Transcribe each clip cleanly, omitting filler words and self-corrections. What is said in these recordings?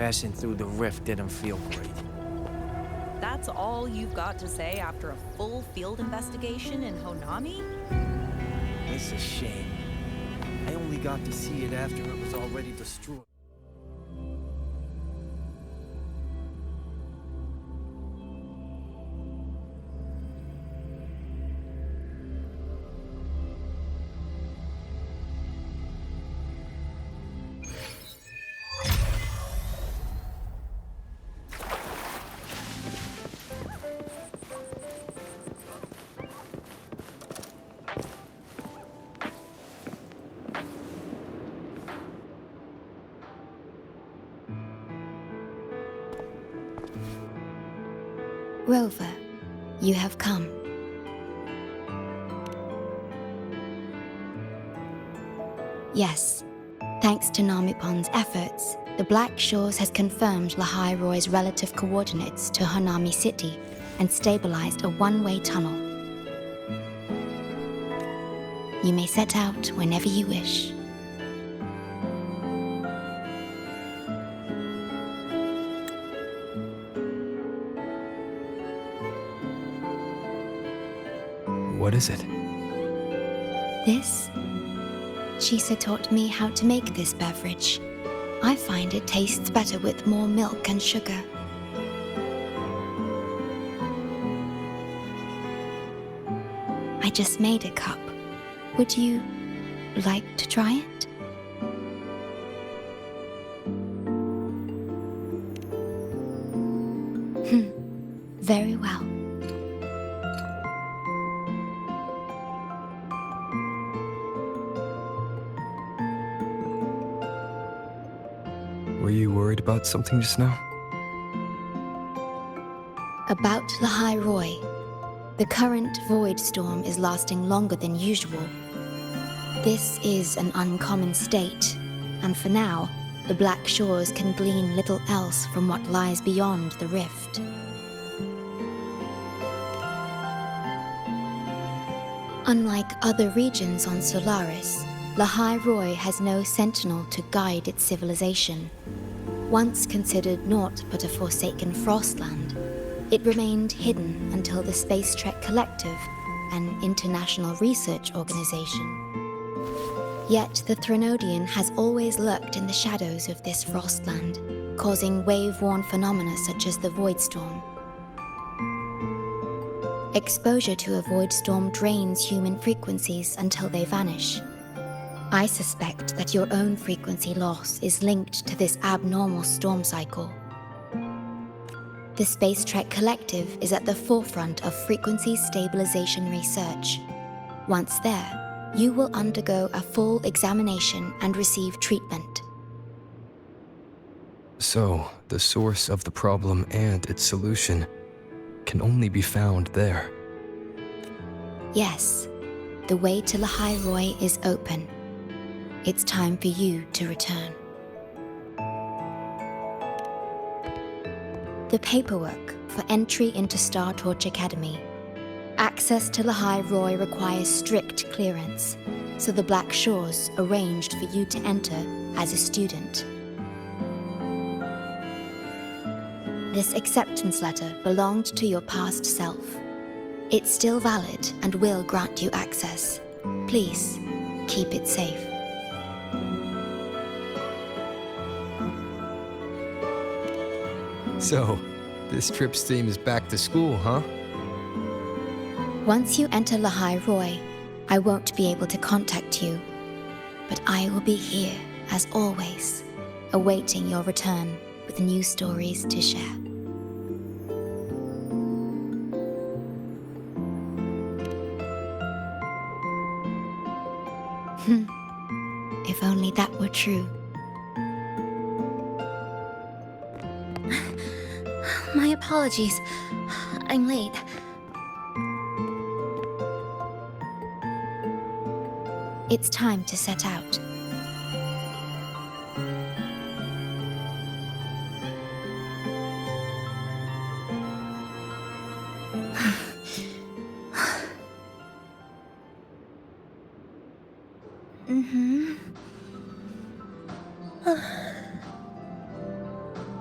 smashing through the rift didn't feel great. That's all you've got to say after a full field investigation in Honami? It's a shame. I only got to see it after it was already destroyed. Rover, you have come. Yes, thanks to Namipon's efforts, the Black Shores has confirmed Lahai Roy's relative coordinates to Honami City and stabilized a one-way tunnel. You may set out whenever you wish. What is it? This? Chisa taught me how to make this beverage. I find it tastes better with more milk and sugar. I just made a cup. Would you like to try it? Very well. Were you worried about something just now? About Lahai Roy. The current void storm is lasting longer than usual. This is an uncommon state, and for now, the Black Shores can glean little else from what lies beyond the rift. Unlike other regions on Solaris, Lahai Roy has no sentinel to guide its civilization. Once considered naught but a forsaken frostland, it remained hidden until the Space Trek Collective, an international research organization. Yet the Threnodian has always lurked in the shadows of this frostland, causing wave-worn phenomena such as the void storm. Exposure to a void storm drains human frequencies until they vanish. I suspect that your own frequency loss is linked to this abnormal storm cycle. The Space Trek Collective is at the forefront of frequency stabilization research. Once there, you will undergo a full examination and receive treatment. So, the source of the problem and its solution can only be found there. Yes, the way to Lahai Roy is open. It's time for you to return. The paperwork for entry into Star Torch Academy. Access to Lahai Roy requires strict clearance, so the Black Shores arranged for you to enter as a student. This acceptance letter belonged to your past self. It's still valid and will grant you access. Please, keep it safe. So, this trip's theme is back to school, huh? Once you enter Lahai Roy, I won't be able to contact you, but I will be here, as always, awaiting your return with new stories to share. If only that were true. My apologies. I'm late. It's time to set out.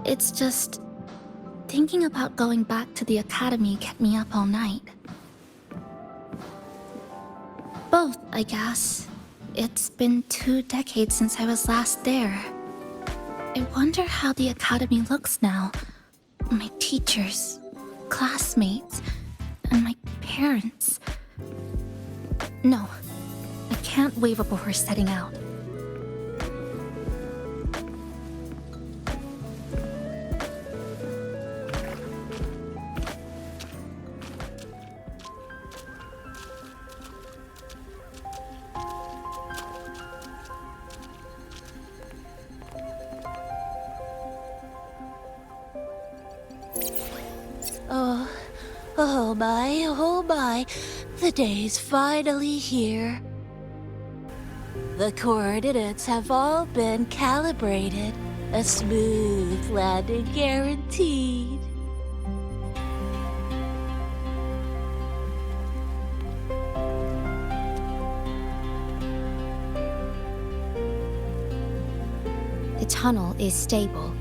It's just... thinking about going back to the academy kept me up all night. Both, I guess. It's been 2 decades since I was last there. I wonder how the academy looks now. My teachers, classmates, and my parents. No, I can't waver before setting out. Oh my, the day's finally here. The coordinates have all been calibrated. A smooth landing guaranteed. The tunnel is stable,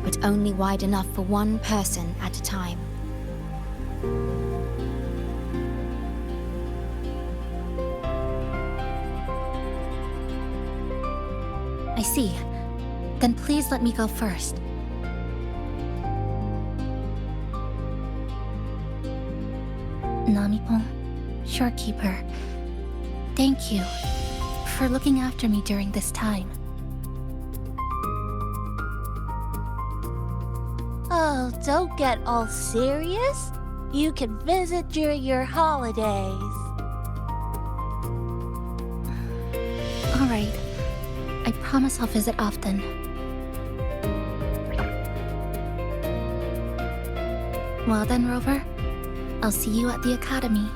but only wide enough for one person at a time. I see. Then please let me go first. Namipon, Shorekeeper, thank you for looking after me during this time. Oh, don't get all serious. You can visit during your holidays. All right. I promise I'll visit often. Well then, Rover, I'll see you at the academy.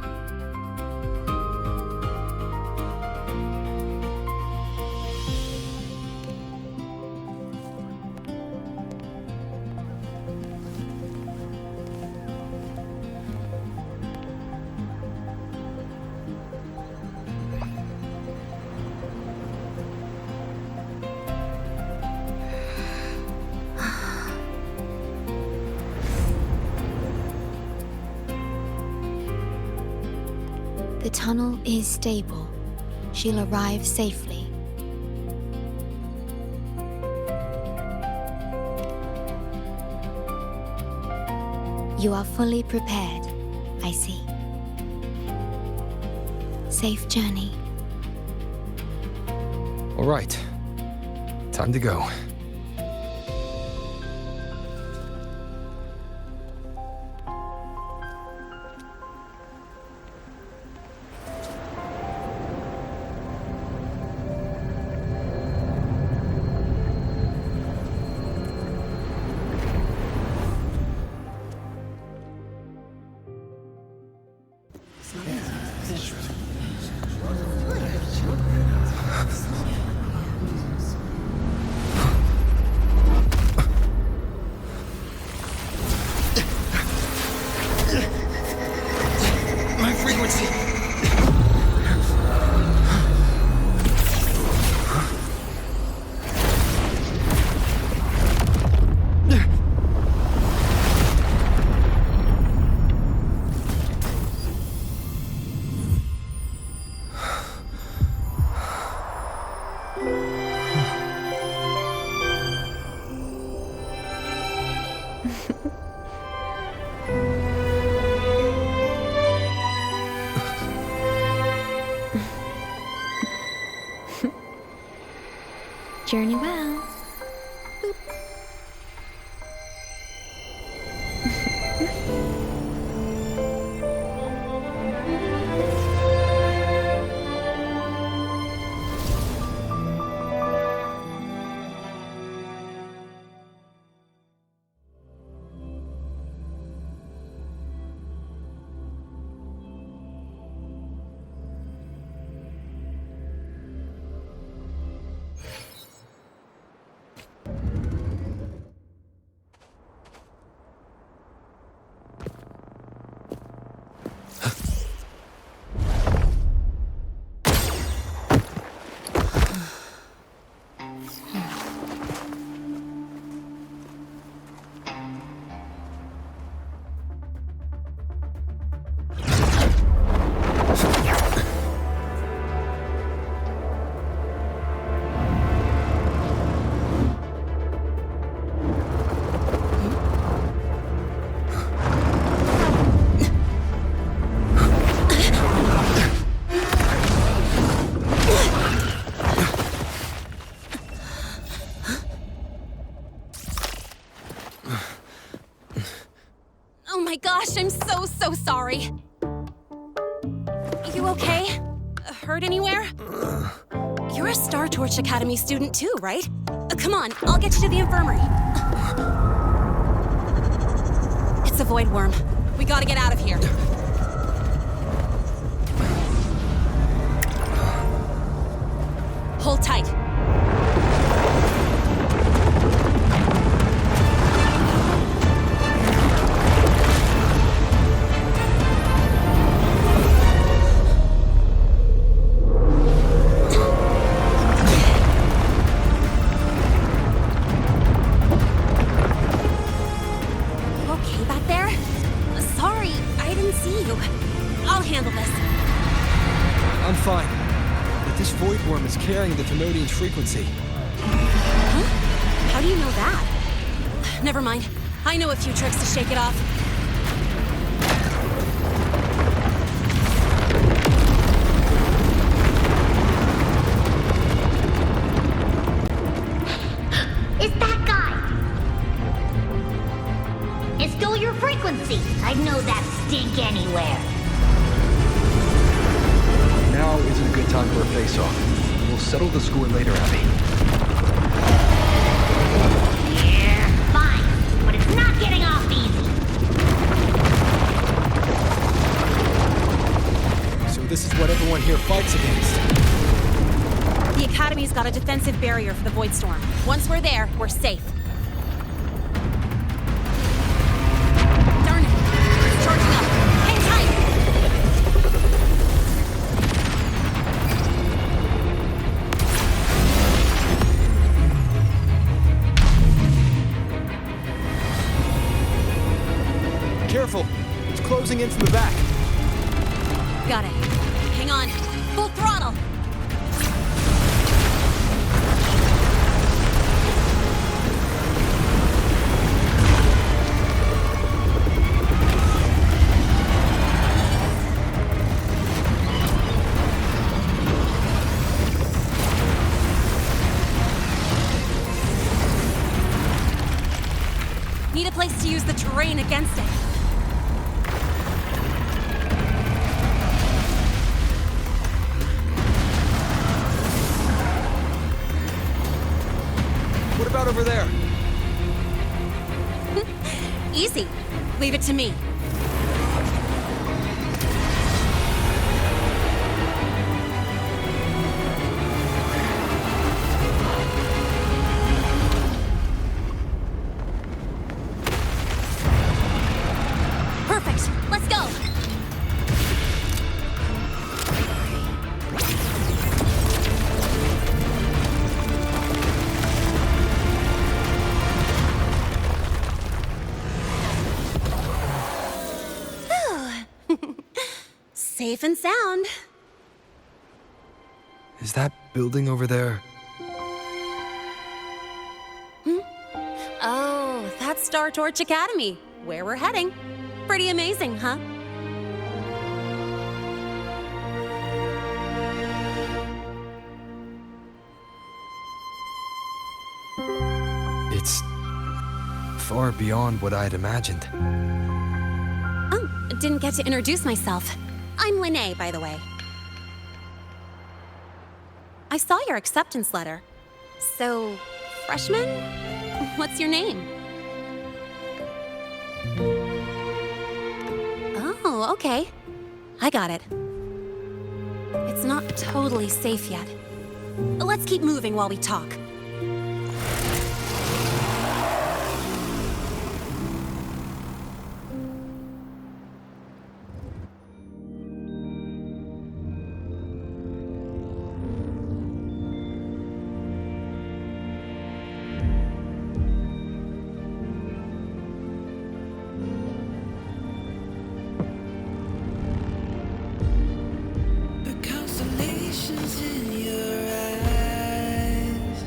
The tunnel is stable. She'll arrive safely. You are fully prepared, I see. Safe journey. All right. Time to go. My frequency! Journey well. Oh my gosh, I'm so sorry. You okay? Hurt anywhere? You're a Star Torch Academy student too, right? Come on, I'll get you to the infirmary. It's a void worm. We gotta get out of here. Hold tight. Carrying the Tenodian's frequency. Huh? How do you know that? Never mind. I know a few tricks to shake it off. It's that guy! It stole your frequency! I'd know that stink anywhere. Now isn't a good time for a face-off. We'll settle the score later, Abby. Yeah, fine. But it's not getting off easy. So this is what everyone here fights against. The Academy's got a defensive barrier for the Void Storm. Once we're there, we're safe. Darn it! It's charging up. Hang tight! Careful! It's closing in from the back. Got it. Hang on. Full throttle! Need a place to use the terrain against it. What about over there? Easy. Leave it to me. Perfect. Let's go. Safe and sound. Is that building over there? Oh, that's Star Torch Academy, where we're heading. Pretty amazing, huh? It's far beyond what I'd imagined. Oh, didn't get to introduce myself. I'm Linnea, by the way. I saw your acceptance letter. So, freshman? What's your name? Oh, okay. I got it. It's not totally safe yet. Let's keep moving while we talk. The constellations in your eyes.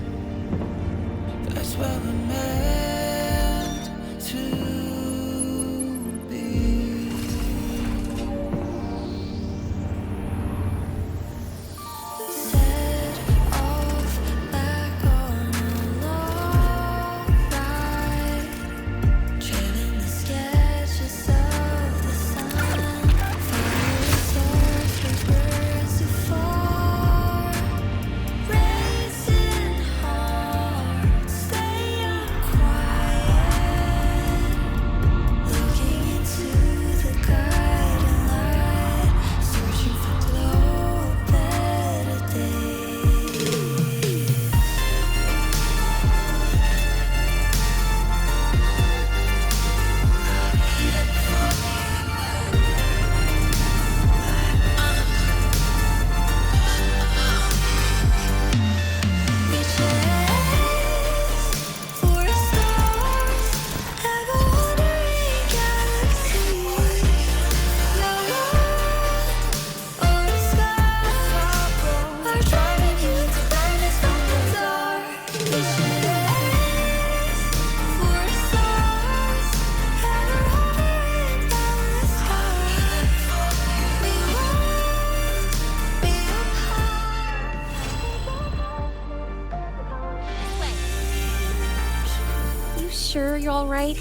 you all right?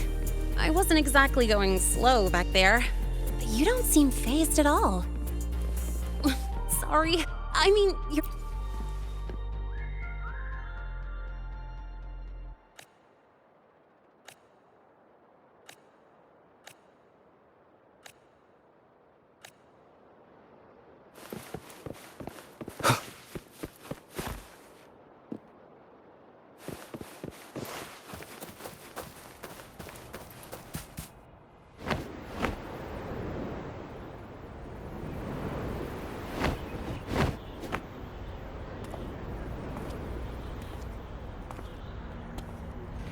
I wasn't exactly going slow back there. But you don't seem fazed at all. Sorry. I mean, you're...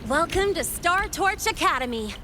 Welcome to Star Torch Academy.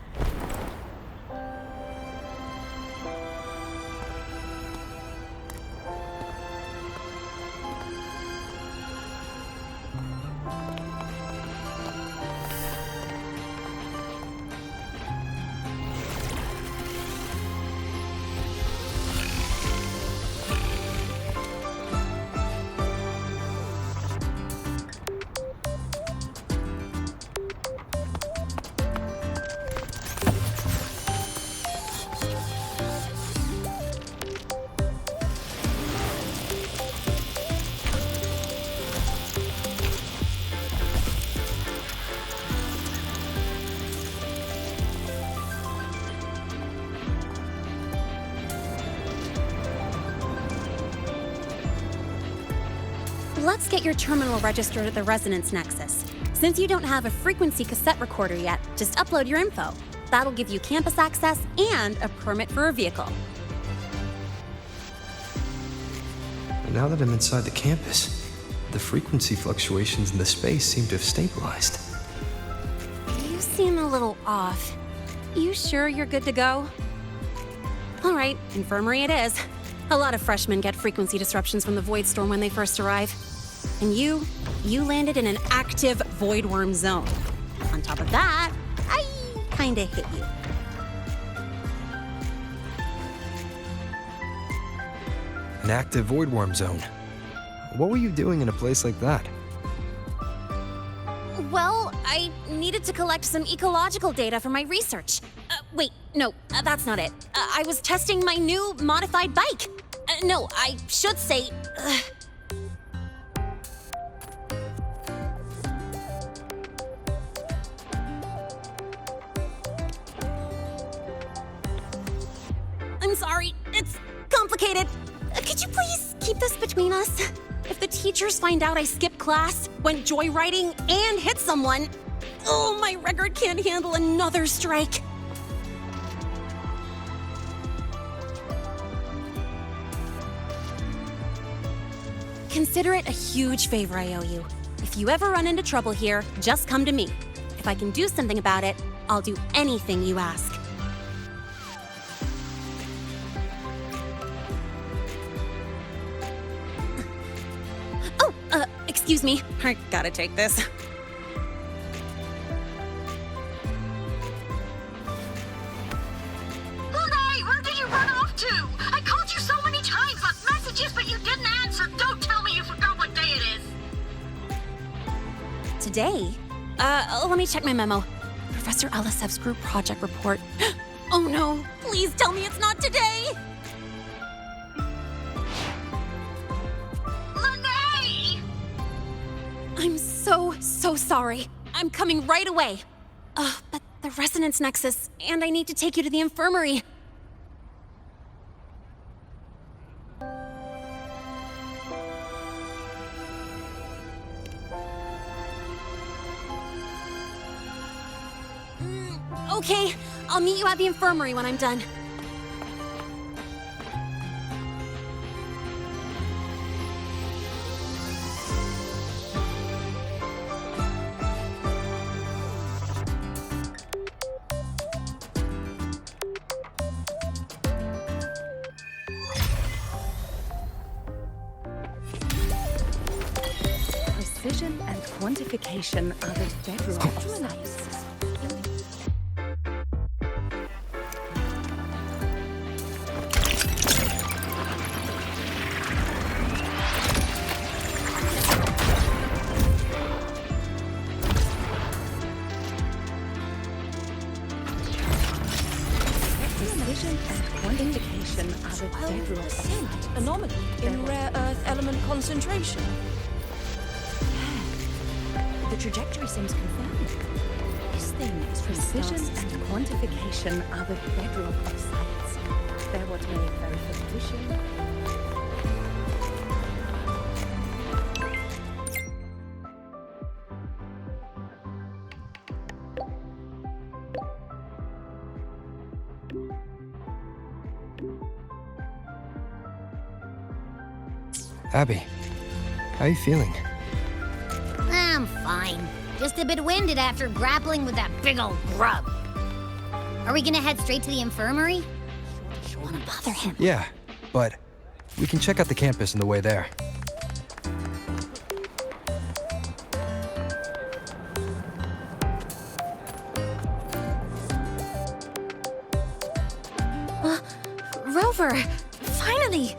Let's get your terminal registered at the Resonance Nexus. Since you don't have a frequency cassette recorder yet, just upload your info. That'll give you campus access and a permit for a vehicle. Now that I'm inside the campus, the frequency fluctuations in the space seem to have stabilized. You seem a little off. You sure you're good to go? All right, infirmary it is. A lot of freshmen get frequency disruptions from the Void Storm when they first arrive. And you landed in an active Void Worm zone. On top of that, I kinda hit you. An active Void Worm zone. What were you doing in a place like that? Well, I needed to collect some ecological data for my research. Wait, no, that's not it. I was testing my new modified bike. No, I should say... I'm sorry, it's complicated. Could you please keep this between us? If the teachers find out I skipped class, went joyriding, and hit someone, oh, my record can't handle another strike. Consider it a huge favor I owe you. If you ever run into trouble here, just come to me. If I can do something about it, I'll do anything you ask. Excuse me, I gotta take this. Hey, where did you run off to? I called you so many times, left messages, but you didn't answer. Don't tell me you forgot what day it is. Today? Let me check my memo. Professor Alasev's group project report. Oh no, please tell me it's not today! I'm so sorry. I'm coming right away. But the Resonance Nexus, and I need to take you to the infirmary. Okay, I'll meet you at the infirmary when I'm done. Precision and quantification are the bedrock of science. precision and quantification are the bedrock of science. Anomaly in rare earth element concentration. The trajectory seems confirmed. This thing is precision and quantification are the bedrock of science. They're what make verification. Abby, how you feeling? I'm fine. Just a bit winded after grappling with that big old grub. Are we gonna head straight to the infirmary? I wanna bother him. Yeah, but we can check out the campus on the way there. Rover! Finally!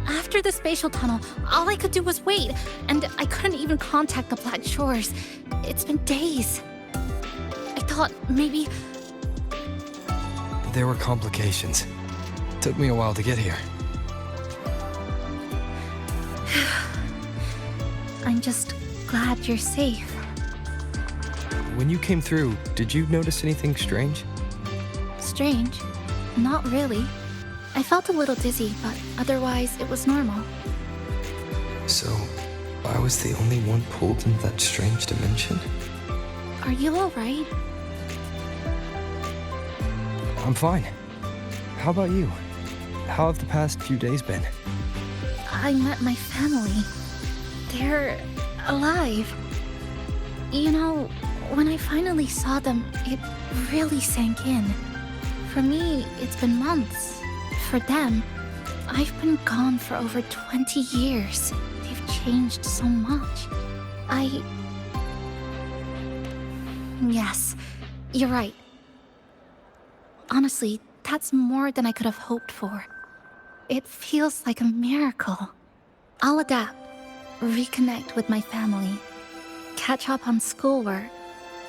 After the spatial tunnel, all I could do was wait, and I couldn't even contact the Black Shores. It's been days. I thought maybe... There were complications. Took me a while to get here. I'm just glad you're safe. When you came through, did you notice anything strange? Strange? Not really. I felt a little dizzy, but otherwise it was normal. So, I was the only one pulled into that strange dimension? Are you alright? I'm fine. How about you? How have the past few days been? I met my family. They're alive. You know, when I finally saw them, it really sank in. For me, it's been months. For them, I've been gone for over 20 years. They've changed so much. Yes, you're right. Honestly, that's more than I could have hoped for. It feels like a miracle. I'll adapt, reconnect with my family, catch up on schoolwork,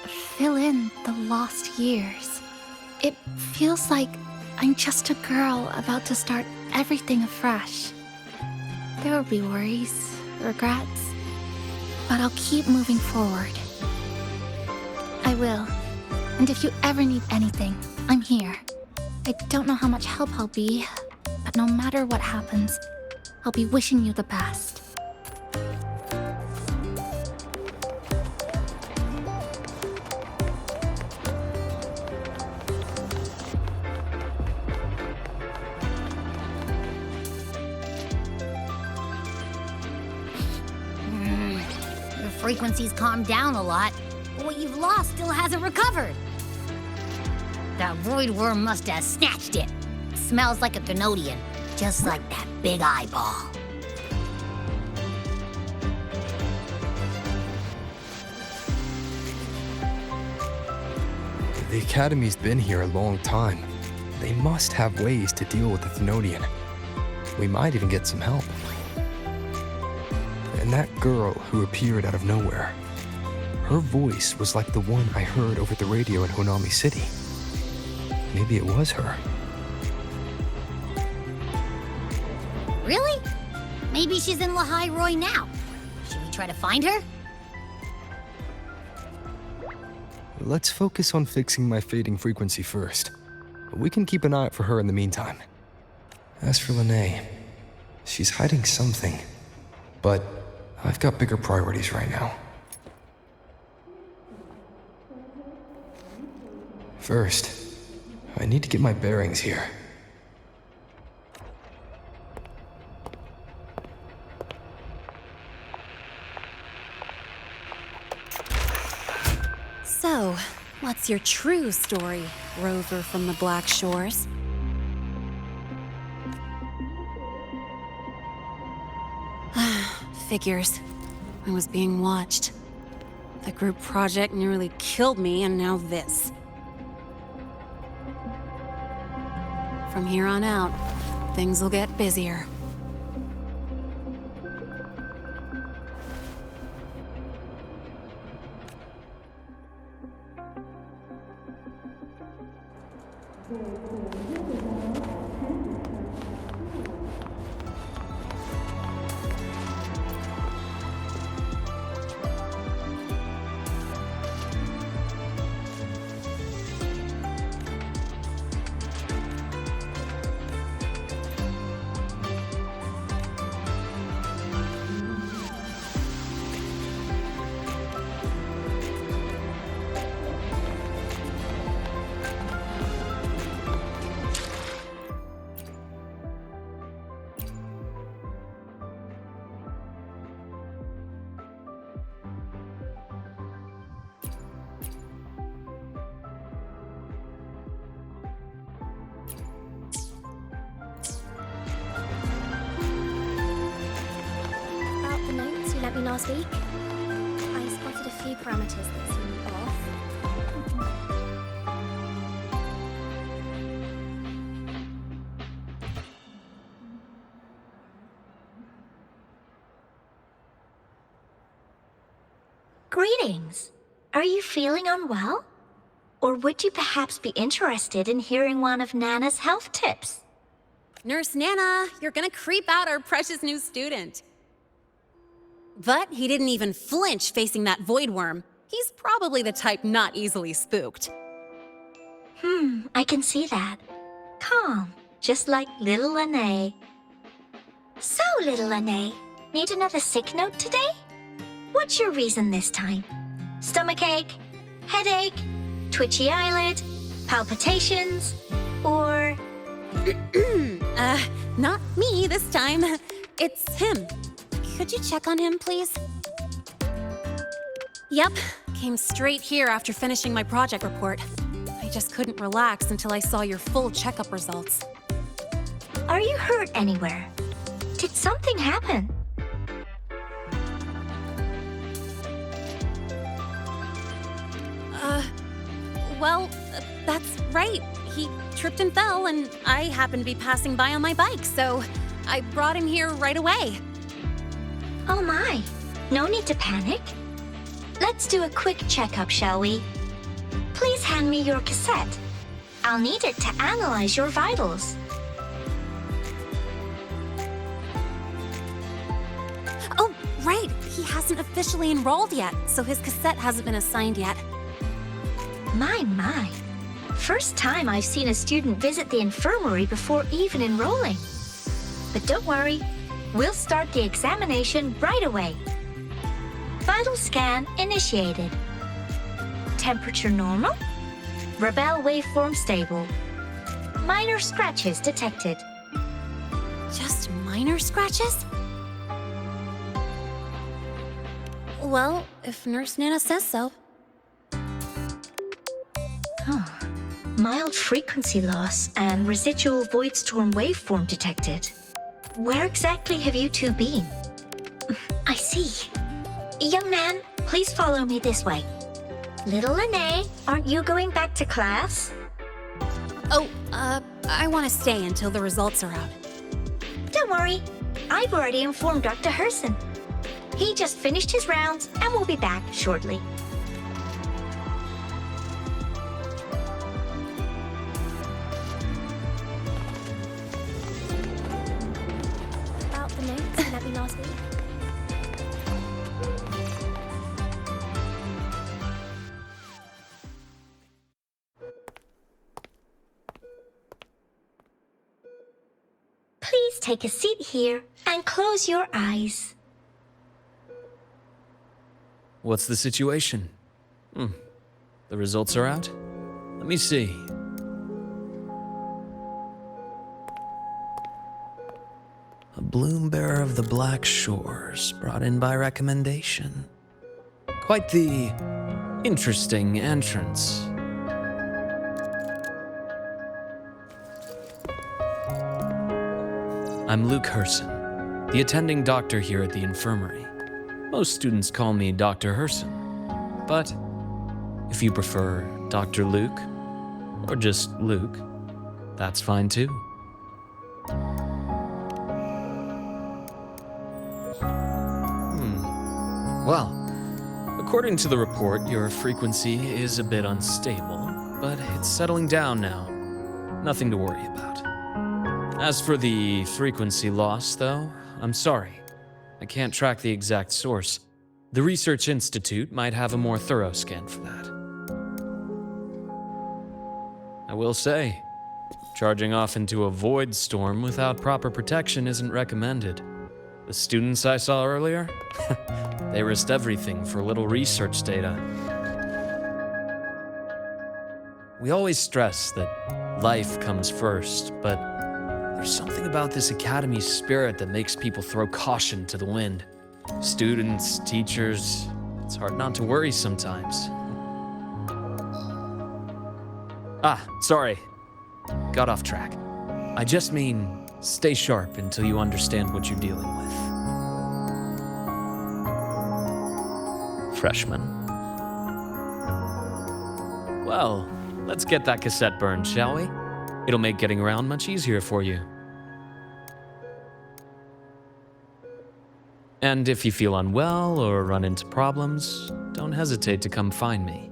fill in the lost years. It feels like I'm just a girl about to start everything afresh. There will be worries, regrets, but I'll keep moving forward. I will. And if you ever need anything, I'm here. I don't know how much help I'll be, but no matter what happens, I'll be wishing you the best. The frequency's calmed down a lot, but what you've lost still hasn't recovered. That void worm must have snatched it. Smells like a Thenodian, just like that big eyeball. The Academy's been here a long time. They must have ways to deal with the Thenodian. We might even get some help. And that girl who appeared out of nowhere, her voice was like the one I heard over the radio in Honami City. Maybe it was her. Really? Maybe she's in Lahai Roy now. Should we try to find her? Let's focus on fixing my fading frequency first. We can keep an eye out for her in the meantime. As for Lene, she's hiding something. But I've got bigger priorities right now. First, I need to get my bearings here. So, what's your true story, Rover from the Black Shores? Figures. I was being watched. The group project nearly killed me, and now this. From here on out, things will get busier. About the notes you lent me last week, I spotted a few parameters that seem off. Greetings. Are you feeling unwell? Or would you perhaps be interested in hearing one of Nana's health tips? Nurse Nana, you're gonna creep out our precious new student. But he didn't even flinch facing that void worm. He's probably the type not easily spooked. I can see that. Calm, just like little Lene. So, little Lene, need another sick note today? What's your reason this time? Stomachache? Headache? Twitchy eyelid? Palpitations? Or... Not me this time. It's him. Could you check on him, please? Yep, came straight here after finishing my project report. I just couldn't relax until I saw your full checkup results. Are you hurt anywhere? Did something happen? Well, that's right. He tripped and fell, and I happened to be passing by on my bike, so I brought him here right away. Oh my, no need to panic. Let's do a quick checkup, shall we? Please hand me your cassette. I'll need it to analyze your vitals. Oh, right. He hasn't officially enrolled yet, so his cassette hasn't been assigned yet. My. First time I've seen a student visit the infirmary before even enrolling. But don't worry, we'll start the examination right away. Vital scan initiated. Temperature normal. Rebel waveform stable. Minor scratches detected. Just minor scratches? Well, if Nurse Nana says so. Mild frequency loss and residual void storm waveform detected. Where exactly have you two been? I see. Young man, please follow me this way. Little Lene, aren't you going back to class? Oh, I want to stay until the results are out. Don't worry. I've already informed Dr. Herson. He just finished his rounds and will be back shortly. About the notes you lent me last week. Please take a seat here and close your eyes. What's the situation? The results are out? Let me see. A bloom bearer of the Black Shores, brought in by recommendation. Quite the interesting entrance. I'm Luke Herson, the attending doctor here at the infirmary. Most students call me Dr. Herson, but if you prefer Dr. Luke, or just Luke, that's fine too. Well, according to the report, your frequency is a bit unstable, but it's settling down now. Nothing to worry about. As for the frequency loss, though, I'm sorry. I can't track the exact source. The Research Institute might have a more thorough scan for that. I will say, charging off into a void storm without proper protection isn't recommended. The students I saw earlier, they risked everything for a little research data. We always stress that life comes first, but there's something about this academy's spirit that makes people throw caution to the wind. Students, teachers, it's hard not to worry sometimes. Sorry. Got off track. I just mean, stay sharp until you understand what you're dealing with. Freshman. Well, let's get that cassette burned, shall we? It'll make getting around much easier for you. And if you feel unwell or run into problems, don't hesitate to come find me.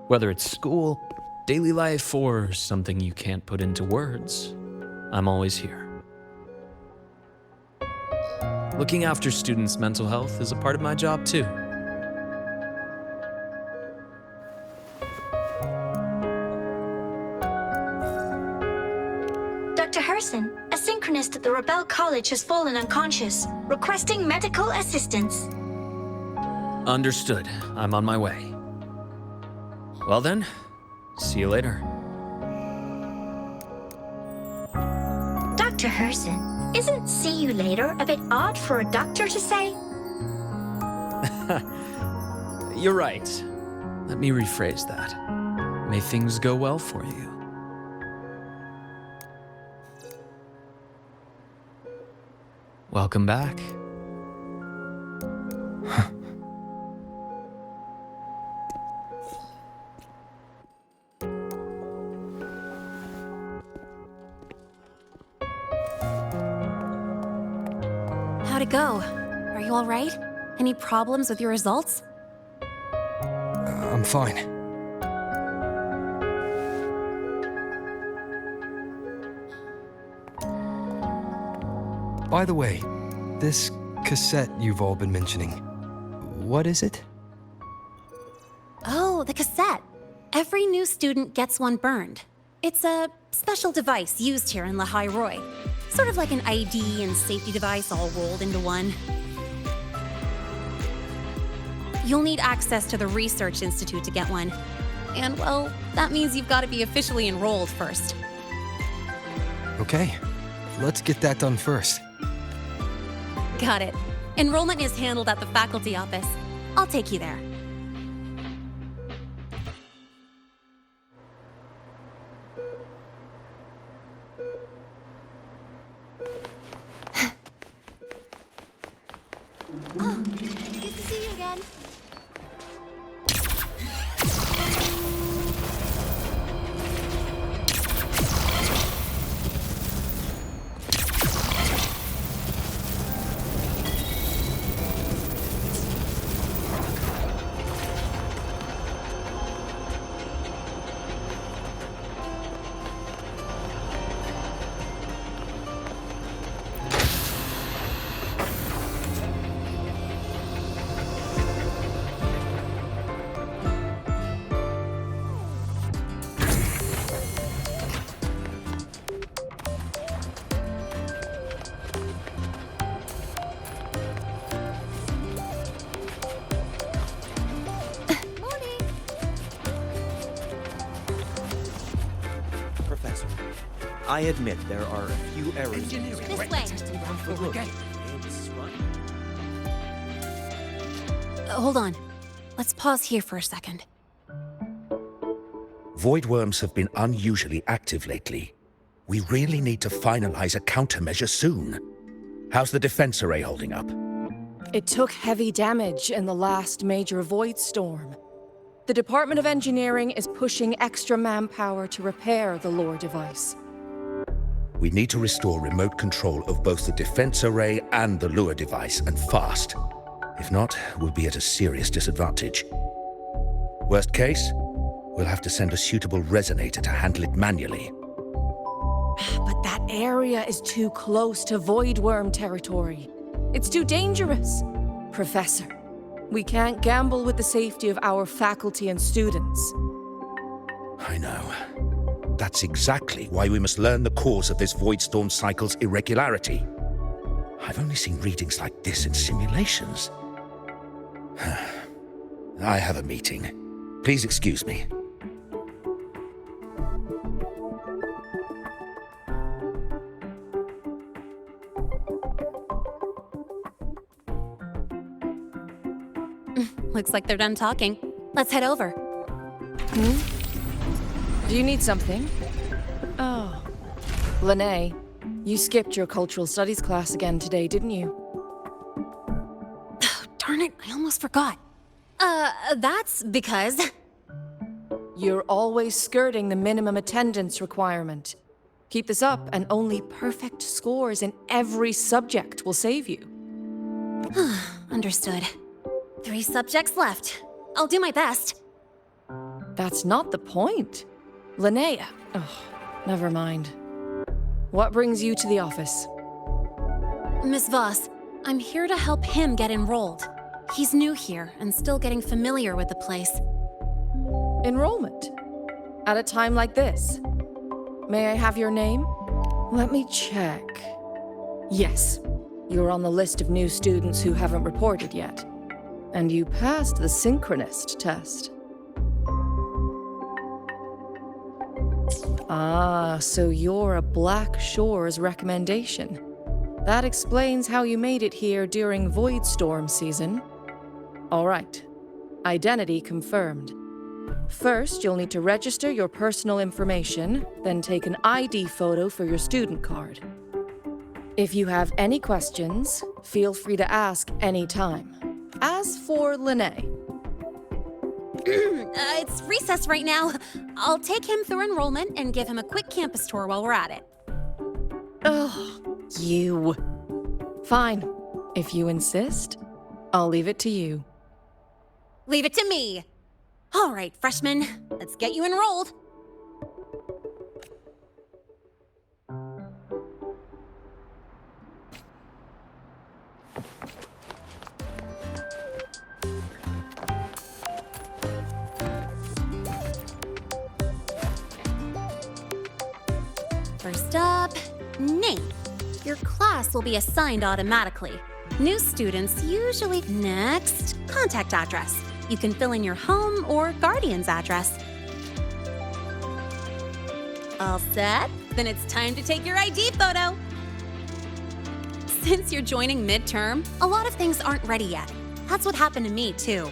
Whether it's school, daily life, or something you can't put into words, I'm always here. Looking after students' mental health is a part of my job too. Dr. Herson, a synchronist at the Rebel College has fallen unconscious, requesting medical assistance. Understood. I'm on my way. Well then, see you later. Dr. Herson, isn't see you later a bit odd for a doctor to say? You're right. Let me rephrase that. May things go well for you. Welcome back. How'd it go? Are you all right? Any problems with your results? I'm fine. By the way, this cassette you've all been mentioning, what is it? Oh, the cassette. Every new student gets one burned. It's a special device used here in Lahai Roi. Sort of like an ID and safety device all rolled into one. You'll need access to the Research Institute to get one. And, well, that means you've got to be officially enrolled first. Okay, let's get that done first. Got it. Enrollment is handled at the faculty office. I'll take you there. Oh, good to see you again. I admit there are a few errors. This way. Look, Hold on. Let's pause here for a second. Void worms have been unusually active lately. We really need to finalize a countermeasure soon. How's the defense array holding up? It took heavy damage in the last major void storm. The Department of Engineering is pushing extra manpower to repair the lore device. We need to restore remote control of both the defense array and the lure device, and fast. If not, we'll be at a serious disadvantage. Worst case, we'll have to send a suitable resonator to handle it manually. area is too close to Voidworm territory. It's too dangerous. Professor, we can't gamble with the safety of our faculty and students. I know. That's exactly why we must learn the cause of this Voidstorm cycle's irregularity. I've only seen readings like this in simulations. I have a meeting. Please excuse me. Looks like they're done talking. Let's head over. Do you need something? Oh. Lene, you skipped your cultural studies class again today, didn't you? Oh, darn it, I almost forgot. That's because... You're always skirting the minimum attendance requirement. Keep this up, and only perfect scores in every subject will save you. Understood. 3 subjects left. I'll do my best. That's not the point. Linnea. Oh, never mind. What brings you to the office? Miss Voss, I'm here to help him get enrolled. He's new here and still getting familiar with the place. Enrollment? At a time like this? May I have your name? Let me check. Yes, you're on the list of new students who haven't reported yet. And you passed the synchronist test. Ah, so you're a Black Shores recommendation. That explains how you made it here during Voidstorm season. All right. Identity confirmed. First, you'll need to register your personal information, then take an ID photo for your student card. If you have any questions, feel free to ask anytime. As for Lene... It's recess right now. I'll take him through enrollment and give him a quick campus tour while we're at it. Oh, you. Fine. If you insist, I'll leave it to you. Leave it to me. All right, freshman, let's get you enrolled. First up, name. Your class will be assigned automatically. New students usually... Next, contact address. You can fill in your home or guardian's address. All set? Then it's time to take your ID photo. Since you're joining midterm, a lot of things aren't ready yet. That's what happened to me, too.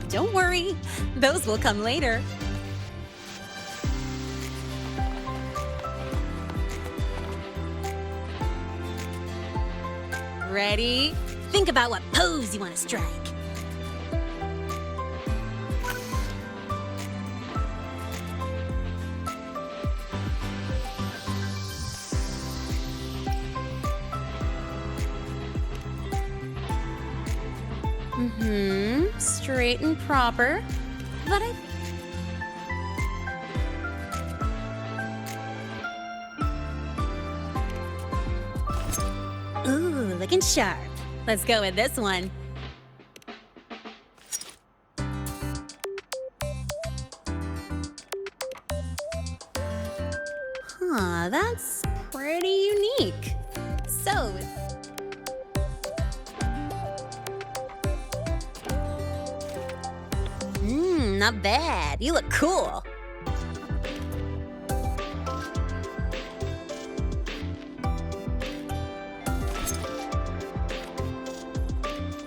Don't worry, those will come later. Ready? Think about what pose you want to strike. Straight and proper. But Ooh, looking sharp. Let's go with this one. Huh, that's pretty unique. So... not bad. You look cool.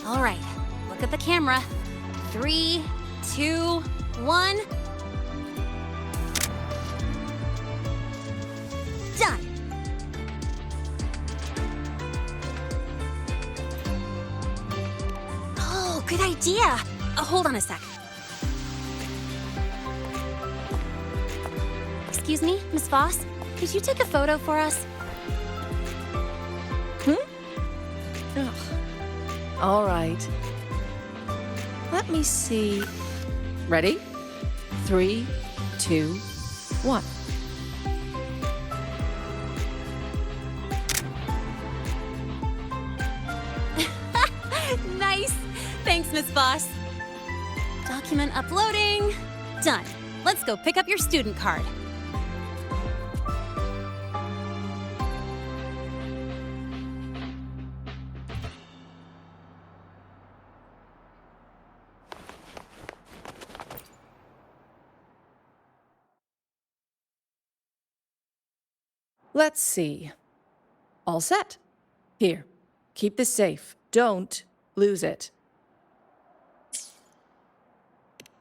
All right, look at the camera. 3, 2, 1. Done. Oh, good idea. Hold on a sec. Excuse me, Miss Voss, could you take a photo for us? Ugh. All right. Let me see. Ready? 3, 2, 1. Thanks, Miss Boss. Document uploading. Done. Let's go pick up your student card. Let's see. All set. Here, keep this safe. Don't lose it.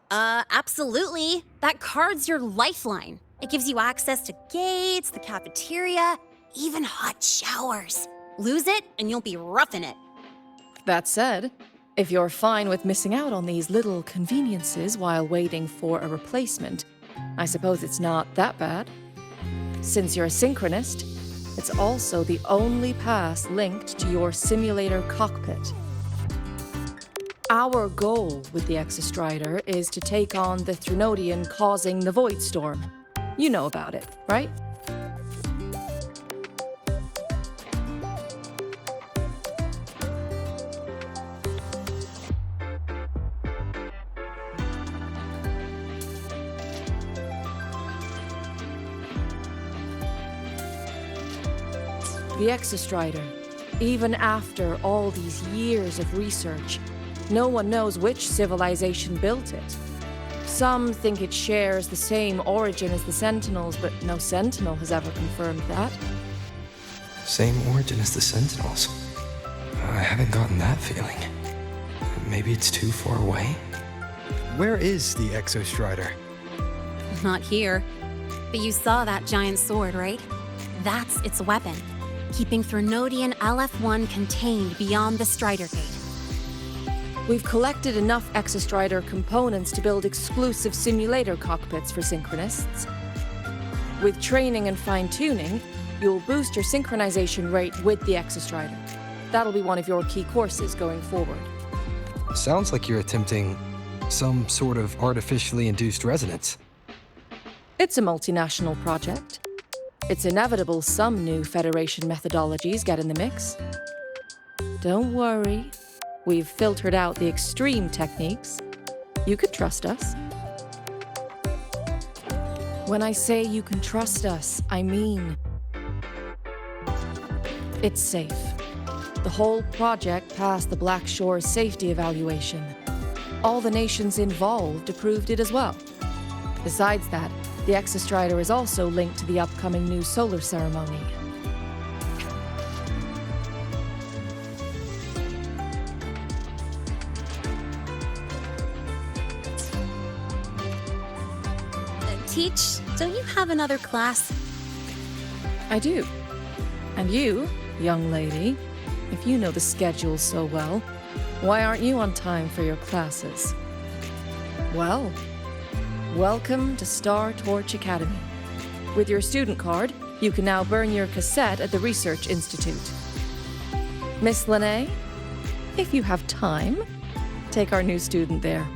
Absolutely. That card's your lifeline. It gives you access to gates, the cafeteria, even hot showers. Lose it, and you'll be roughing it. That said, if you're fine with missing out on these little conveniences while waiting for a replacement, I suppose it's not that bad. Since you're a synchronist, it's also the only pass linked to your simulator cockpit. Our goal with the Exostrider is to take on the Threnodian causing the Void Storm. You know about it, right? The Exostrider, even after all these years of research, no one knows which civilization built it. Some think it shares the same origin as the Sentinels, but no Sentinel has ever confirmed that. Same origin as the Sentinels. I haven't gotten that feeling. Maybe it's too far away? Where is the Exostrider? Not here. But you saw that giant sword, right? That's its weapon, keeping Threnodian LF1 contained beyond the Strider Gate. We've collected enough Exostrider components to build exclusive simulator cockpits for synchronists. With training and fine-tuning, you'll boost your synchronization rate with the Exostrider. That'll be one of your key courses going forward. Sounds like you're attempting some sort of artificially induced resonance. It's a multinational project. It's inevitable some new Federation methodologies get in the mix. Don't worry. We've filtered out the extreme techniques. You can trust us. When I say you can trust us, I mean it's safe. The whole project passed the Black Shore safety evaluation. All the nations involved approved it as well. Besides that, the Exostrider is also linked to the upcoming new solar ceremony. Teach, don't you have another class? I do. And you, young lady, if you know the schedule so well, why aren't you on time for your classes? Well, welcome to Star Torch Academy. With your student card, you can now burn your cassette at the Research Institute. Miss Lene, if you have time, take our new student there.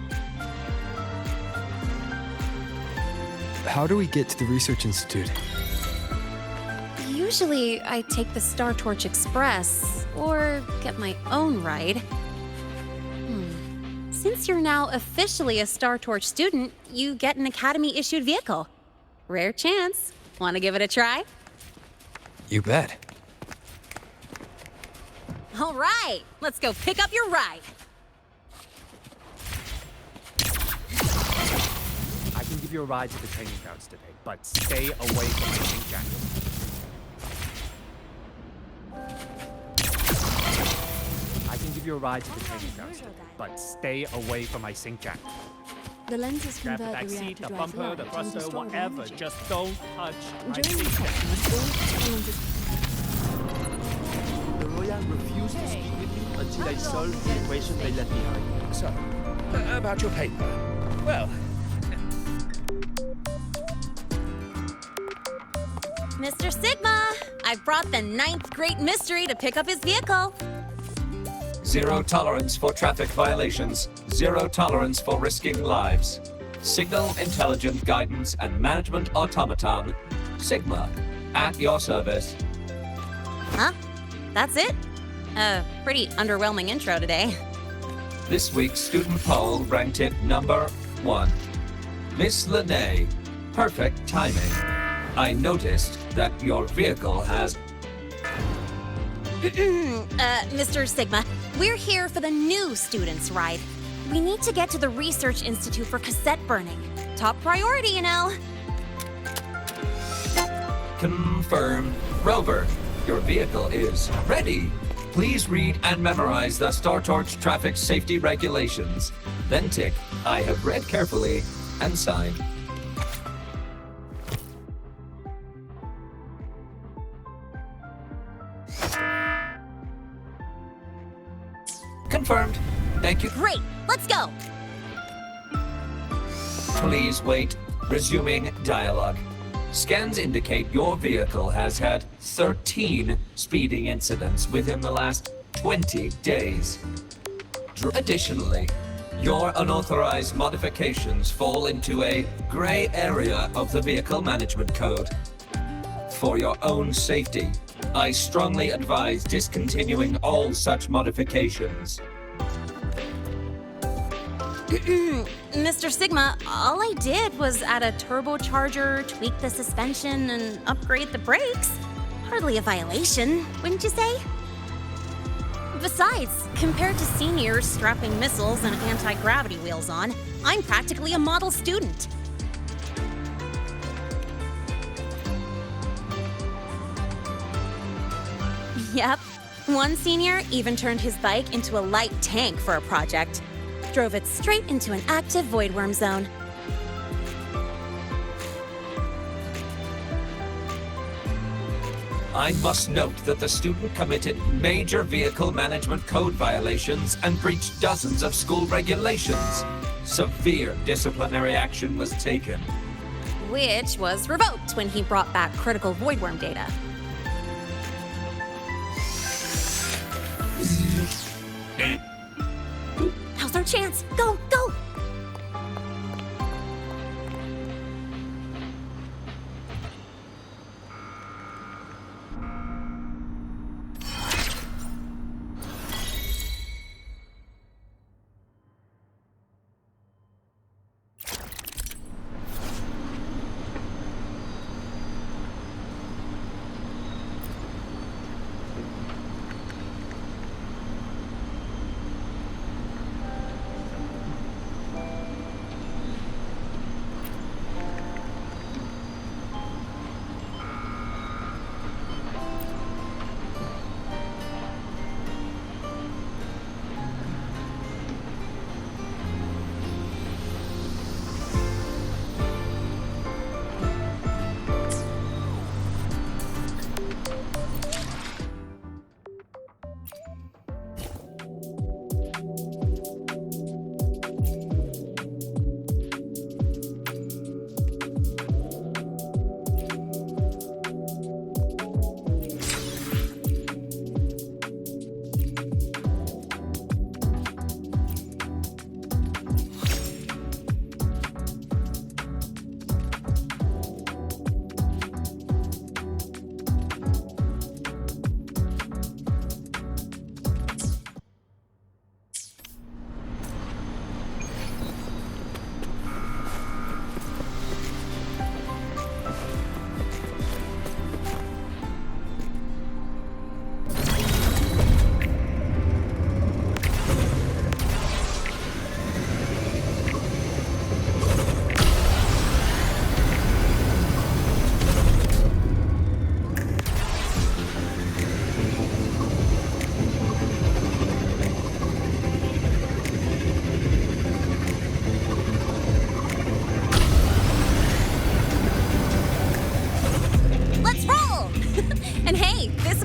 How do we get to the Research Institute? Usually, I take the Star Torch Express, or get my own ride. Since you're now officially a Star Torch student, you get an Academy-issued vehicle. Rare chance. Want to give it a try? You bet. All right, let's go pick up your ride. I can give you a ride to the training grounds today, but stay away from my sink jacket. I can give you a ride to the training grounds today, but stay away from my sink jacket. The lenses Grab the convert back the seat, reactor the drive bumper, the light thruster, into stored whatever. energy. Just don't touch my During sink jacket. the lenses The Royal refused to speak with me until I solved the equation they left behind. So, about your paper. Well, Mr. Sigma, I've brought the 9th Great Mystery to pick up his vehicle. Zero tolerance for traffic violations. Zero tolerance for risking lives. Signal Intelligent Guidance and Management Automaton. Sigma, at your service. Huh? That's it? Pretty underwhelming intro today. This week's student poll ranked it number 1. Miss Lene, perfect timing. I noticed that your vehicle has... Mr. Sigma, we're here for the new students' ride. We need to get to the Research Institute for cassette burning. Top priority, you know. Confirmed. Rover, your vehicle is ready. Please read and memorize the Star Torch traffic safety regulations. Then tick, I have read carefully, and sign. Confirmed. Thank you. Great, let's go. Please wait. Resuming dialogue. Scans indicate your vehicle has had 13 speeding incidents within the last 20 days. Additionally, your unauthorized modifications fall into a gray area of the Vehicle Management Code. For your own safety, I strongly advise discontinuing all such modifications. Mr. Sigma, all I did was add a turbocharger, tweak the suspension, and upgrade the brakes. Hardly a violation, wouldn't you say? Besides, compared to seniors strapping missiles and anti-gravity wheels on, I'm practically a model student. Yep, one senior even turned his bike into a light tank for a project. Drove it straight into an active voidworm zone. I must note that the student committed major vehicle management code violations and breached dozens of school regulations. Severe disciplinary action was taken. Which was revoked when he brought back critical voidworm data. Now's our chance. Go, go!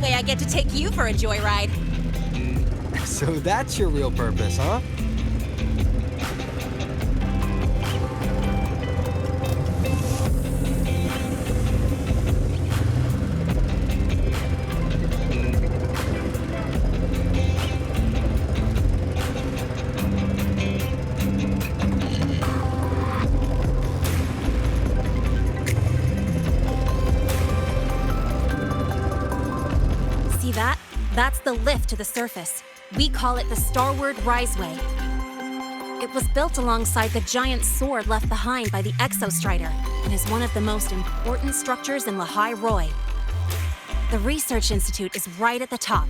I get to take you for a joyride. So that's your real purpose, huh? See that? That's the lift to the surface. We call it the Starward Riseway. It was built alongside the giant sword left behind by the Exostrider and is one of the most important structures in Lahai Roi. The Research Institute is right at the top.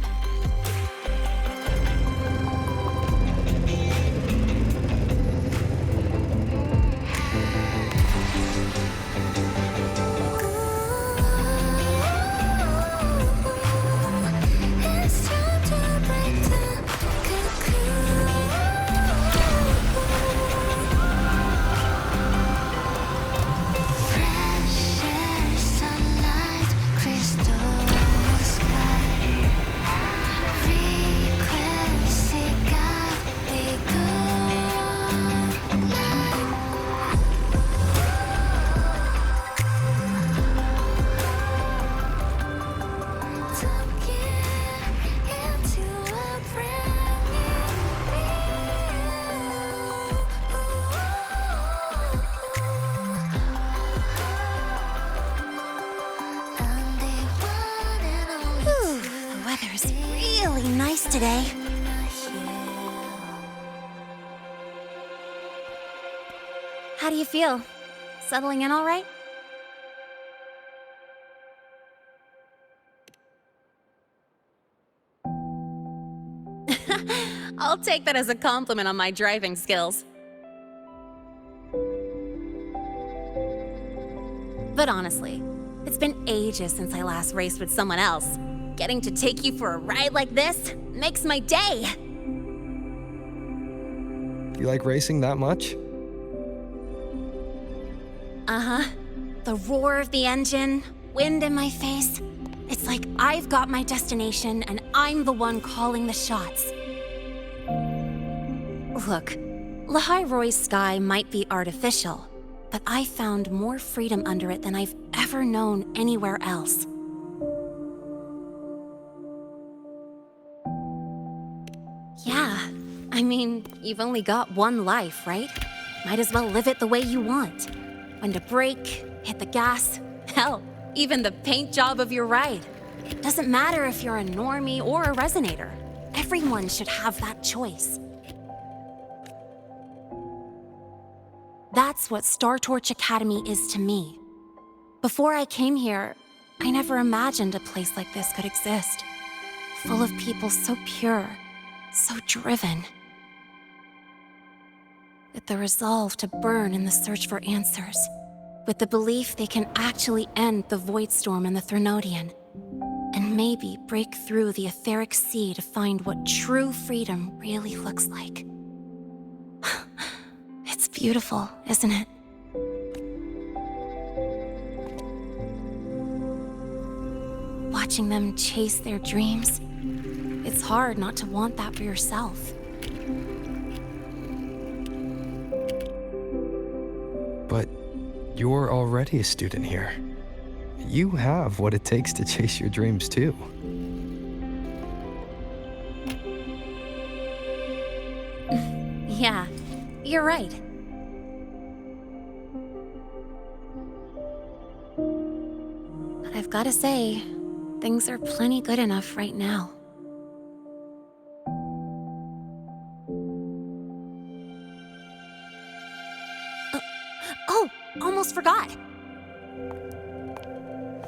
Today. How do you feel? Settling in all right? I'll take that as a compliment on my driving skills. But honestly, it's been ages since I last raced with someone else. Getting to take you for a ride like this makes my day. You like racing that much? Uh-huh. The roar of the engine, wind in my face. It's like I've got my destination and I'm the one calling the shots. Look, Lahai Roi's sky might be artificial, but I found more freedom under it than I've ever known anywhere else. Yeah, I mean, you've only got one life, right? Might as well live it the way you want. When to brake, hit the gas, hell, even the paint job of your ride. It doesn't matter if you're a normie or a resonator. Everyone should have that choice. That's what Star Torch Academy is to me. Before I came here, I never imagined a place like this could exist. Full of people so pure, so driven. With the resolve to burn in the search for answers. With the belief they can actually end the Void Storm and the Threnodian. And maybe break through the etheric sea to find what true freedom really looks like. It's beautiful, isn't it? Watching them chase their dreams. It's hard not to want that for yourself. But you're already a student here. You have what it takes to chase your dreams too. Yeah, you're right. But I've gotta say, things are plenty good enough right now. Oh, almost forgot.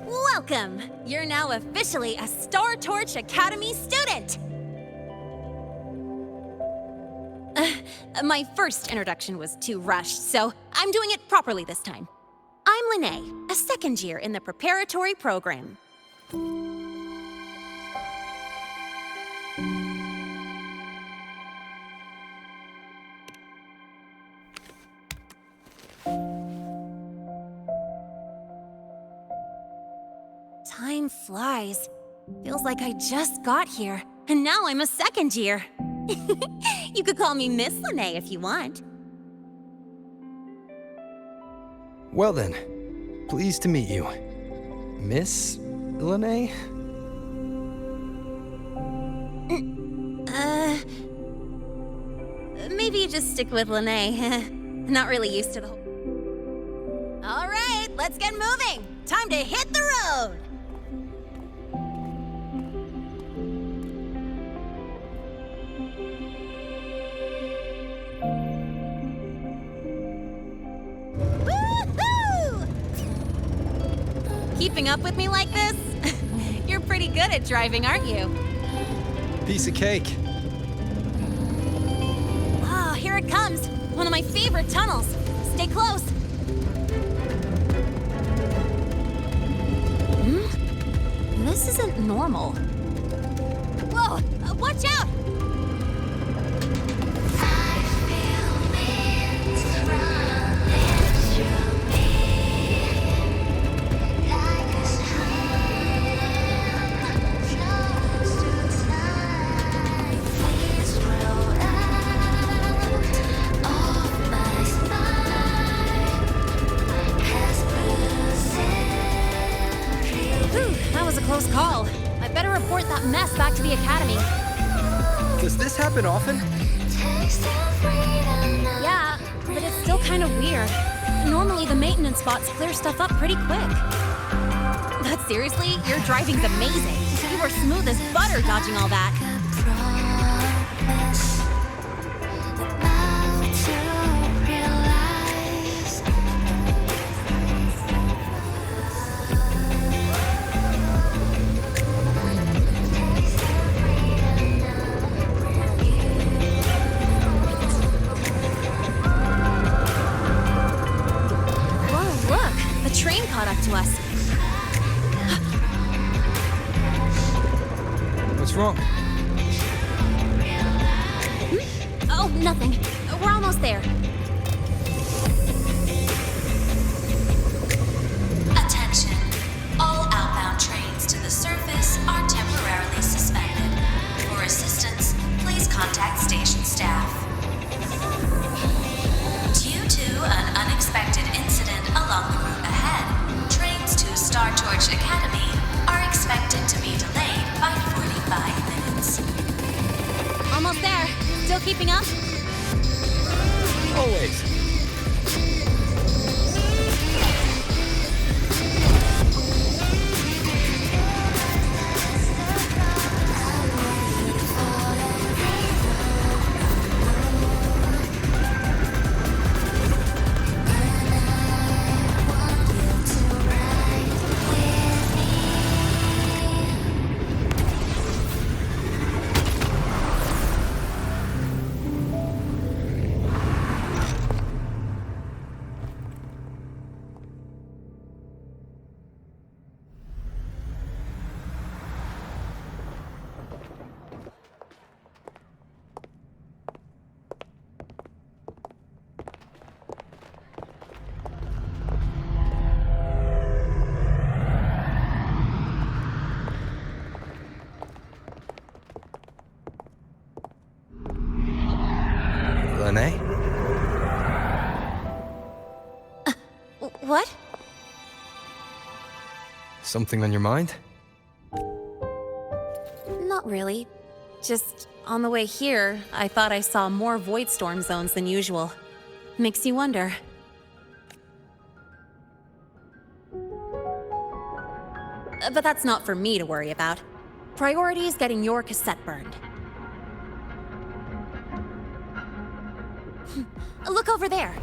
Welcome! You're now officially a Star Torch Academy student! My first introduction was too rushed, so I'm doing it properly this time. I'm Lene, a second year in the preparatory program. Time flies. Feels like I just got here, and now I'm a second year. You could call me Miss Lene if you want. Well then, pleased to meet you. Miss Lene? Maybe just stick with Lene. Not really used to the whole... All right, let's get moving. Time to hit the road. Keeping up with me like this? You're pretty good at driving, aren't you? Piece of cake. Oh, here it comes. One of my favorite tunnels. Stay close. This isn't normal. Whoa, watch out! Close call. I better report that mess back to the academy. Does this happen often? Yeah, but it's still kind of weird. Normally the maintenance bots clear stuff up pretty quick. But seriously, your driving's amazing. You were smooth as butter dodging all that. To us. What's wrong? Oh, nothing. We're almost there. Attention. All outbound trains to the surface are temporarily suspended. For assistance, please contact station staff. Due to an unexpected incident along the route ahead, Star Torch Academy are expected to be delayed by 45 minutes. Almost there. Still keeping up? Always. Lene? What? Something on your mind? Not really. Just on the way here, I thought I saw more void storm zones than usual. Makes you wonder. But that's not for me to worry about. Priority is getting your cassette burned. Look over there.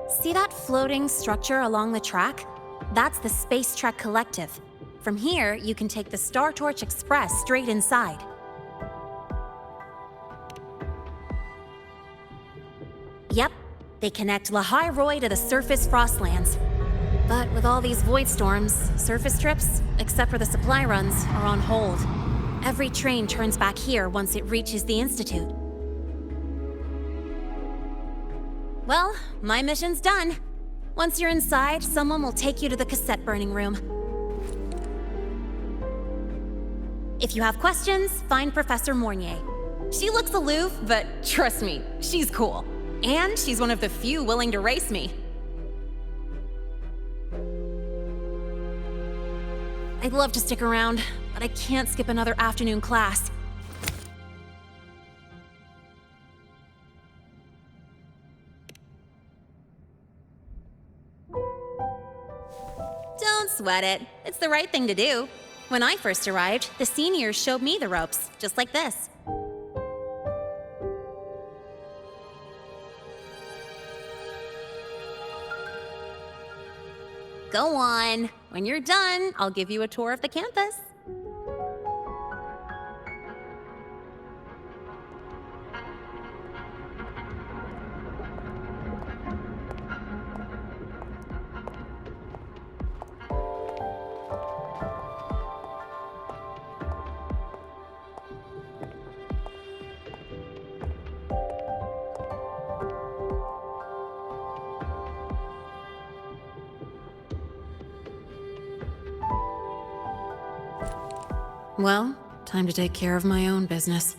See that floating structure along the track? That's the Space Trek Collective. From here, you can take the Star Torch Express straight inside. Yep, they connect Lahai Roy to the surface Frostlands. But with all these void storms, surface trips, except for the supply runs, are on hold. Every train turns back here once it reaches the Institute. Well, my mission's done. Once you're inside, someone will take you to the cassette burning room. If you have questions, find Professor Mornier. She looks aloof, but trust me, she's cool. And she's one of the few willing to race me. I'd love to stick around, but I can't skip another afternoon class. Don't sweat it. It's the right thing to do. When I first arrived, the seniors showed me the ropes, just like this. Go on. When you're done, I'll give you a tour of the campus. Well, time to take care of my own business.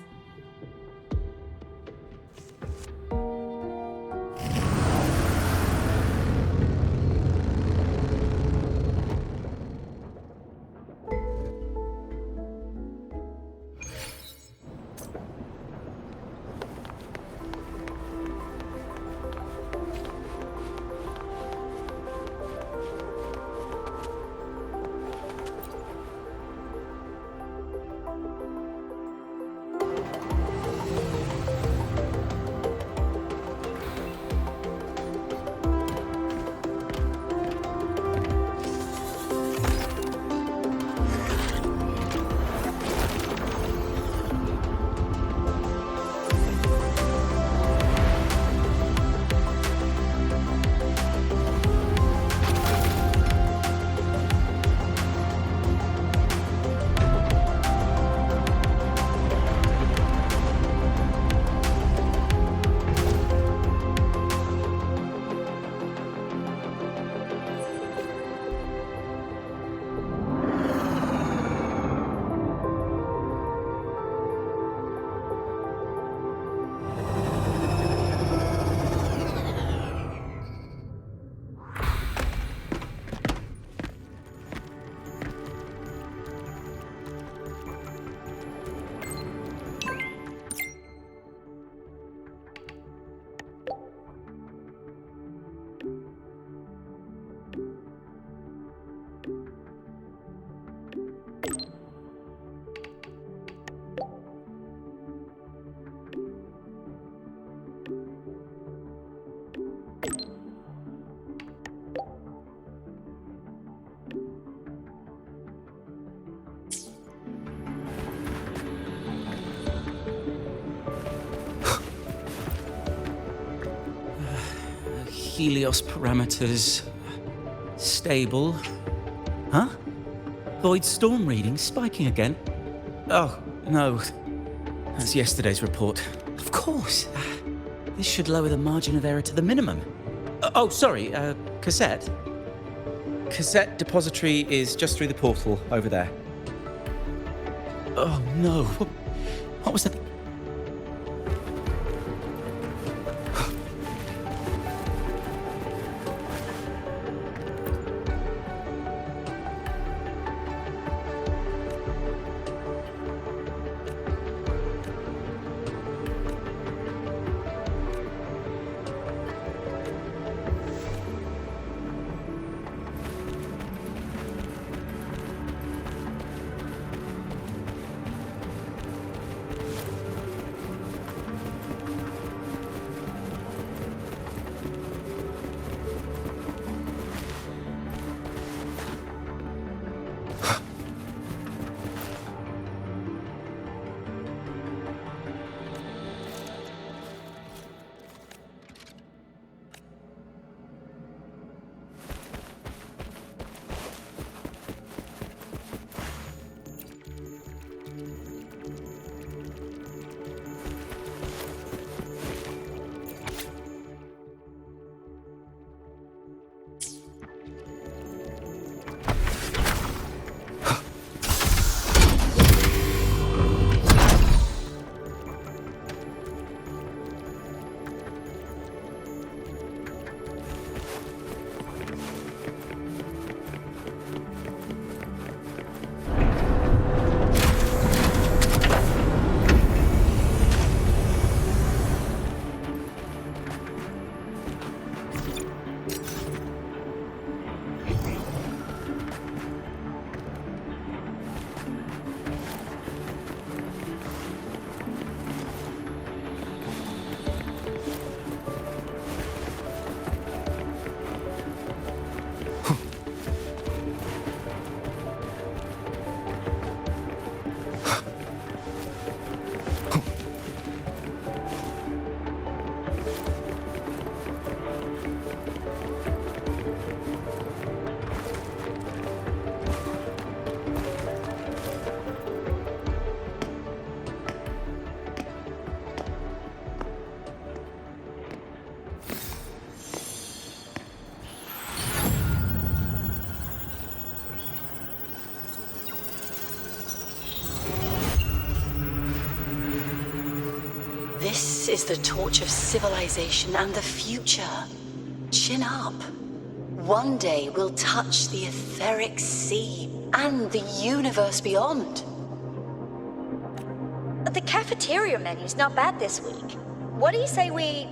Helios parameters stable. Huh? Void storm reading spiking again? Oh, no. That's yesterday's report. Of course. This should lower the margin of error to the minimum. Oh, sorry, cassette. Cassette depository is just through the portal over there. Oh, no. What was that? This is the torch of civilization and the future. Chin up. One day we'll touch the etheric sea and the universe beyond. The cafeteria menu's not bad this week. What do you say we...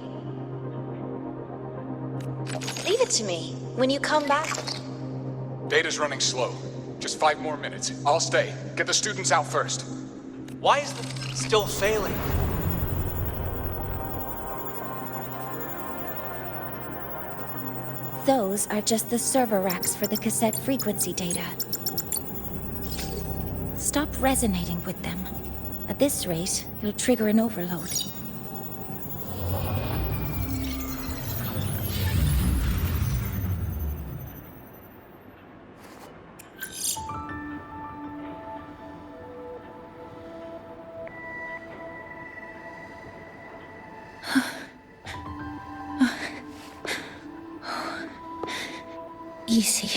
Leave it to me. When you come back... Data's running slow. Just 5 more minutes. I'll stay. Get the students out first. Why is the still failing? Those are just the server racks for the cassette frequency data. Stop resonating with them. At this rate, you'll trigger an overload. Easy.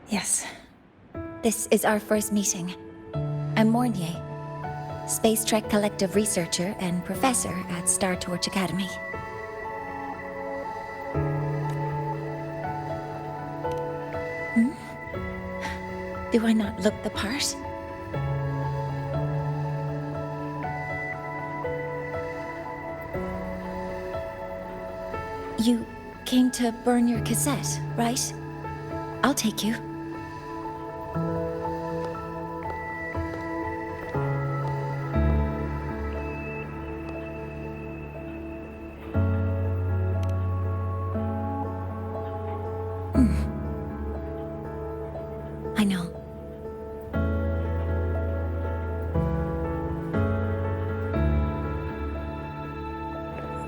Yes. This is our first meeting. I'm Mornier, Space Trek Collective researcher and professor at Star Torch Academy. Do I not look the part? You came to burn your cassette, right? I'll take you. I know.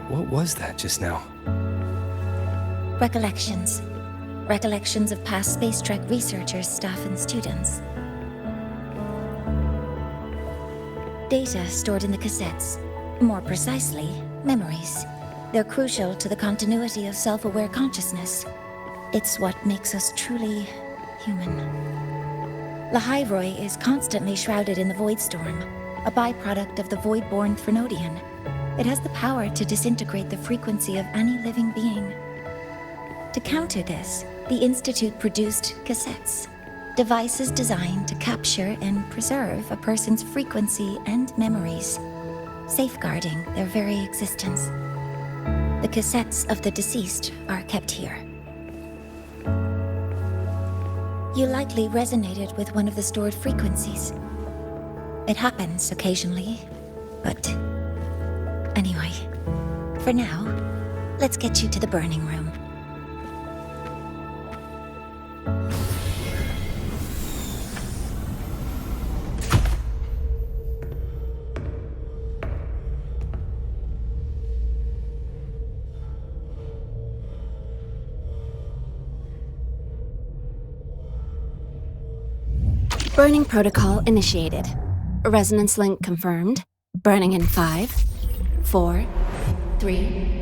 What was that just now? Recollections. Recollections of past Space Trek researchers, staff, and students. Data stored in the cassettes. More precisely, memories. They're crucial to the continuity of self-aware consciousness. It's what makes us truly human. Lahai Roi is constantly shrouded in the Void Storm, a byproduct of the Void-born Threnodian. It has the power to disintegrate the frequency of any living being. To counter this, the Institute produced cassettes, devices designed to capture and preserve a person's frequency and memories, safeguarding their very existence. The cassettes of the deceased are kept here. You likely resonated with one of the stored frequencies. It happens occasionally, but anyway, for now, let's get you to the burning room. Burning protocol initiated. Resonance link confirmed. Burning in 5, 4, 3...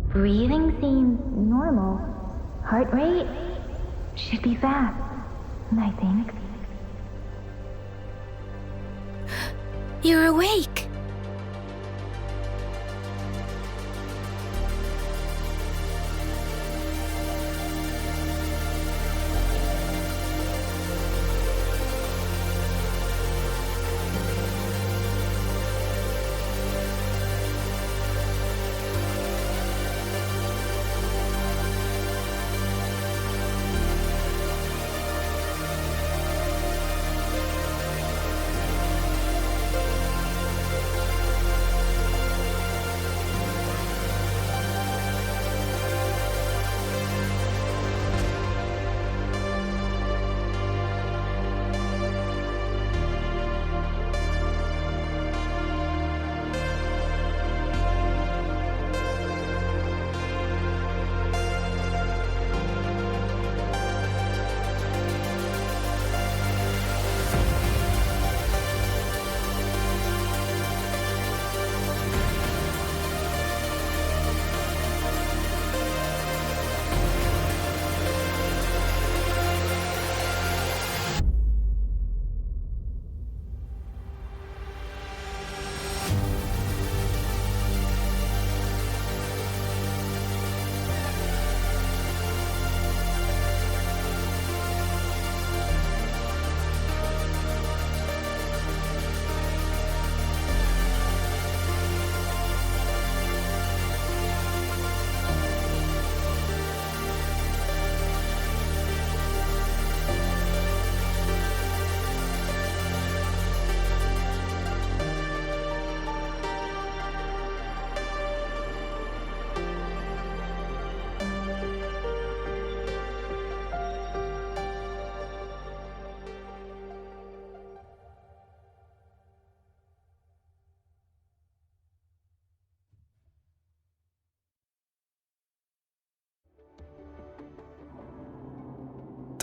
Breathing seems normal. Heart rate should be fast, I think. You're awake.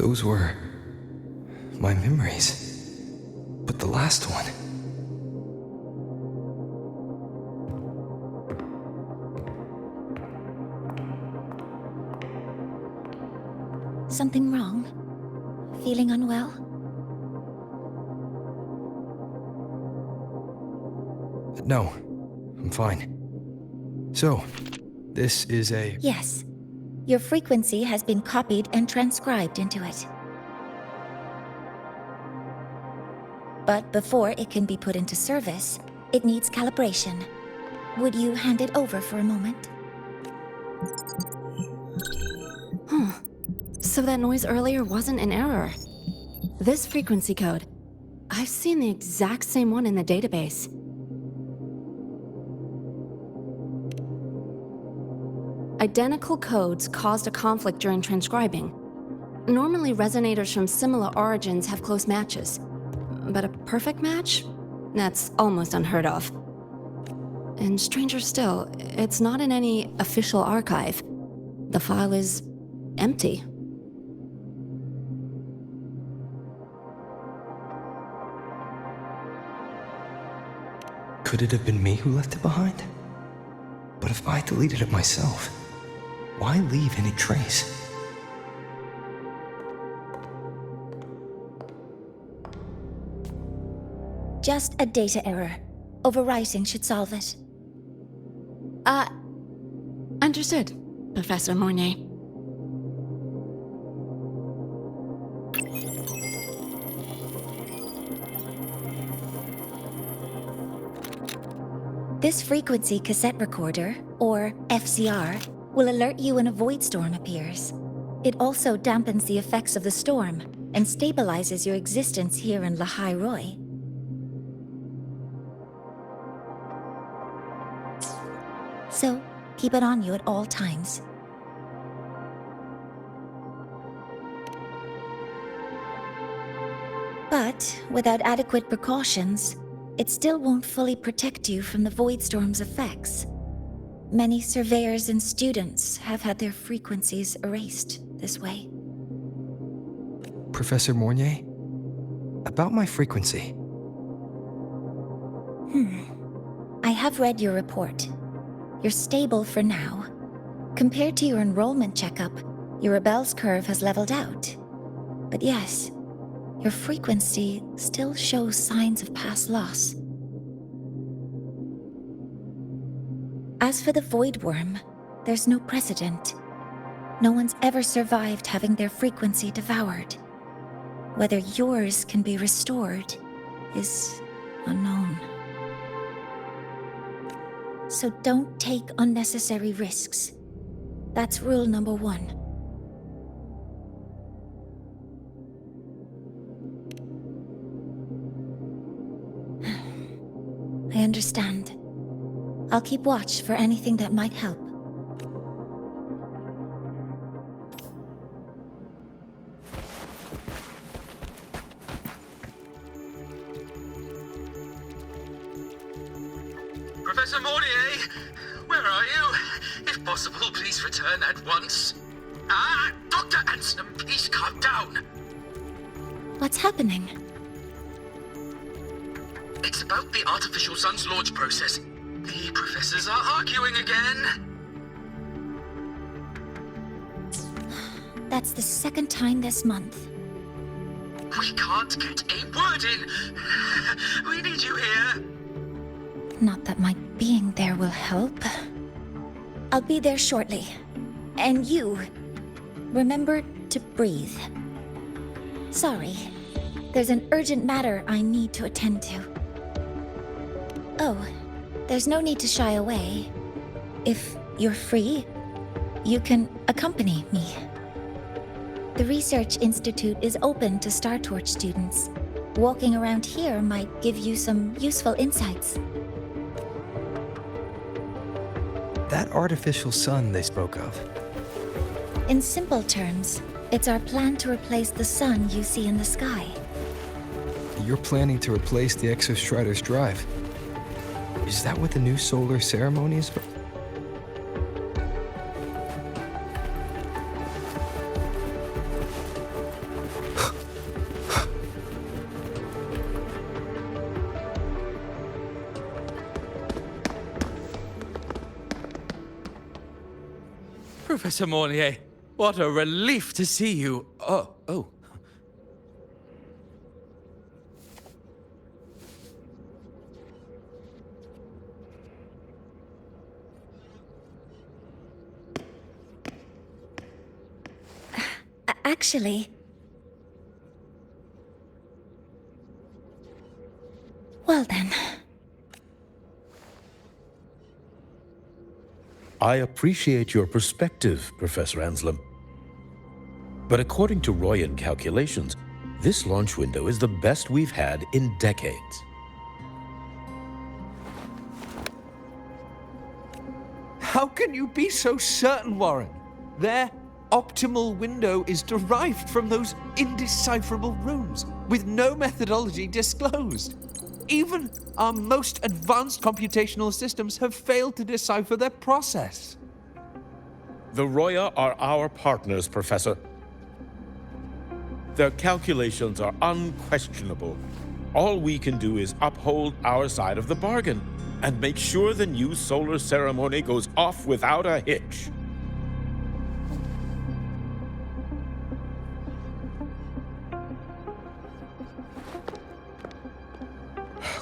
Those were my memories. But the last one. Something wrong? Feeling unwell? No, I'm fine. So, this is a... Yes. Your frequency has been copied and transcribed into it. But before it can be put into service, it needs calibration. Would you hand it over for a moment? Huh. So that noise earlier wasn't an error. This frequency code, I've seen the exact same one in the database. Identical codes caused a conflict during transcribing. Normally, resonators from similar origins have close matches. But a perfect match? That's almost unheard of. And stranger still, it's not in any official archive. The file is empty. Could it have been me who left it behind? But if I deleted it myself, why leave any trace? Just a data error. Overwriting should solve it. Understood, Professor Mornay. This frequency cassette recorder, or FCR, will alert you when a void storm appears. It also dampens the effects of the storm and stabilizes your existence here in Lahai Roi. So, keep it on you at all times. But without adequate precautions, it still won't fully protect you from the void storm's effects. Many surveyors and students have had their frequencies erased this way. Professor Mornay? About my frequency. I have read your report. You're stable for now. Compared to your enrollment checkup, your rebel's curve has leveled out. But yes, your frequency still shows signs of past loss. As for the Void Worm, there's no precedent. No one's ever survived having their frequency devoured. Whether yours can be restored is unknown. So don't take unnecessary risks. That's rule number 1. I understand. I'll keep watch for anything that might help. Professor Mortier, where are you? If possible, please return at once. Dr. Anson, please calm down. What's happening? It's about the artificial sun's launch process. The professors are arguing again. That's the second time this month. We can't get a word in. We need you here. Not that my being there will help. I'll be there shortly. And you, remember to breathe. Sorry, there's an urgent matter I need to attend to. Oh, there's no need to shy away. If you're free, you can accompany me. The Research Institute is open to Star Torch students. Walking around here might give you some useful insights. That artificial sun they spoke of. In simple terms, it's our plan to replace the sun you see in the sky. You're planning to replace the Exostrider's drive. Is that what the new solar ceremony is about? Professor Mornier, what a relief to see you. Oh. Actually... Well then... I appreciate your perspective, Professor Anselm. But according to Royan calculations, this launch window is the best we've had in decades. How can you be so certain, Warren? Their optimal window is derived from those indecipherable runes, with no methodology disclosed. Even our most advanced computational systems have failed to decipher their process. The Roya are our partners, Professor. Their calculations are unquestionable. All we can do is uphold our side of the bargain and make sure the new solar ceremony goes off without a hitch.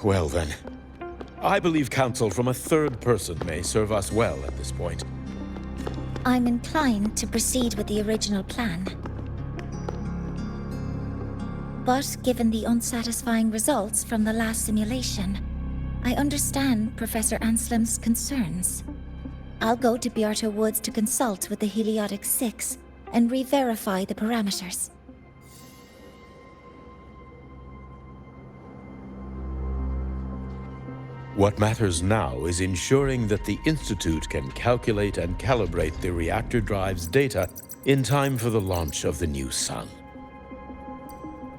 Well then, I believe counsel from a third person may serve us well at this point. I'm inclined to proceed with the original plan. But given the unsatisfying results from the last simulation, I understand Professor Anselm's concerns. I'll go to Beata Woods to consult with the Heliotic Six and re-verify the parameters. What matters now is ensuring that the Institute can calculate and calibrate the reactor drive's data in time for the launch of the new sun.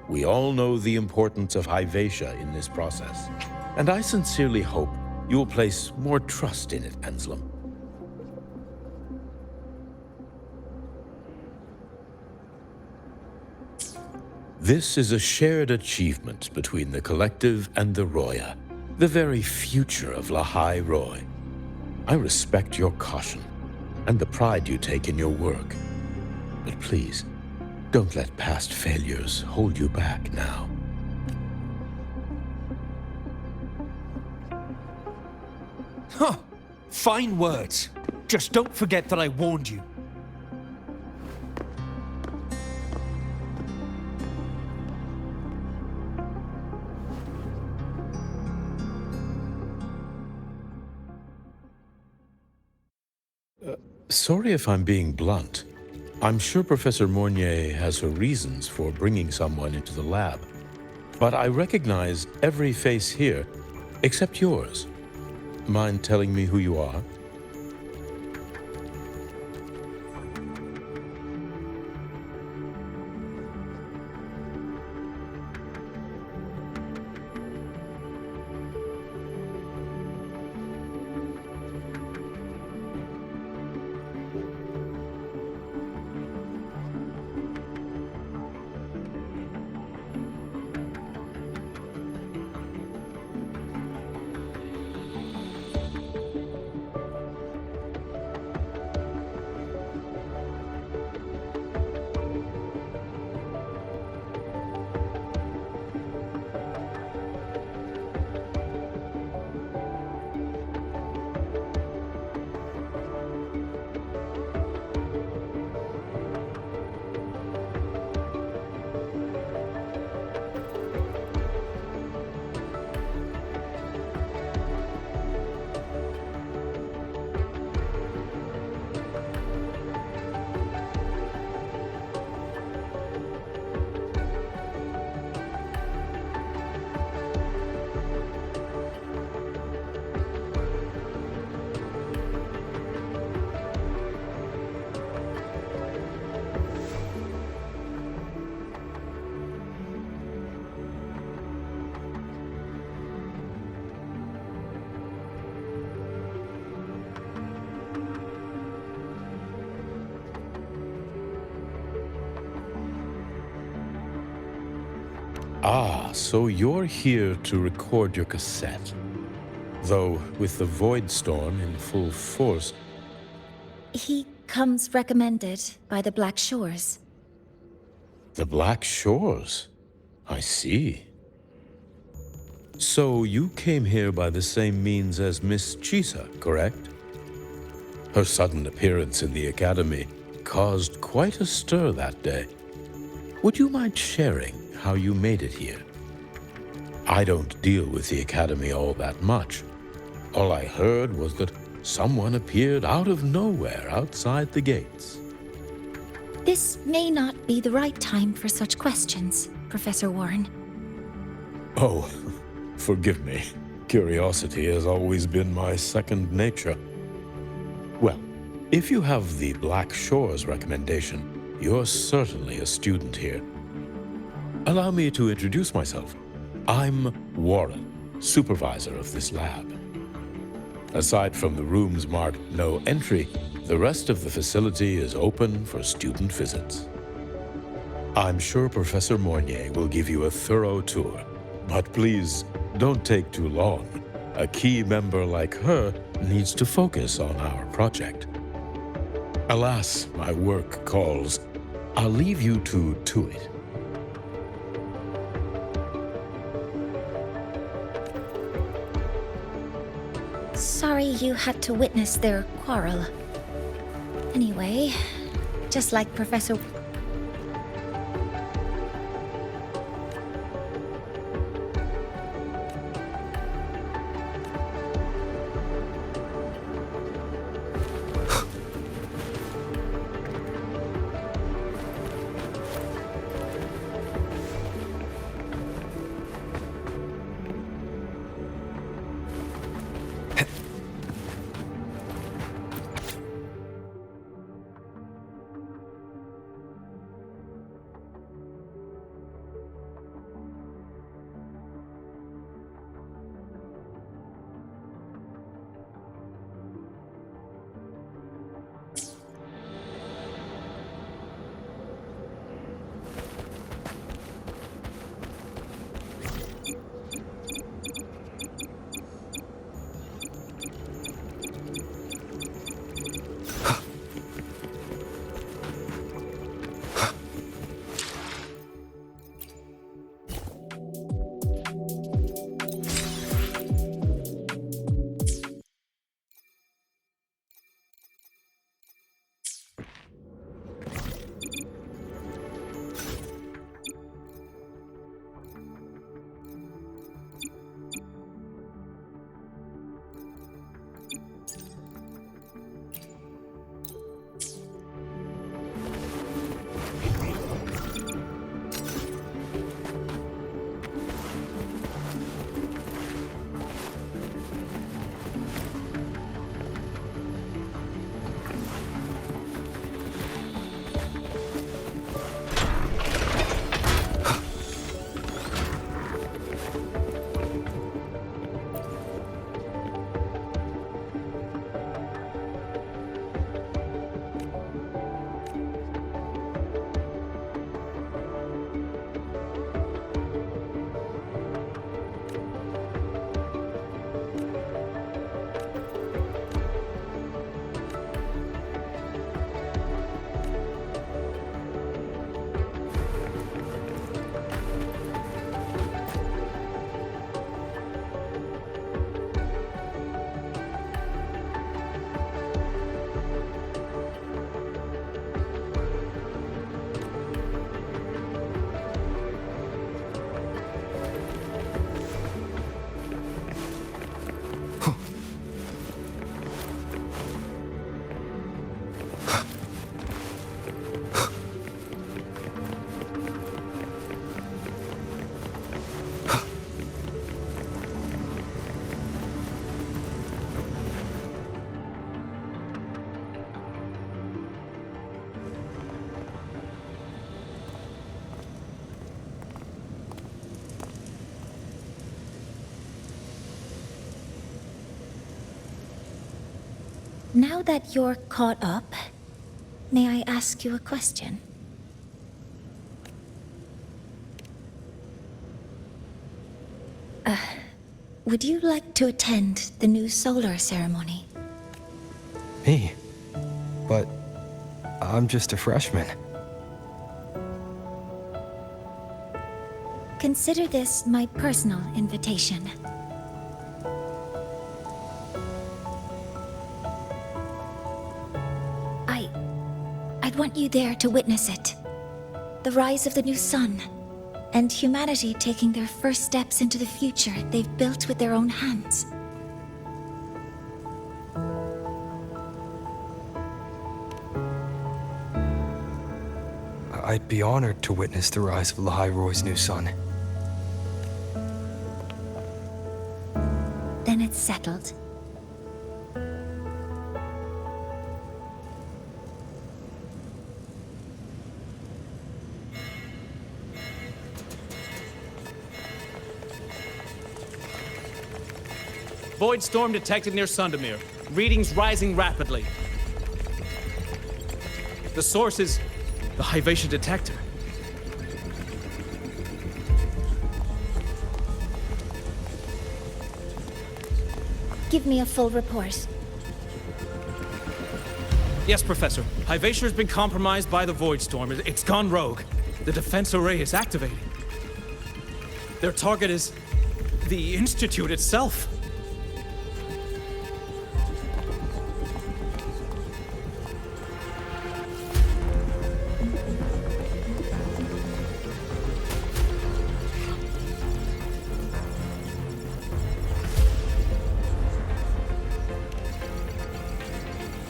We all know the importance of Hyvatia in this process, and I sincerely hope you will place more trust in it, Anselm. This is a shared achievement between the Collective and the Roya, the very future of Lahai Roy. I respect your caution and the pride you take in your work. But please, don't let past failures hold you back now. Huh. Fine words. Just don't forget that I warned you. Sorry if I'm being blunt. I'm sure Professor Mornier has her reasons for bringing someone into the lab. But I recognize every face here, except yours. Mind telling me who you are? Ah, so you're here to record your cassette. Though, with the Void Storm in full force... He comes recommended by the Black Shores. The Black Shores? I see. So you came here by the same means as Miss Chisa, correct? Her sudden appearance in the academy caused quite a stir that day. Would you mind sharing how you made it here? I don't deal with the academy all that much. All I heard was that someone appeared out of nowhere outside the gates. This may not be the right time for such questions, Professor Warren. Oh, forgive me. Curiosity has always been my second nature. Well, if you have the Black Shores recommendation, you're certainly a student here. Allow me to introduce myself. I'm Warren, supervisor of this lab. Aside from the rooms marked no entry, the rest of the facility is open for student visits. I'm sure Professor Mornier will give you a thorough tour, but please don't take too long. A key member like her needs to focus on our project. Alas, my work calls. I'll leave you to it. Sorry you had to witness their quarrel. Anyway, just like Professor... Now that you're caught up, may I ask you a question? Would you like to attend the new solar ceremony? Me? But I'm just a freshman. Consider this my personal invitation. I'd want you there to witness it. The rise of the new sun, and humanity taking their first steps into the future they've built with their own hands. I'd be honored to witness the rise of Lahai-Roy's new sun. Then it's settled. Void storm detected near Sundamir. Readings rising rapidly. The source is the Hyvatia detector. Give me a full report. Yes, Professor. Hyvatia has been compromised by the Void Storm. It's gone rogue. The defense array is activated. Their target is the Institute itself.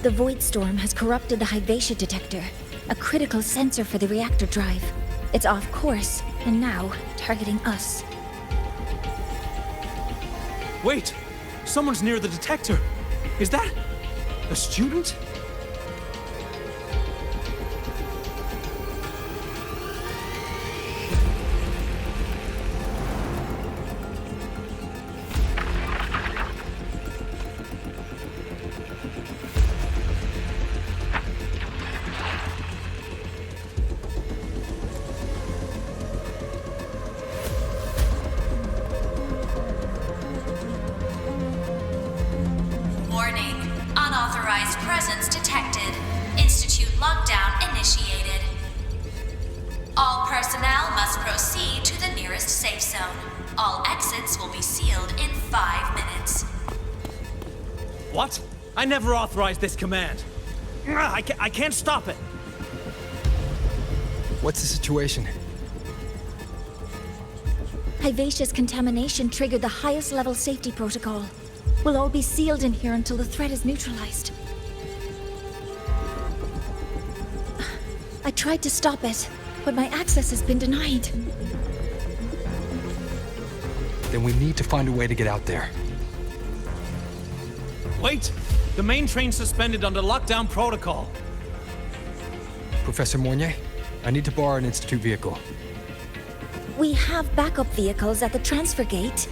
The Void Storm has corrupted the Hyvatia detector, a critical sensor for the reactor drive. It's off course, and now targeting us. Wait! Someone's near the detector! Is that a student? Warning. Unauthorized presence detected. Institute lockdown initiated. All personnel must proceed to the nearest safe zone. All exits will be sealed in 5 minutes. What? I never authorized this command. I can't stop it. What's the situation? Hyvatia's contamination triggered the highest level safety protocol. We'll all be sealed in here until the threat is neutralized. I tried to stop it, but my access has been denied. Then we need to find a way to get out there. Wait! The main train's suspended under lockdown protocol. Professor Mornier, I need to borrow an Institute vehicle. We have backup vehicles at the transfer gate.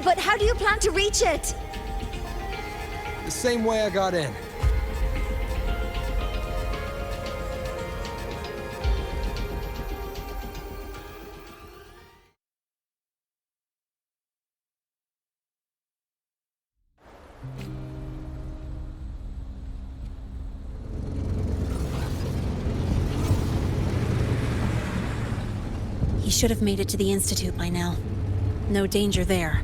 But how do you plan to reach it? The same way I got in. He should have made it to the Institute by now. No danger there.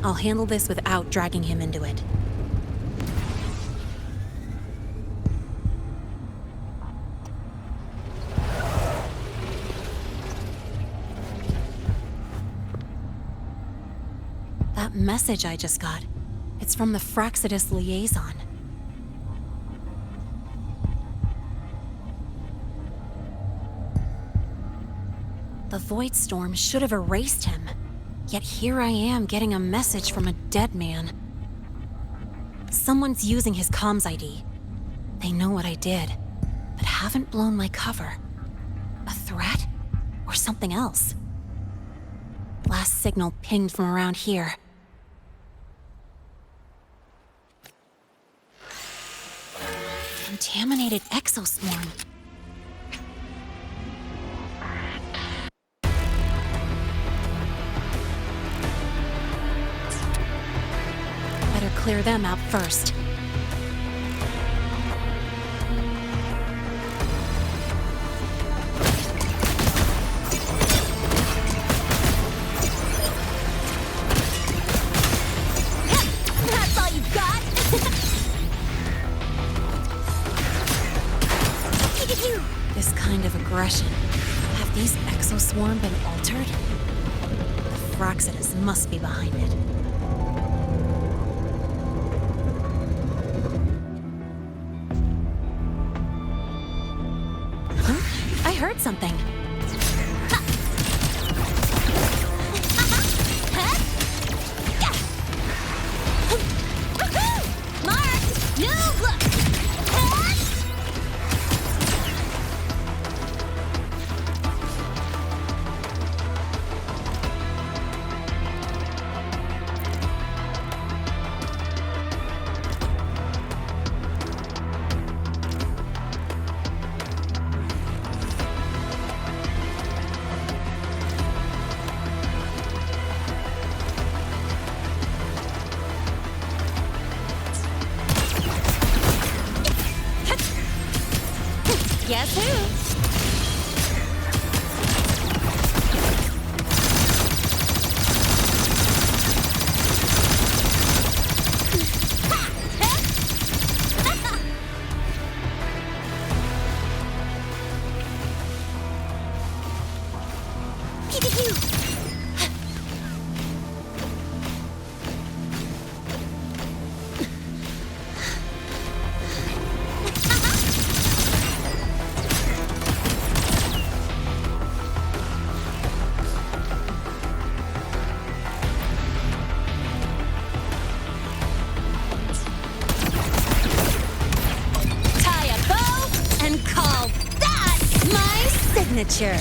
I'll handle this without dragging him into it. That message I just got, it's from the Fraxidus liaison. The Void Storm should have erased him. Yet here I am getting a message from a dead man. Someone's using his comms ID. They know what I did, but haven't blown my cover. A threat? Or something else? Last signal pinged from around here. Contaminated exoswarm. Better clear them out first. swarm been altered? The Fraxidus must be behind it. Huh? I heard something. Guess who? Signature.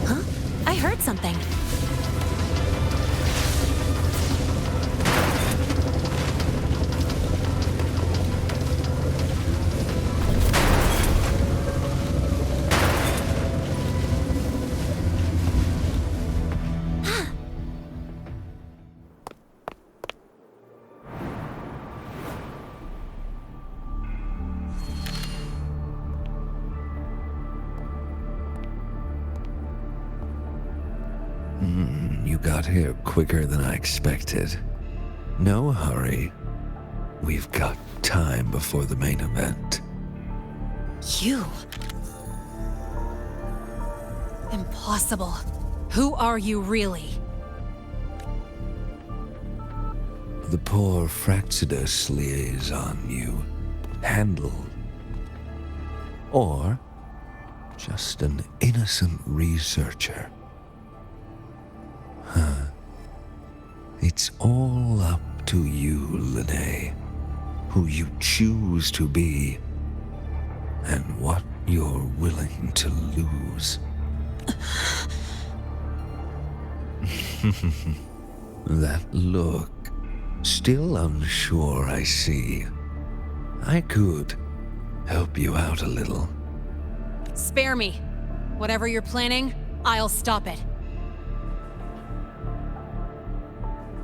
Huh? I heard something. You got here quicker than I expected. No hurry. We've got time before the main event. You? Impossible. Who are you really? The poor Fraxidus liaison you handled. Or just an innocent researcher. Huh. It's all up to you, Lene. Who you choose to be, and what you're willing to lose. That look. Still unsure, I see. I could help you out a little. Spare me. Whatever you're planning, I'll stop it.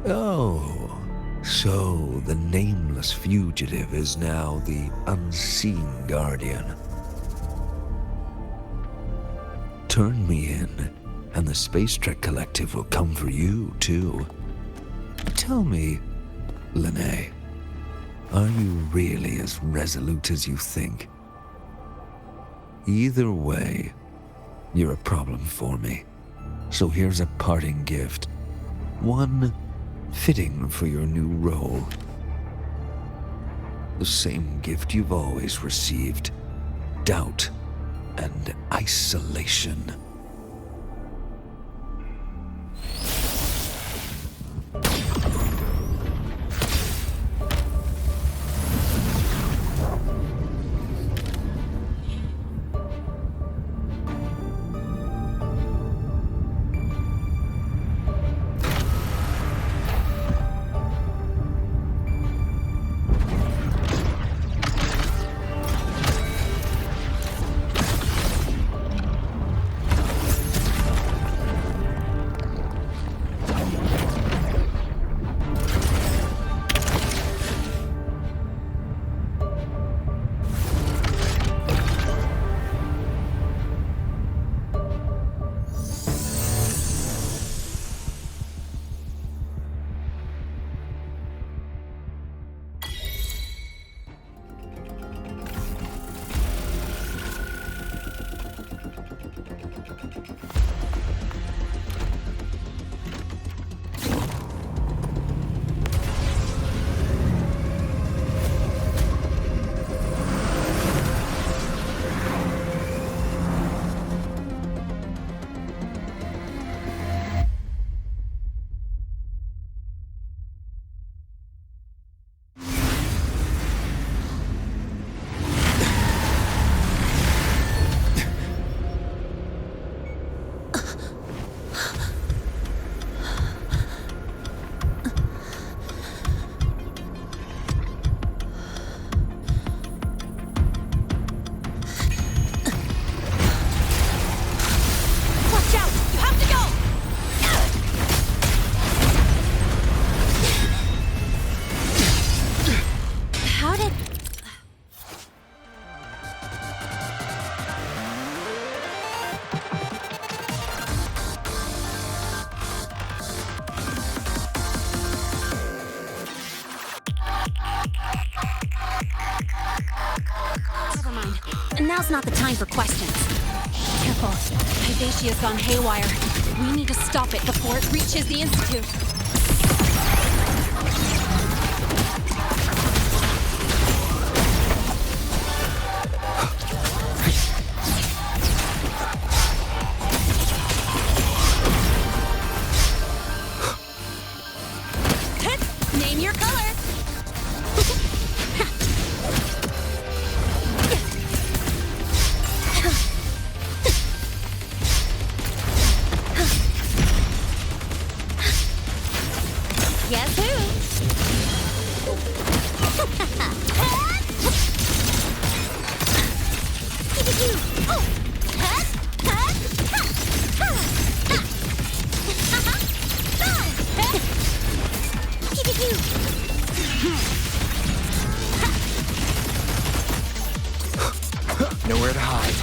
Oh, so the nameless fugitive is now the unseen guardian. Turn me in, and the Space Trek Collective will come for you, too. Tell me, Lene, are you really as resolute as you think? Either way, you're a problem for me. So here's a parting gift. One fitting for your new role. The same gift you've always received. Doubt and isolation. now's not the time for questions. Careful. Hypatia's gone haywire. We need to stop it before it reaches the Institute. Name your color. Guess who? Nowhere to hide.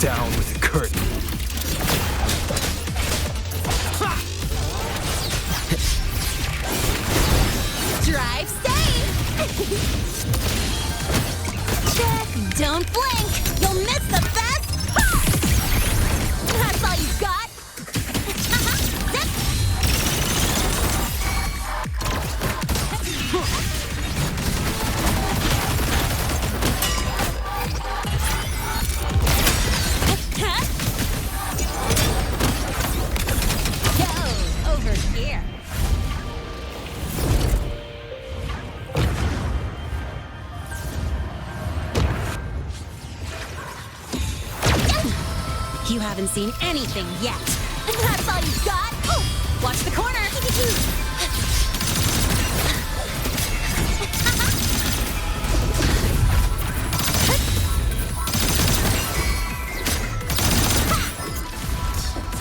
Down with the curtain. Drive safe! Check! Don't blink! You'll miss the best part! That's all you got? Zip! Go! Over here! You haven't seen anything yet. That's all you got? Oh, watch the corner!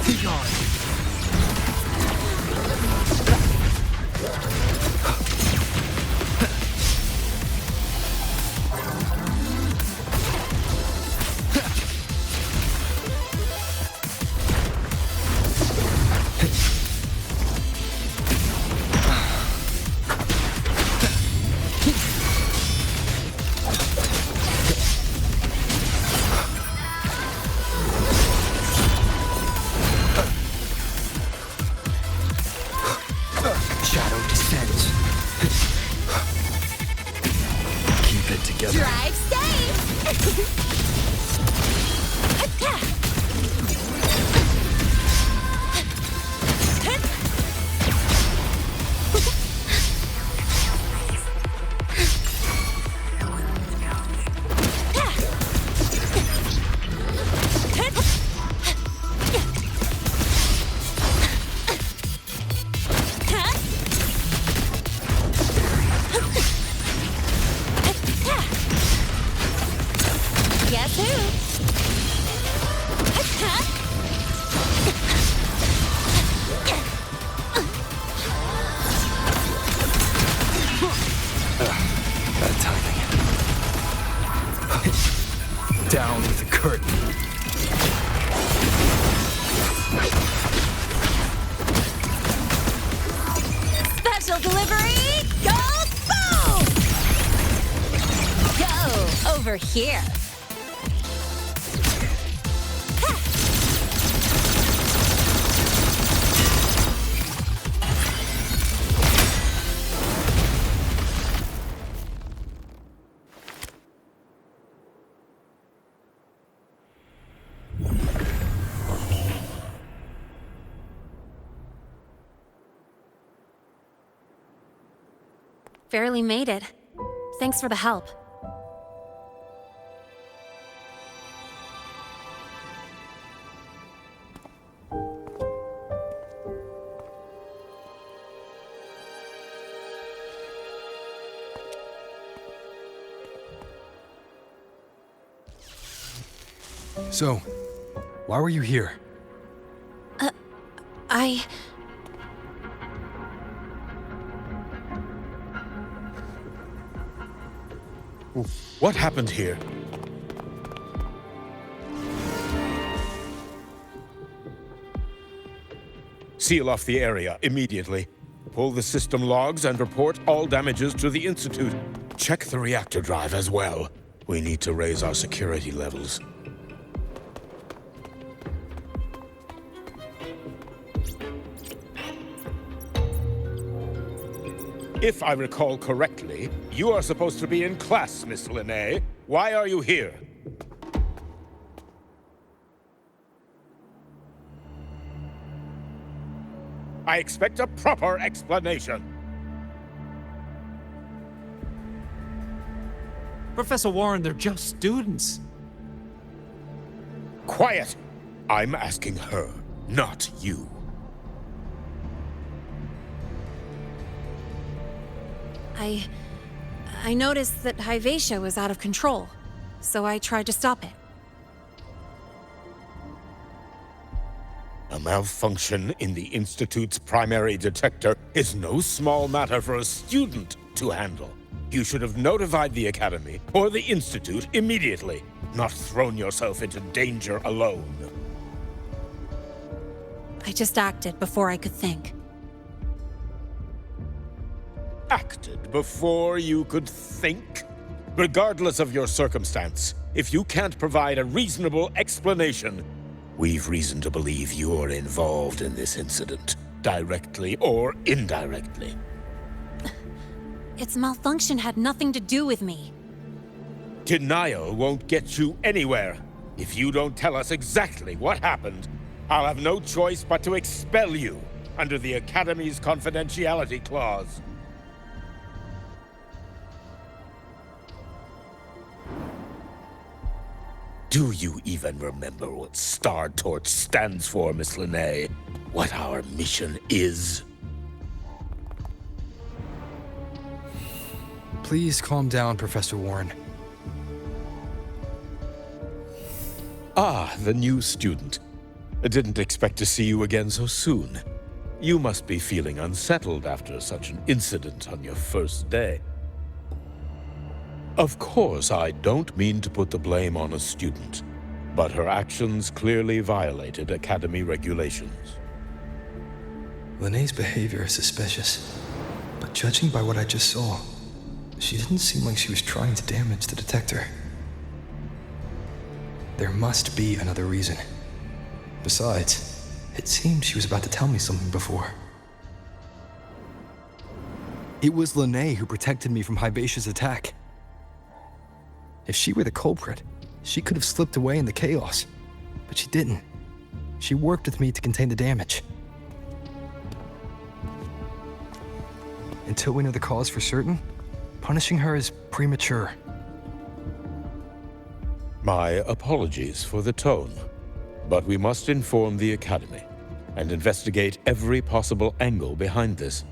Be gone. Shadow descends. Keep it together. Drive safe! Guess who? Bad timing. Down with the curtain. Special delivery! Go boom! Go over here. Barely made it. Thanks for the help. So, why were you here? What happened here? Seal off the area immediately. Pull the system logs and report all damages to the Institute. Check the reactor drive as well. We need to raise our security levels. If I recall correctly, you are supposed to be in class, Miss Linnae. Why are you here? I expect a proper explanation. Professor Warren, they're just students. Quiet! I'm asking her, not you. I noticed that Hyvatia was out of control, so I tried to stop it. A malfunction in the Institute's primary detector is no small matter for a student to handle. You should have notified the Academy or the Institute immediately, not thrown yourself into danger alone. I just acted before I could think. Acted before you could think? Regardless of your circumstance, if you can't provide a reasonable explanation, we've reason to believe you're involved in this incident, directly or indirectly. Its malfunction had nothing to do with me. Denial won't get you anywhere. If you don't tell us exactly what happened, I'll have no choice but to expel you under the Academy's confidentiality clause. Do you even remember what Star Torch stands for, Miss Linnae? What our mission is? Please calm down, Professor Warren. Ah, the new student. I didn't expect to see you again so soon. You must be feeling unsettled after such an incident on your first day. Of course, I don't mean to put the blame on a student, but her actions clearly violated Academy regulations. Linnae's behavior is suspicious, but judging by what I just saw, she didn't seem like she was trying to damage the detector. There must be another reason. Besides, it seemed she was about to tell me something before. It was Linnae who protected me from Hybatia's attack. If she were the culprit, she could have slipped away in the chaos. But she didn't. She worked with me to contain the damage. Until we know the cause for certain, punishing her is premature. My apologies for the tone, but we must inform the Academy and investigate every possible angle behind this.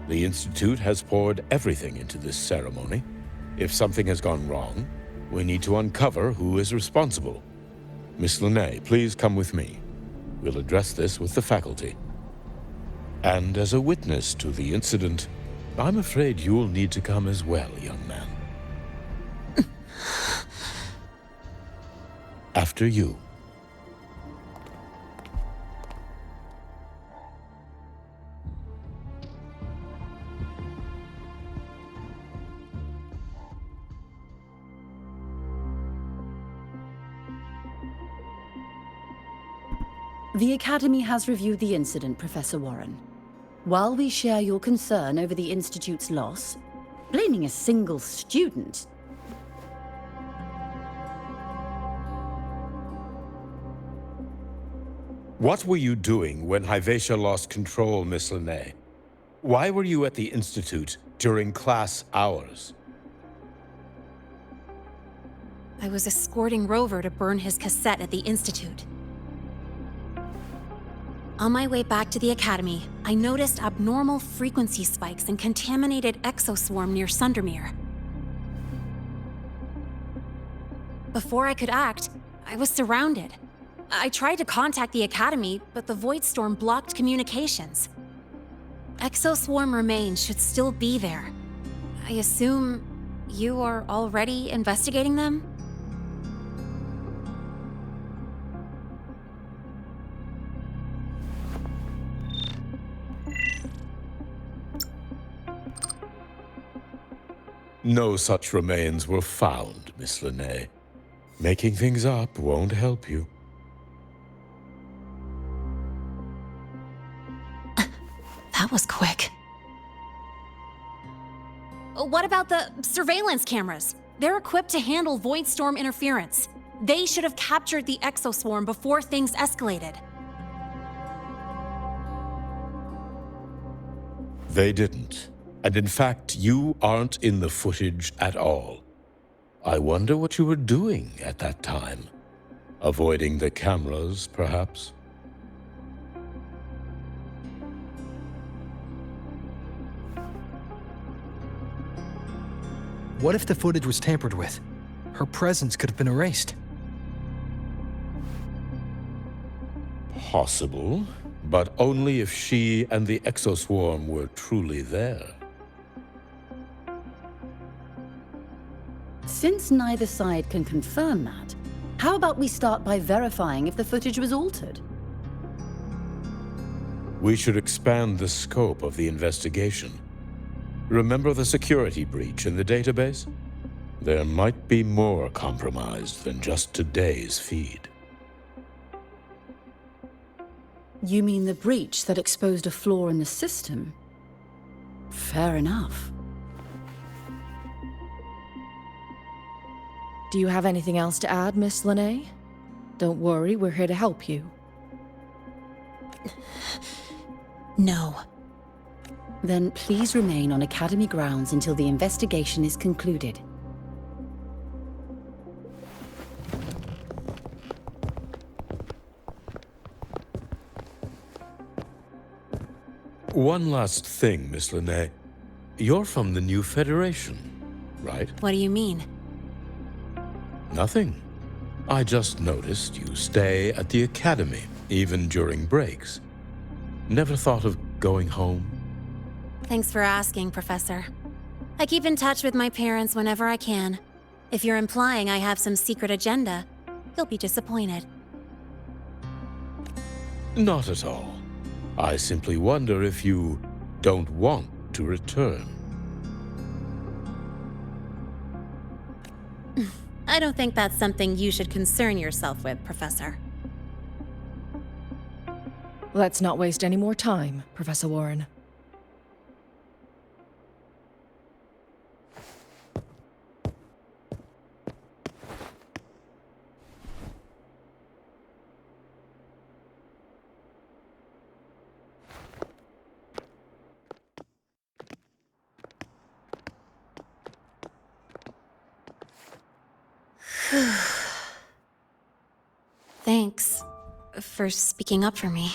The Institute has poured everything into this ceremony. If something has gone wrong, we need to uncover who is responsible. Miss Linnae, please come with me. We'll address this with the faculty. And as a witness to the incident, I'm afraid you'll need to come as well, young man. After you. The Academy has reviewed the incident, Professor Warren. While we share your concern over the Institute's loss, blaming a single student... What were you doing when Hyvatia lost control, Miss Linnae? Why were you at the Institute during class hours? I was escorting Rover to burn his cassette at the Institute. On my way back to the Academy, I noticed abnormal frequency spikes and contaminated exoswarm near Sundermere. Before I could act, I was surrounded. I tried to contact the Academy, but the Void Storm blocked communications. Exoswarm remains should still be there. I assume you are already investigating them? No such remains were found, Miss Linnae. Making things up won't help you. That was quick. What about the surveillance cameras? They're equipped to handle void storm interference. They should have captured the exoswarm before things escalated. They didn't. And in fact, you aren't in the footage at all. I wonder what you were doing at that time. Avoiding the cameras, perhaps? What if the footage was tampered with? Her presence could have been erased. Possible, but only if she and the exoswarm were truly there. Since neither side can confirm that, how about we start by verifying if the footage was altered? We should expand the scope of the investigation. Remember the security breach in the database? There might be more compromised than just today's feed. You mean the breach that exposed a flaw in the system? Fair enough. Do you have anything else to add, Miss Linnae? Don't worry, we're here to help you. No. Then please remain on Academy grounds until the investigation is concluded. One last thing, Miss Linnae. You're from the new Federation, right? What do you mean? Nothing. I just noticed you stay at the Academy, even during breaks. Never thought of going home? Thanks for asking, Professor. I keep in touch with my parents whenever I can. If you're implying I have some secret agenda, you'll be disappointed. Not at all. I simply wonder if you don't want to return. I don't think that's something you should concern yourself with, Professor. Let's not waste any more time, Professor Warren. Thanks for speaking up for me.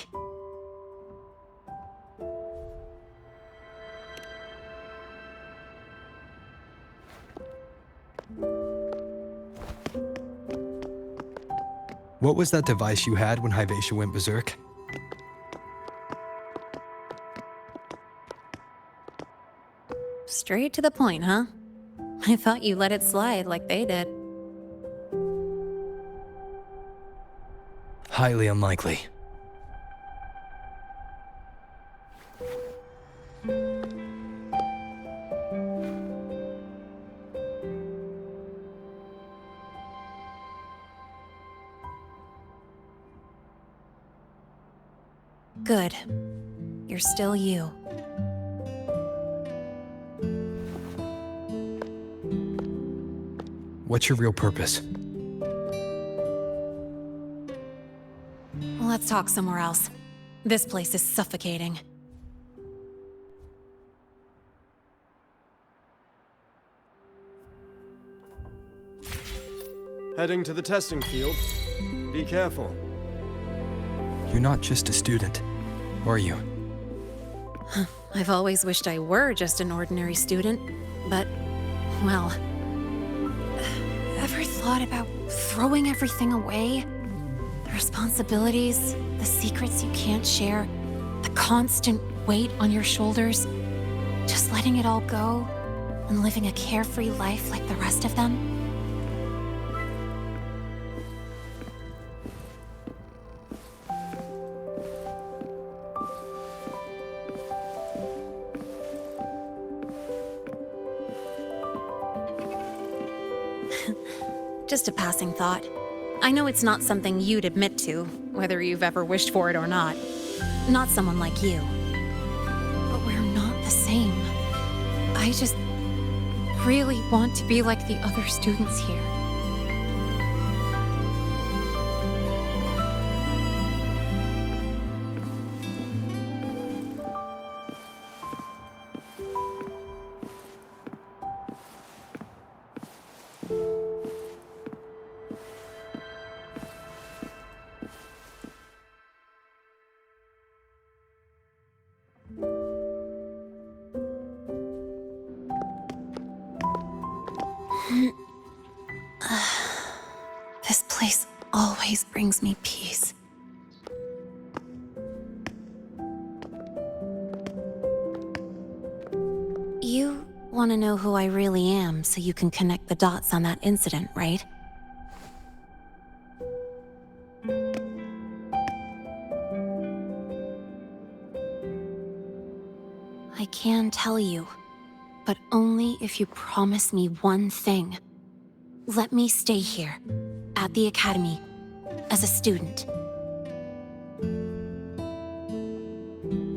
What was that device you had when Hyvatia went berserk? Straight to the point, huh? I thought you let it slide like they did. Highly unlikely. Good. You're still you. What's your real purpose? Let's talk somewhere else. This place is suffocating. Heading to the testing field. Be careful. You're not just a student, are you? I've always wished I were just an ordinary student, but, well... Ever thought about throwing everything away? The responsibilities, the secrets you can't share, the constant weight on your shoulders. Just letting it all go and living a carefree life like the rest of them? Just a passing thought. I know it's not something you'd admit to, whether you've ever wished for it or not. Not someone like you. But we're not the same. I just really want to be like the other students here. This place always brings me peace. You want to know who I really am so you can connect the dots on that incident, right? I can tell you, but only if you promise me one thing. Let me stay here, at the Academy, as a student.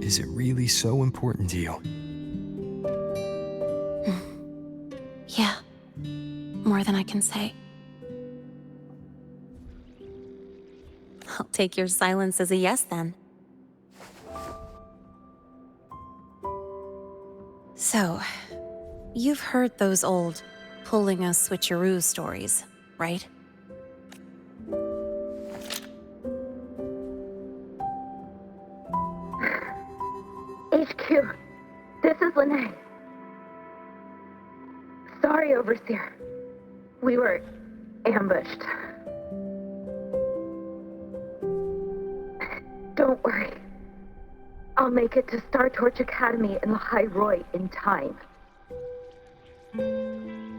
Is it really so important to you? Yeah, more than I can say. I'll take your silence as a yes, then. So, you've heard those old pulling a switcheroo stories, right? HQ, this is Lene. Sorry, Overseer. We were ambushed. Don't worry. I'll make it to Star Torch Academy in Lahai Roy in time.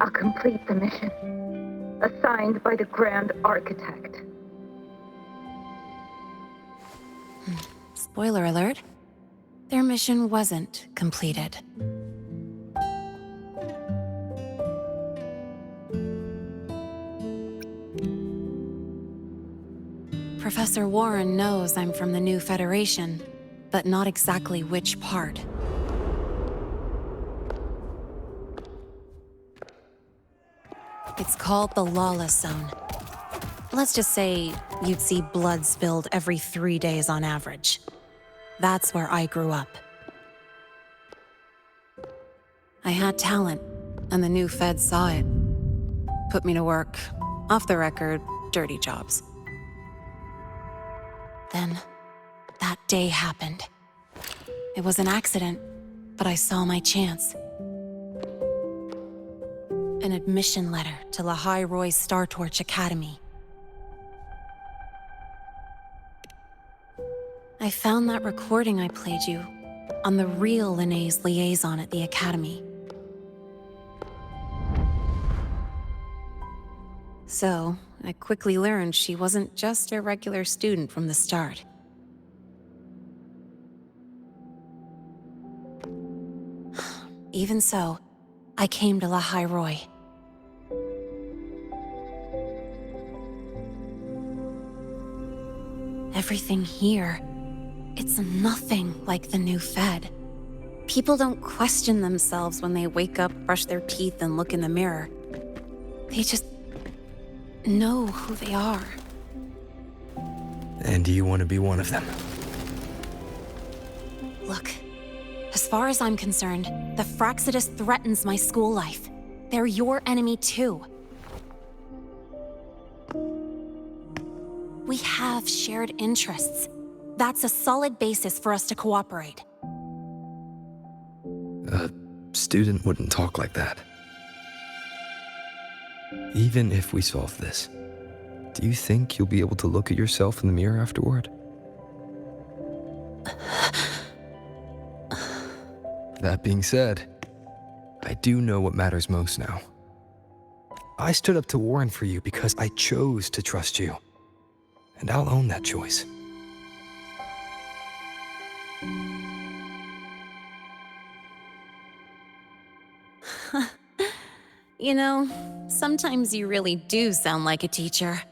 I'll complete the mission, assigned by the Grand Architect. Spoiler alert, their mission wasn't completed. Professor Warren knows I'm from the new Federation, but not exactly which part. It's called the Lawless Zone. Let's just say you'd see blood spilled every 3 days on average. That's where I grew up. I had talent, and the new feds saw it. Put me to work, off the record, dirty jobs. Then, that day happened. It was an accident, but I saw my chance. An admission letter to Lahai Roy's Star Torch Academy. I found that recording I played you on the real Lene's liaison at the Academy. So, I quickly learned she wasn't just a regular student from the start. Even so, I came to Lahai Roy. Everything here, it's nothing like the new Fed. People don't question themselves when they wake up, brush their teeth, and look in the mirror. They just know who they are. And do you want to be one of them? Look, as far as I'm concerned, the Fraxidus threatens my school life. They're your enemy too. We have shared interests. That's a solid basis for us to cooperate. A student wouldn't talk like that. Even if we solve this, do you think you'll be able to look at yourself in the mirror afterward? That being said, I do know what matters most now. I stood up to Warren for you because I chose to trust you. And I'll own that choice. You know, Sometimes you really do sound like a teacher.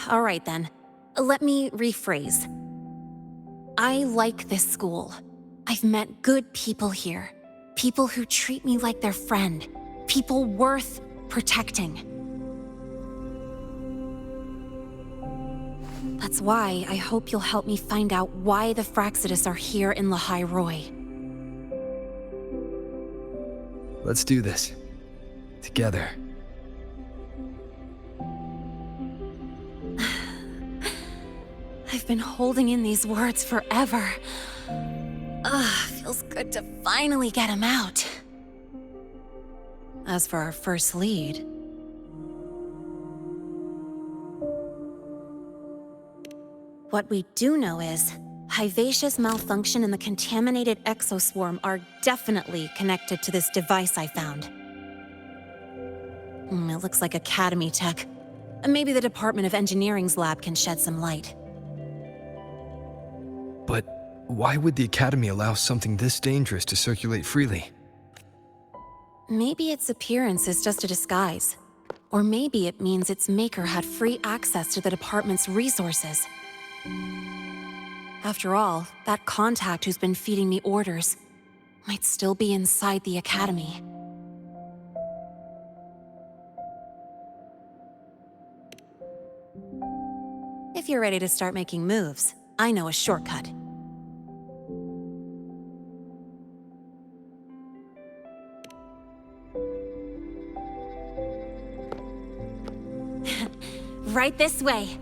All right then. Let me rephrase. I like this school. I've met good people here. People who treat me like their friend. People worth protecting. That's why I hope you'll help me find out why the Fraxidus are here in Lahai Roi. Let's do this. Together. I've been holding in these words forever. Feels good to finally get them out. As for our first lead... What we do know is, Hyvatia's malfunction and the contaminated exoswarm are definitely connected to this device I found. It looks like Academy tech. Maybe the Department of Engineering's lab can shed some light. But why would the Academy allow something this dangerous to circulate freely? Maybe its appearance is just a disguise. Or maybe it means its maker had free access to the department's resources. After all, that contact who's been feeding me orders might still be inside the Academy. If you're ready to start making moves, I know a shortcut. Right this way.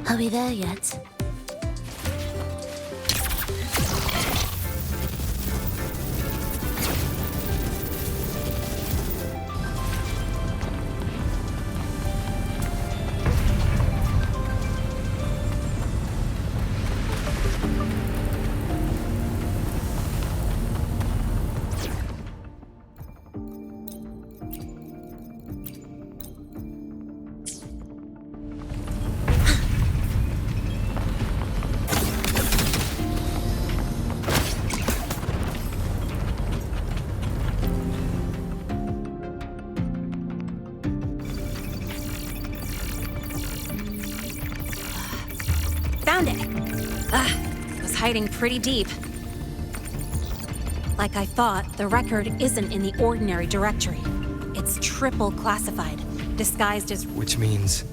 Are we there yet? Found it! It was hiding pretty deep. Like I thought, the record isn't in the ordinary directory. It's triple classified, disguised as... Which means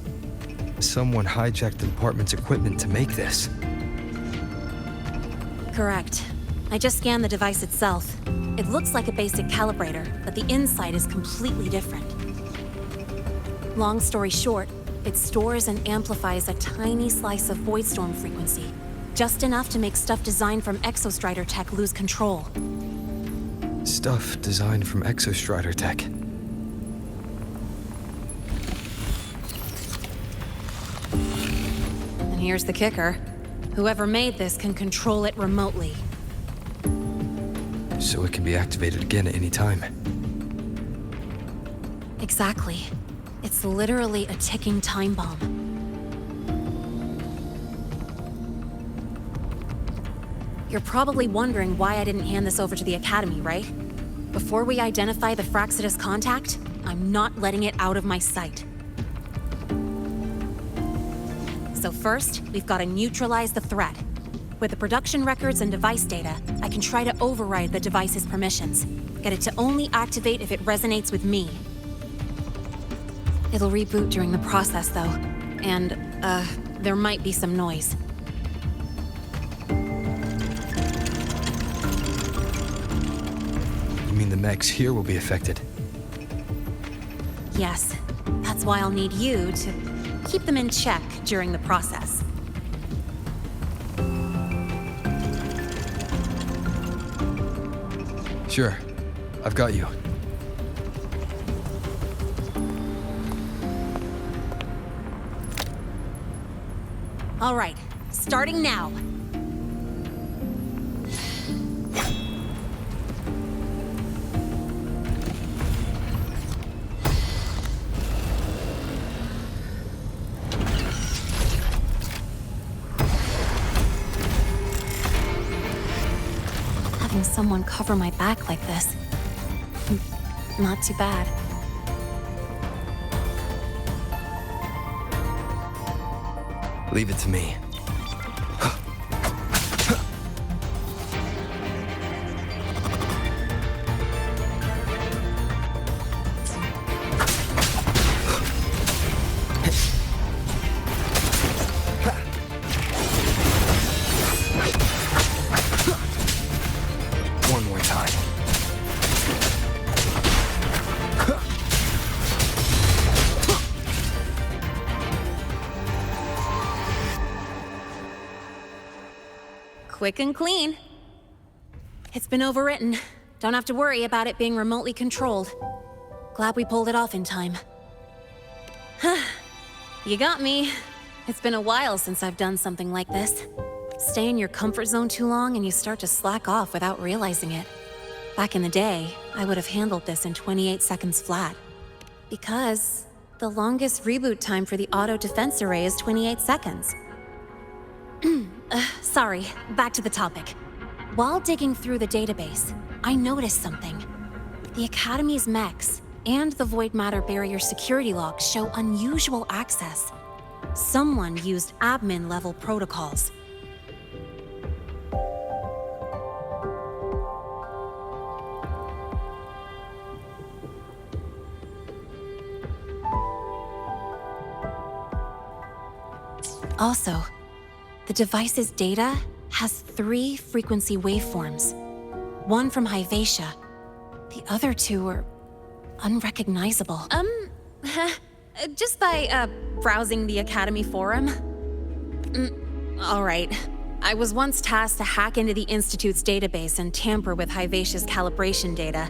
someone hijacked the department's equipment to make this. Correct. I just scanned the device itself. It looks like a basic calibrator, but the inside is completely different. Long story short, it stores and amplifies a tiny slice of Voidstorm frequency, just enough to make stuff designed from Exostrider tech lose control. Stuff designed from Exostrider tech. And here's the kicker. Whoever made this can control it remotely. So it can be activated again at any time. Exactly. It's literally a ticking time bomb. You're probably wondering why I didn't hand this over to the Academy, right? Before we identify the Fraxidus contact, I'm not letting it out of my sight. So first, we've got to neutralize the threat. With the production records and device data, I can try to override the device's permissions. Get it to only activate if it resonates with me. It'll reboot during the process, though. And, there might be some noise. You mean the mechs here will be affected? Yes. That's why I'll need you to keep them in check during the process. Sure. I've got you. All right, starting now. Having someone cover my back like this. Not too bad. Leave it to me. One more time. Quick and clean. It's been overwritten. Don't have to worry about it being remotely controlled. Glad we pulled it off in time. You got me. It's been a while since I've done something like this. Stay in your comfort zone too long and you start to slack off without realizing it. Back in the day, I would have handled this in 28 seconds flat. Because the longest reboot time for the auto defense array is 28 seconds. Sorry, back to the topic. While digging through the database, I noticed something. The Academy's mechs and the Void Matter Barrier security logs show unusual access. Someone used admin-level protocols. Also, the device's data has 3 frequency waveforms. One from Hyvatia. The other 2 are unrecognizable. Just by, browsing the Academy forum? All right. I was once tasked to hack into the Institute's database and tamper with Hyvatia's calibration data.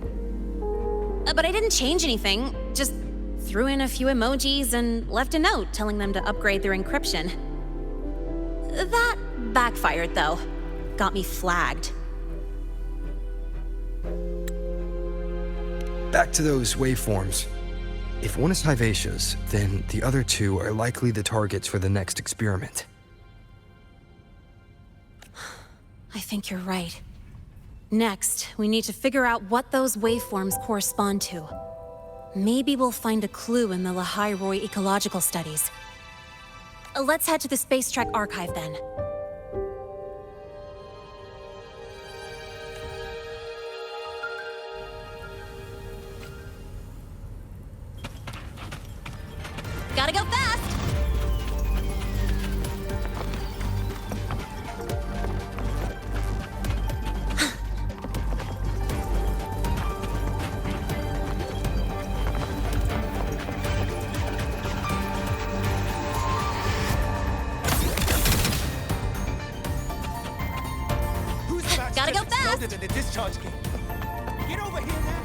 But I didn't change anything, just threw in a few emojis and left a note telling them to upgrade their encryption. That backfired, though. Got me flagged. Back to those waveforms. If one is Hyvatia's, then the other 2 are likely the targets for the next experiment. I think you're right. Next, we need to figure out what those waveforms correspond to. Maybe we'll find a clue in the Lahai Roy ecological studies. Let's head to the Space Trek archive then. Gotta go fast! Gotta go fast! Than the discharge gate. Get over here now.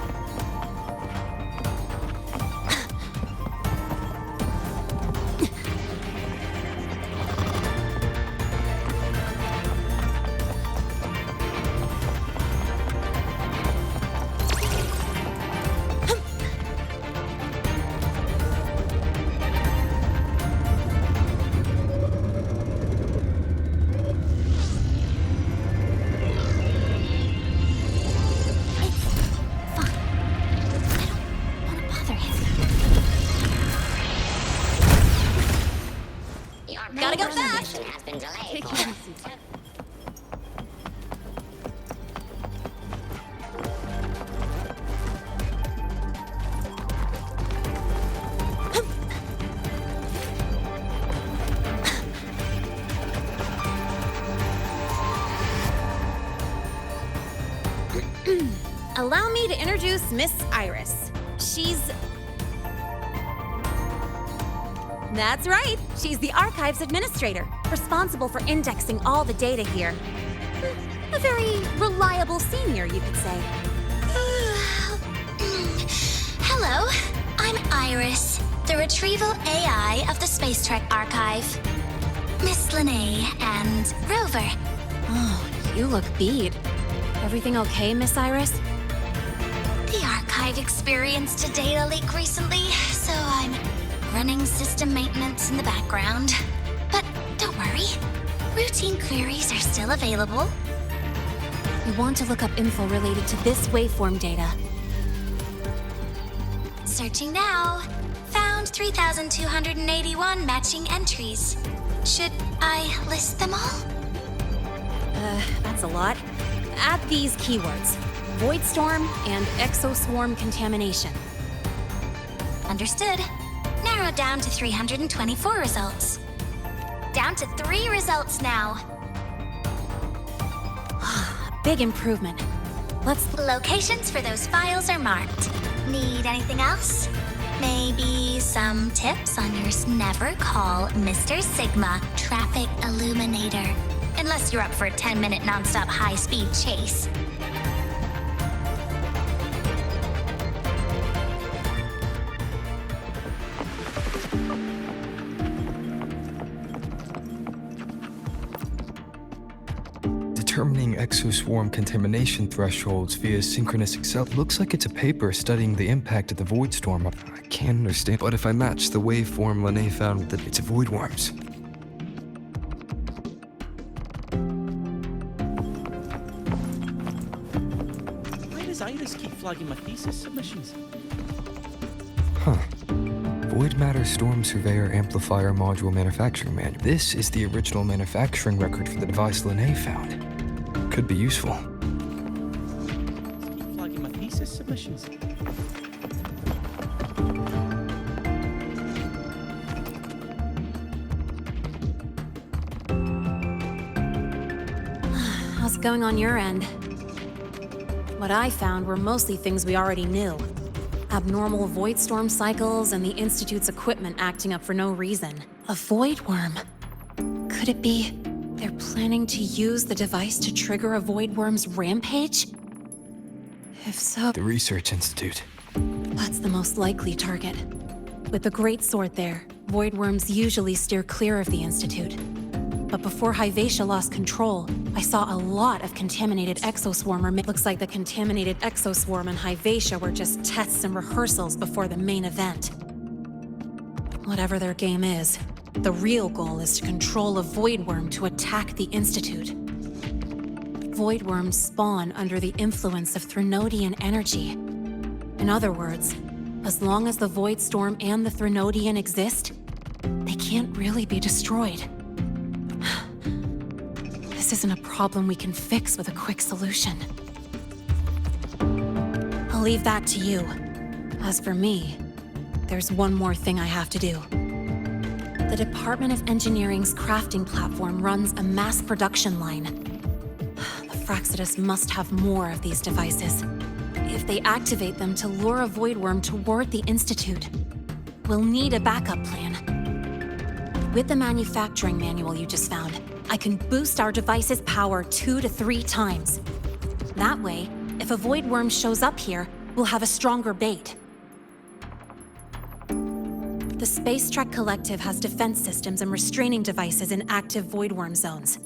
Gotta go fast! Has been delayed. Allow me to introduce Miss Iris. That's right. She's the Archives Administrator, responsible for indexing all the data here. A very reliable senior, you could say. Hello, I'm Iris, the retrieval AI of the Space Trek Archive. Miss Lene and Rover. Oh, you look beat. Everything okay, Miss Iris? The archive experienced a data leak recently, so I'm running system maintenance in the background. But don't worry, routine queries are still available. We want to look up info related to this waveform data. Searching now. Found 3,281 matching entries. Should I list them all? That's a lot. Add these keywords: Voidstorm and Exoswarm contamination. Understood. Narrowed down to 324 results. Down to 3 results now. Big improvement. Locations for those files are marked. Need anything else? Maybe some tips on your never call Mr. Sigma traffic illuminator. Unless you're up for a 10-minute nonstop high-speed chase. Determining exoswarm contamination thresholds via synchronous Excel looks like it's a paper studying the impact of the void storm. I can't understand, but if I match the waveform Lene found, that it's void worms. Why does Iris keep flagging my thesis submissions? Huh. Void Matter Storm Surveyor Amplifier Module Manufacturing Manual. This is the original manufacturing record for the device Lene found. Could be useful. Keep flagging my thesis submissions. How's it going on your end? What I found were mostly things we already knew. Abnormal void storm cycles and the Institute's equipment acting up for no reason. A void worm. Could it be they're planning to use the device to trigger a void worm's rampage? If so, The Research Institute. that's the most likely target. With the Great Sword there, void worms usually steer clear of the Institute. But before Hyvatia lost control, I saw a lot of contaminated exoswarm. It looks like the contaminated exoswarm and Hyvatia were just tests and rehearsals before the main event. Whatever their game is, the real goal is to control a void worm to attack the Institute. Void worms spawn under the influence of Threnodian energy. In other words, as long as the void storm and the Threnodian exist, they can't really be destroyed. This isn't a problem we can fix with a quick solution. I'll leave that to you. As for me, there's one more thing I have to do. The Department of Engineering's crafting platform runs a mass production line. The Fraxidus must have more of these devices. If they activate them to lure a void worm toward the Institute, we'll need a backup plan. With the manufacturing manual you just found, I can boost our device's power 2 to 3 times. That way, if a void worm shows up here, we'll have a stronger bait. The Space Trek Collective has defense systems and restraining devices in active void worm zones.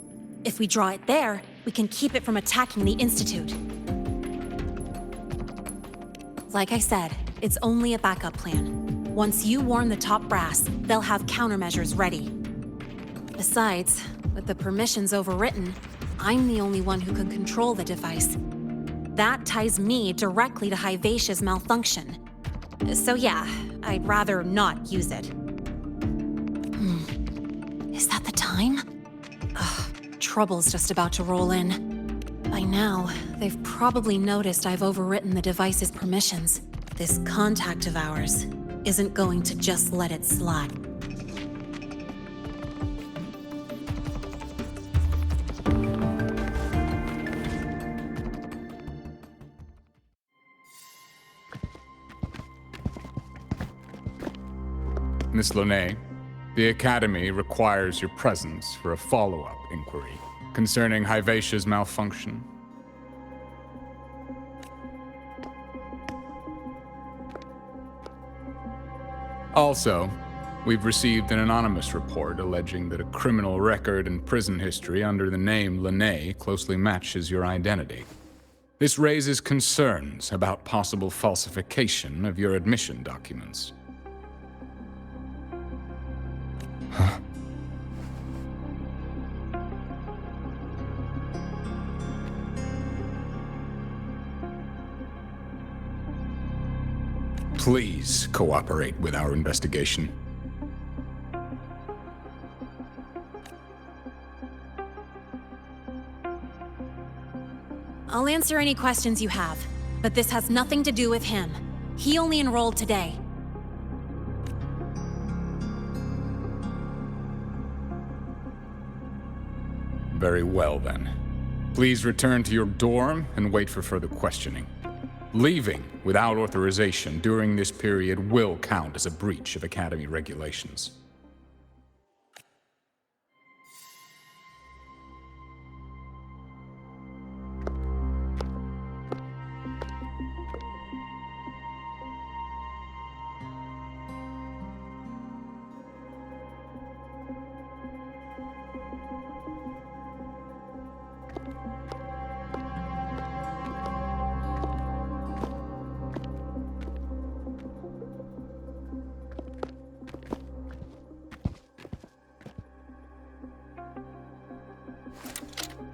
If we draw it there, we can keep it from attacking the Institute. Like I said, it's only a backup plan. Once you warn the top brass, they'll have countermeasures ready. Besides, with the permissions overwritten, I'm the only one who can control the device. That ties me directly to Hyvatia's malfunction. So yeah, I'd rather not use it. Is that the time? Ugh, trouble's just about to roll in. By now, they've probably noticed I've overwritten the device's permissions. This contact of ours isn't going to just let it slide. Miss Lene, the Academy requires your presence for a follow-up inquiry concerning Hyvatia's malfunction. Also, We've received an anonymous report alleging that a criminal record and prison history under the name Lene closely matches your identity. This raises concerns about possible falsification of your admission documents. Huh? Please cooperate with our investigation. I'll answer any questions you have, but this has nothing to do with him. He only enrolled today. Very well, then. Please return to your dorm and wait for further questioning. Leaving without authorization during this period will count as a breach of Academy regulations.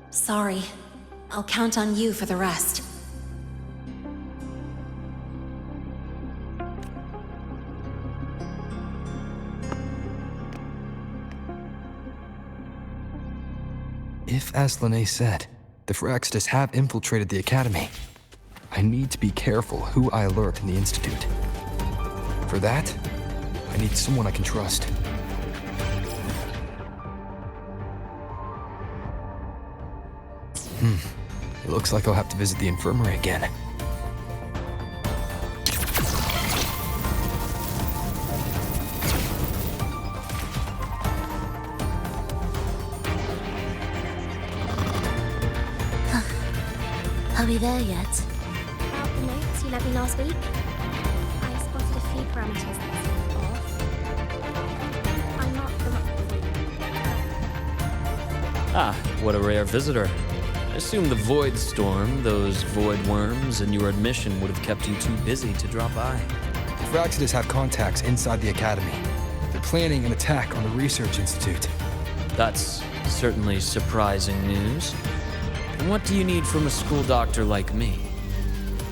Sorry. I'll count on you for the rest. If, as Lene said, the Phyrexidus have infiltrated the Academy, I need to be careful who I alert in the Institute. For that, I need someone I can trust. It looks like I'll have to visit the infirmary again. Are we there yet? About the notes you lent me last week, I spotted a few parameters that seem off. I'm not the Ah, what a rare visitor. I assume the Void Storm, those void worms, and your admission would have kept you too busy to drop by. The Phyrexidus have contacts inside the Academy. They're planning an attack on the Research Institute. That's certainly surprising news. And what do you need from a school doctor like me?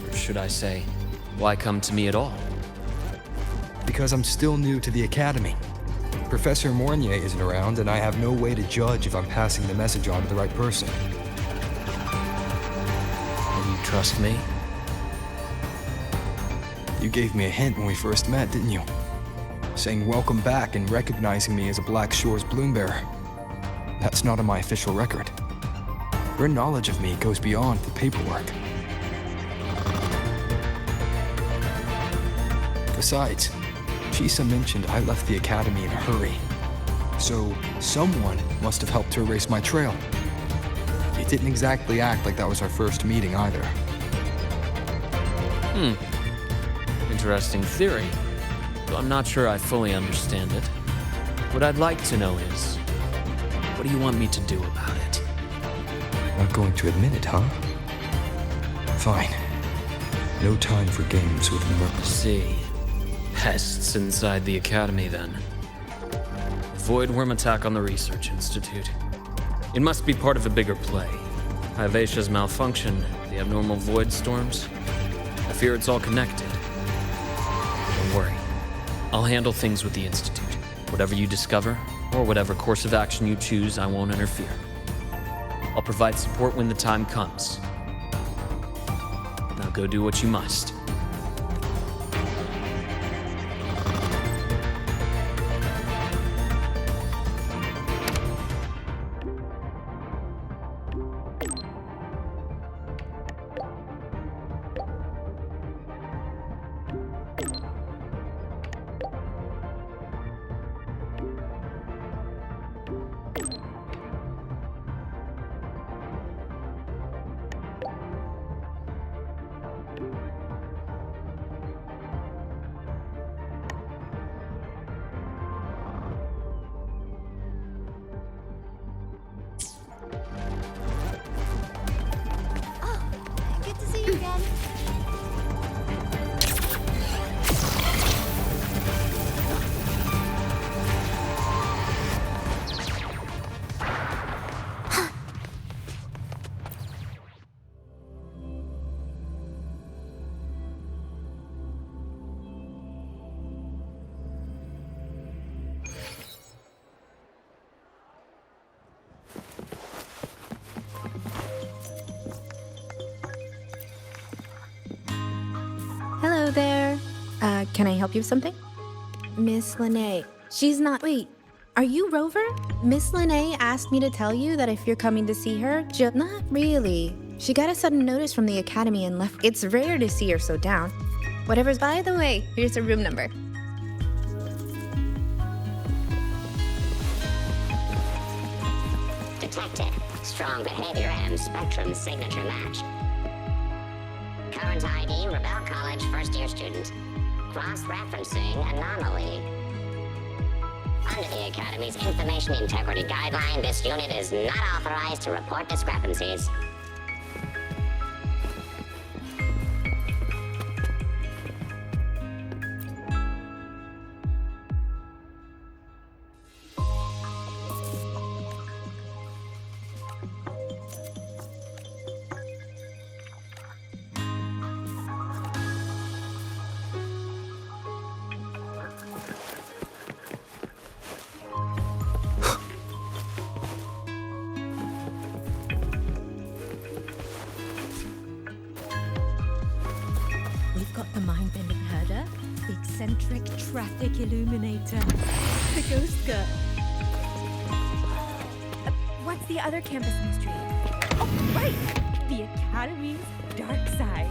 Or should I say, why come to me at all? Because I'm still new to the Academy. Professor Mornier isn't around, and I have no way to judge if I'm passing the message on to the right person. Trust me? You gave me a hint when we first met, didn't you? Saying welcome back and recognizing me as a Black Shore's bloom bearer. That's not on my official record. Your knowledge of me goes beyond the paperwork. Besides, Chisa mentioned I left the Academy in a hurry. So someone must have helped to erase my trail. It didn't exactly act like that was our first meeting either. Interesting theory. Though I'm not sure I fully understand it. What I'd like to know is, what do you want me to do about it? Not going to admit it, huh? Fine. No time for games with murder. See. Pests inside the Academy, then. Void worm attack on the Research Institute. It must be part of a bigger play. Hivatia's malfunction, the abnormal void storms. I fear it's all connected. Don't worry. I'll handle things with the Institute. Whatever you discover, or whatever course of action you choose, I won't interfere. I'll provide support when the time comes. Now go do what you must. Can I help you with something? Miss Lene, she's not. Wait, are you Rover? Miss Lene asked me to tell you that if you're coming to see her, not really. She got a sudden notice from the academy and left. It's rare to see her so down. Whatever's by the way, here's her room number. Detected. Strong behavior and spectrum signature match. Current ID, Rebel College first-year student. Cross-referencing anomaly. Under the Academy's Information Integrity Guideline, this unit is not authorized to report discrepancies. We've got the mind-bending herder, the eccentric traffic illuminator, the ghost girl. What's the other campus mystery? Oh, right! The Academy's dark side.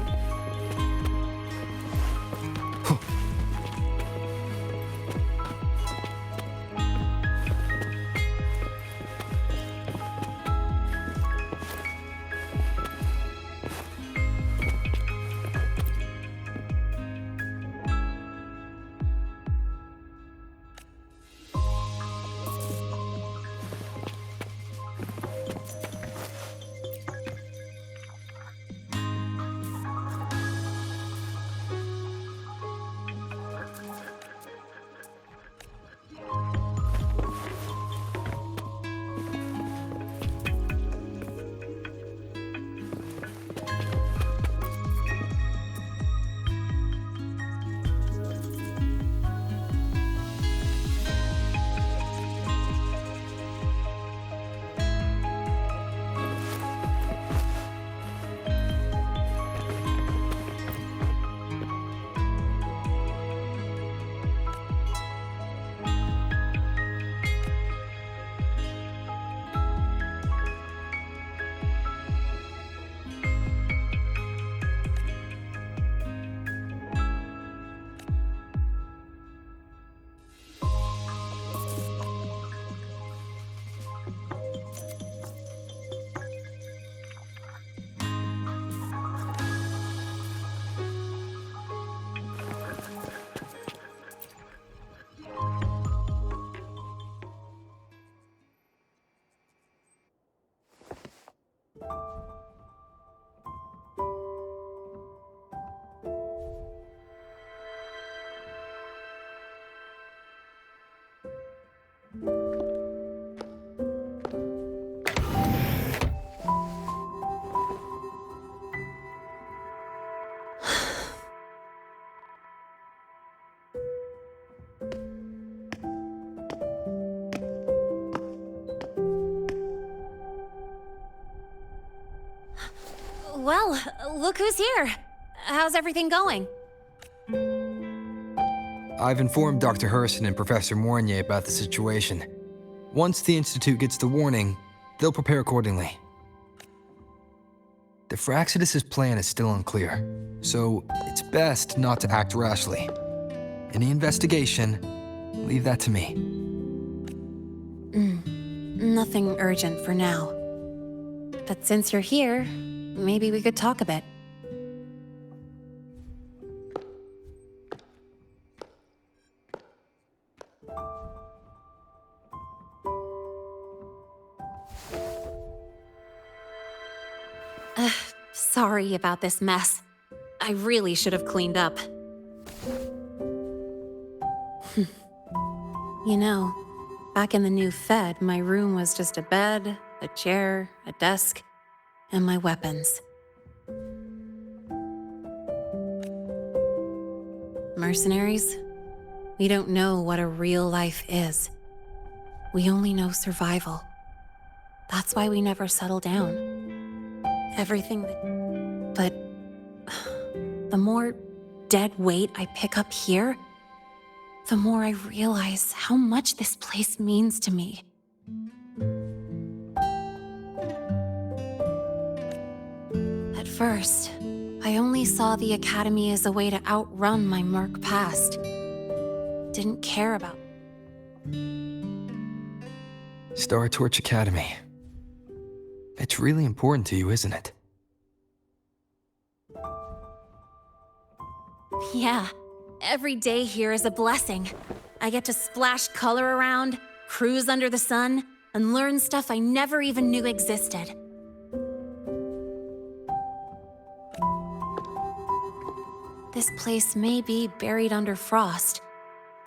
Well, look who's here. How's everything going? I've informed Dr. Hurston and Professor Mournier about the situation. Once the Institute gets the warning, they'll prepare accordingly. The Fraxidus' plan is still unclear, so it's best not to act rashly. Any investigation, leave that to me. Nothing urgent for now. But since you're here, maybe we could talk a bit. Sorry about this mess. I really should have cleaned up. You know, back in the new Fed, my room was just a bed, a chair, a desk, and my weapons. Mercenaries, we don't know what a real life is. We only know survival. That's why we never settle down. Everything that... But the more dead weight I pick up here, the more I realize how much this place means to me. At first, I only saw the Academy as a way to outrun my Merc past. Didn't care about Star Torch Academy. It's really important to you, isn't it? Yeah, every day here is a blessing. I get to splash color around, cruise under the sun, and learn stuff I never even knew existed. This place may be buried under frost,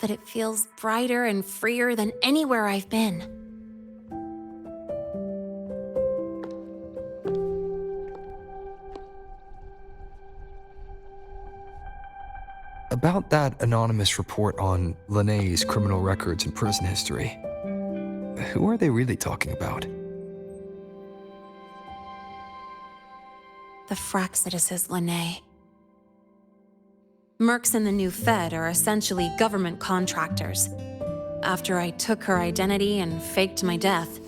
but it feels brighter and freer than anywhere I've been. About that anonymous report on Linnea's criminal records and prison history, who are they really talking about? The Fraxituses Linnae. Mercs in the new Fed are essentially government contractors. After I took her identity and faked my death,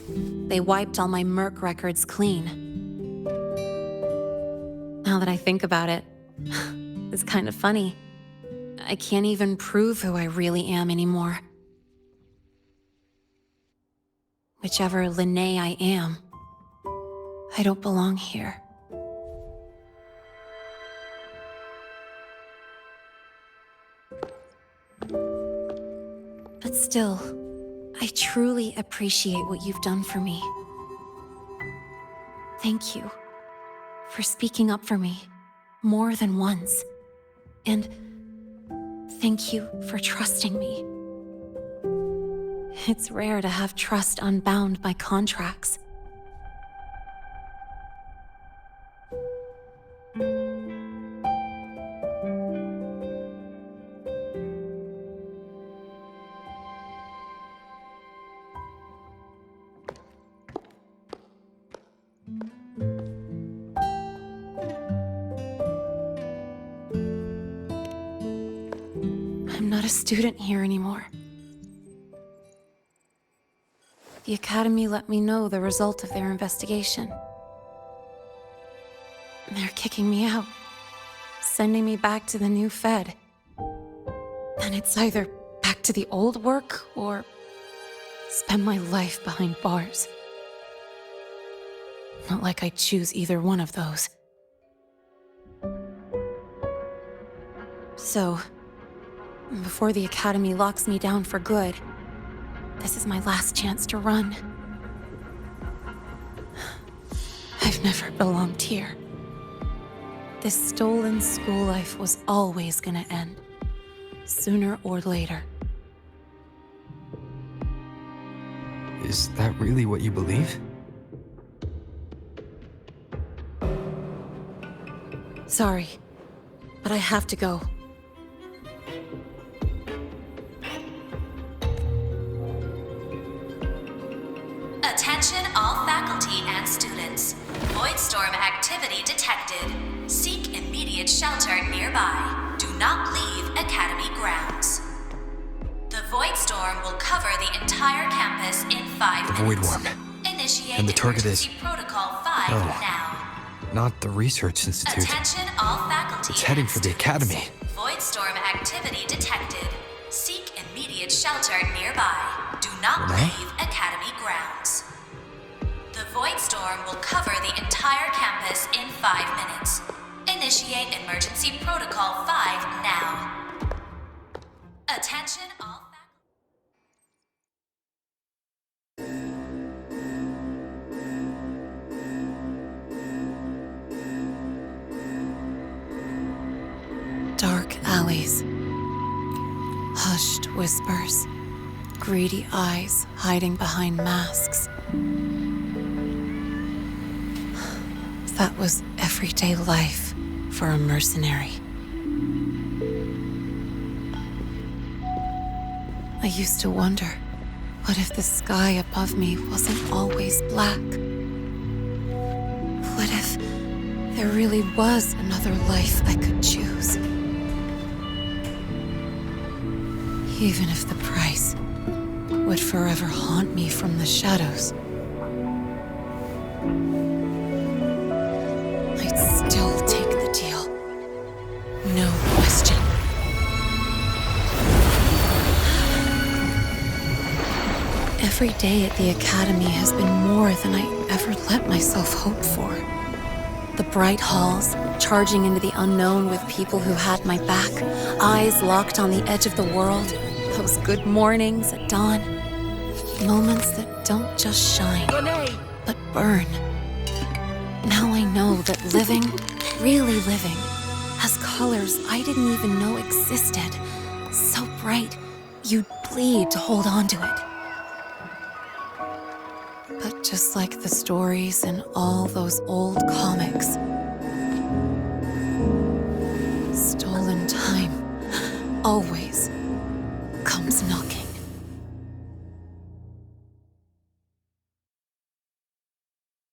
they wiped all my Merc records clean. Now that I think about it, it's kind of funny. I can't even prove who I really am anymore. Whichever Linnae I am, I don't belong here. But still, I truly appreciate what you've done for me. Thank you for speaking up for me more than once. And thank you for trusting me. It's rare to have trust unbound by contracts. I'm not a student here anymore. The Academy let me know the result of their investigation. They're kicking me out, sending me back to the new Fed. And it's either back to the old work or spend my life behind bars. Not like I choose either one of those. So, before the Academy locks me down for good, this is my last chance to run. I've never belonged here. This stolen school life was always gonna end, sooner or later. Is that really what you believe? Sorry, but I have to go. Attention all faculty and students. Voidstorm activity detected. Seek immediate shelter nearby. Do not leave Academy grounds. The Voidstorm will cover the entire campus in 5 The minutes. Void Worm. Initiate And the target emergency is... protocol 5 now. Not the Research Institute. Attention all faculty It's heading and for the students. Academy. Voidstorm activity detected. Seek immediate shelter nearby. Do not Renee? leave Academy grounds. The Voidstorm will cover the entire campus in 5 minutes. Initiate emergency protocol 5 now. Attention all Dark alleys. Hushed whispers. Greedy eyes hiding behind masks. That was everyday life for a mercenary. I used to wonder, what if the sky above me wasn't always black? What if there really was another life I could choose? Even if the price would forever haunt me from the shadows, I'd still take the deal. No question. Every day at the Academy has been more than I ever let myself hope for. The bright halls, charging into the unknown with people who had my back, eyes locked on the edge of the world, those good mornings at dawn, moments that don't just shine, but burn. Now I know that living, really living, has colors I didn't even know existed. So bright, you'd bleed to hold on to it. But just like the stories in all those old comics, stolen time always comes knocking.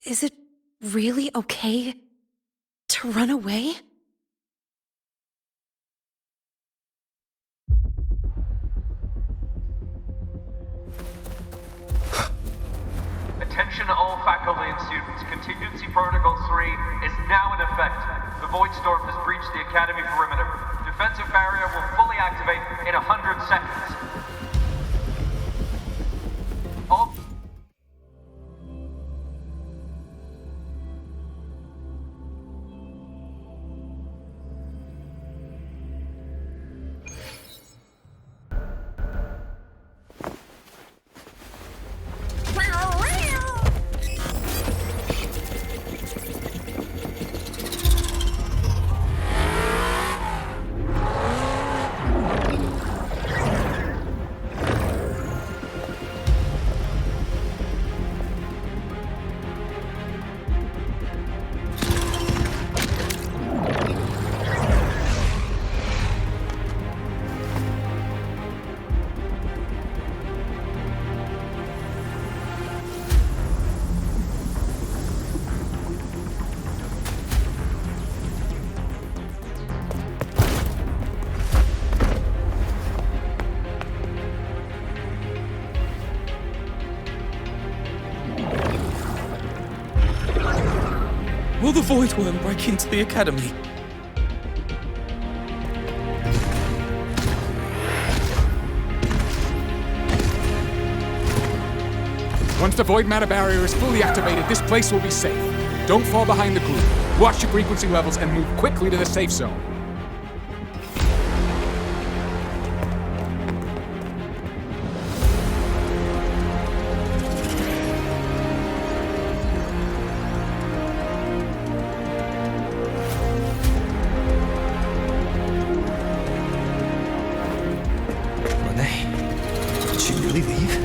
Is it really okay to run away? Attention all faculty and students. Contingency Protocol 3 is now in effect. The Void Storm has breached the Academy perimeter. Defensive barrier will fully activate in 100 seconds. All... Will the Void Worm break into the Academy? Once the Void Matter Barrier is fully activated, this place will be safe. Don't fall behind the group. Watch your frequency levels and move quickly to the safe zone. Did she really leave?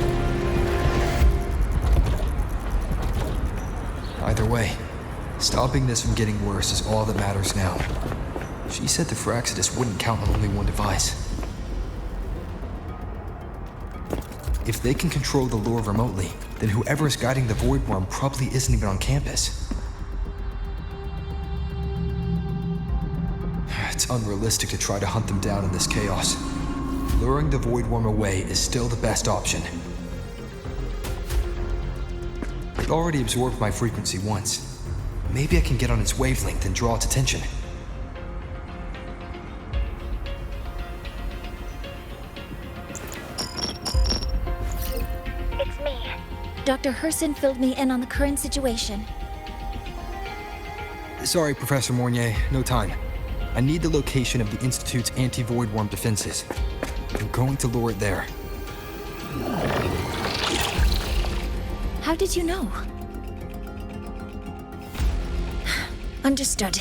Either way, stopping this from getting worse is all that matters now. She said the Fraxidus wouldn't count on only one device. If they can control the lure remotely, then whoever is guiding the Void Worm probably isn't even on campus. It's unrealistic to try to hunt them down in this chaos. Luring the Void Worm away is still the best option. It already absorbed my frequency once. Maybe I can get on its wavelength and draw its attention. It's me. Dr. Herson filled me in on the current situation. Sorry, Professor Mornier, no time. I need the location of the Institute's anti-Void Worm defenses. I'm going to lure it there. How did you know? Understood.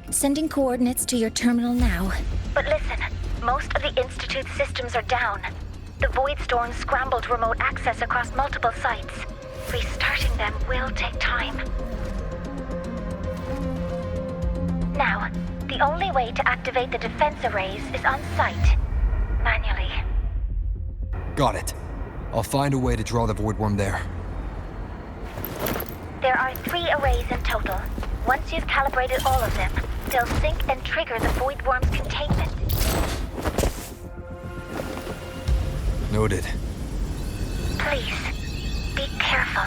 Sending coordinates to your terminal now. But listen, most of the Institute's systems are down. The Void Storm scrambled remote access across multiple sites. Restarting them will take time. Now, the only way to activate the defense arrays is on site. Manually. Got it. I'll find a way to draw the Void Worm there. There are 3 arrays in total. Once you've calibrated all of them, they'll sync and trigger the Void Worm's containment. Noted. Please, be careful.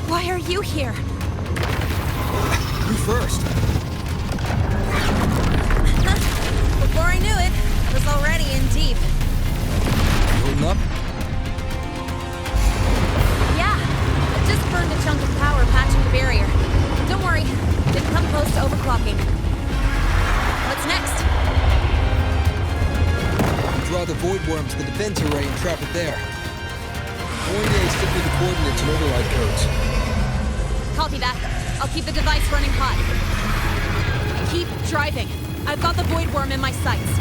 Why are you here? You first. Before I knew it, I was already in deep. Holding up? Yeah, I just burned a chunk of power patching the barrier. Don't worry, didn't come close to overclocking. What's next? Draw the void worm to the defense array and trap it there. One day, stick with the coordinates and override codes. Copy that. I'll keep the device running hot. Keep driving. I've got the void worm in my sights.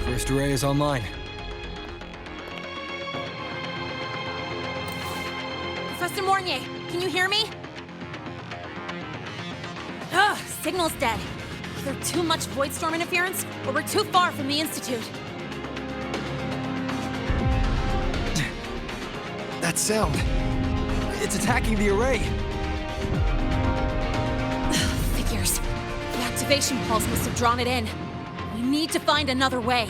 First array is online. Professor Mornier, can you hear me? Ugh, signal's dead. Either too much void storm interference, or we're too far from the Institute. That sound. It's attacking the array. Figures. The activation pulse must have drawn it in. We need to find another way.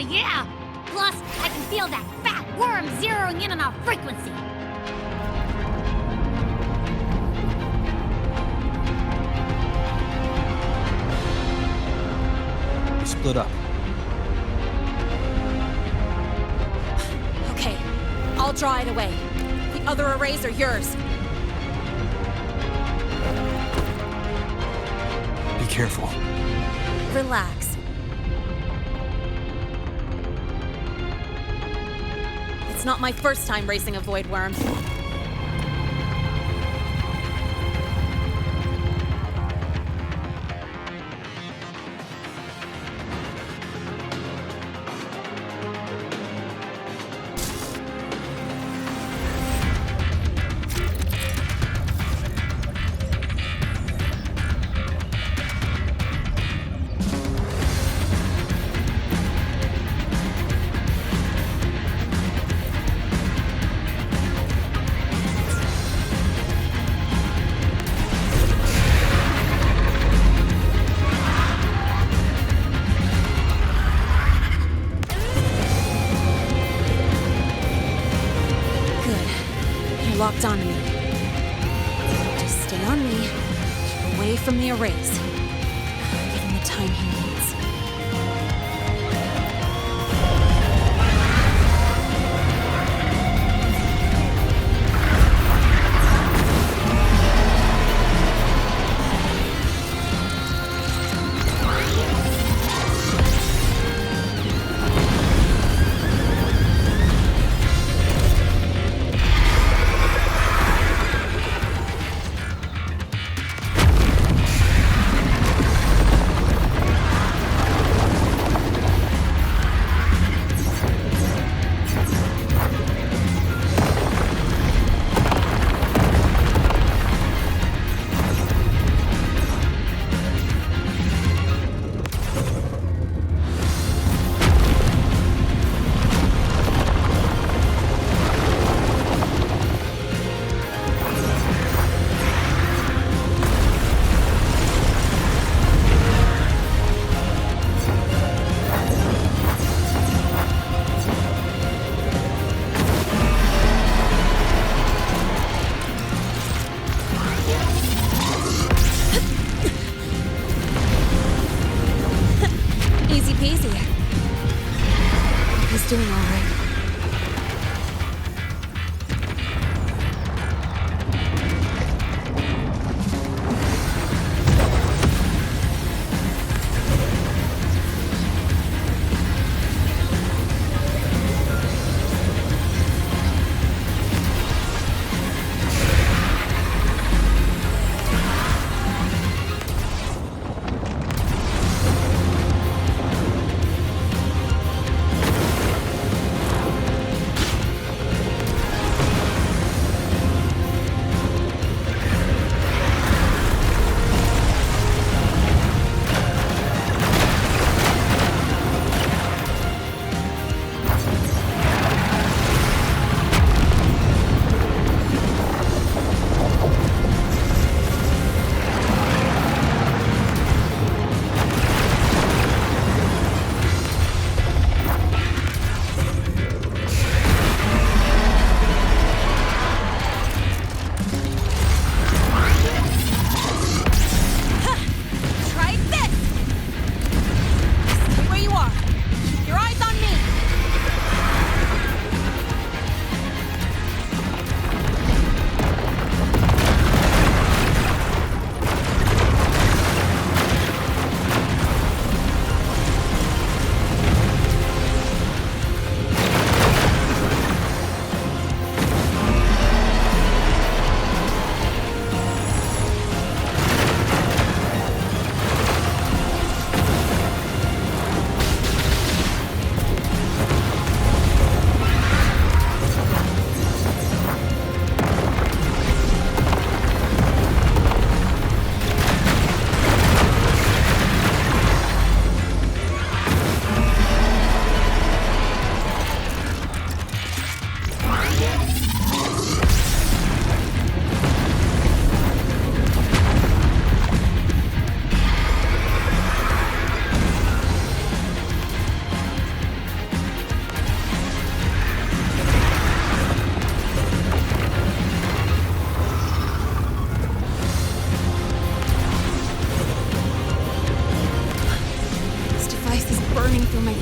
Yeah! Plus, I can feel that fat worm zeroing in on our frequency. We split up. Okay, I'll draw it away. The other arrays are yours. Be careful. Relax. It's not my first time racing a void worm. from the arrays. Give him the time he needs. Easy peasy. He's doing all right.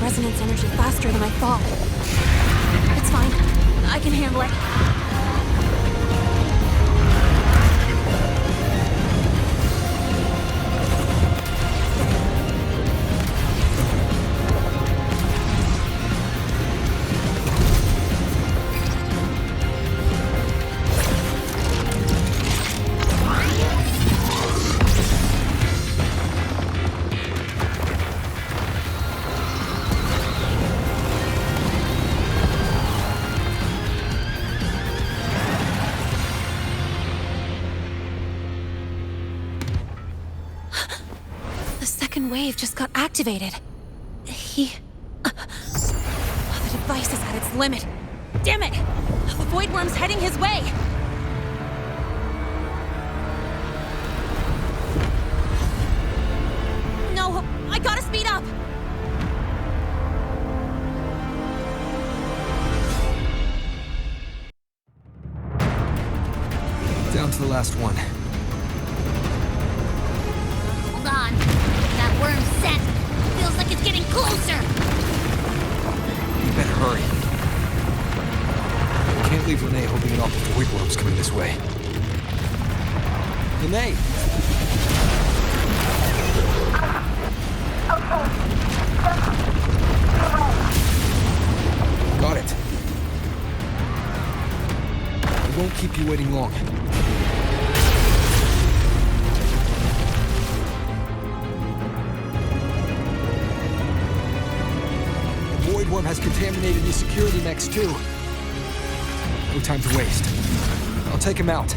Resonance energy faster than I thought. It's fine. I can handle it. Wave just got activated. The device is at its limit. Damn it! The Void Worm's heading his way! No, I gotta speed up! Down to the last one. on. That worm scent feels like it's getting closer. We better hurry. We can't leave Lene hoping it off the void worms coming this way. Lene! Got it. I won't keep you waiting long. The void worm has contaminated the security mechs too. No time to waste. I'll take him out.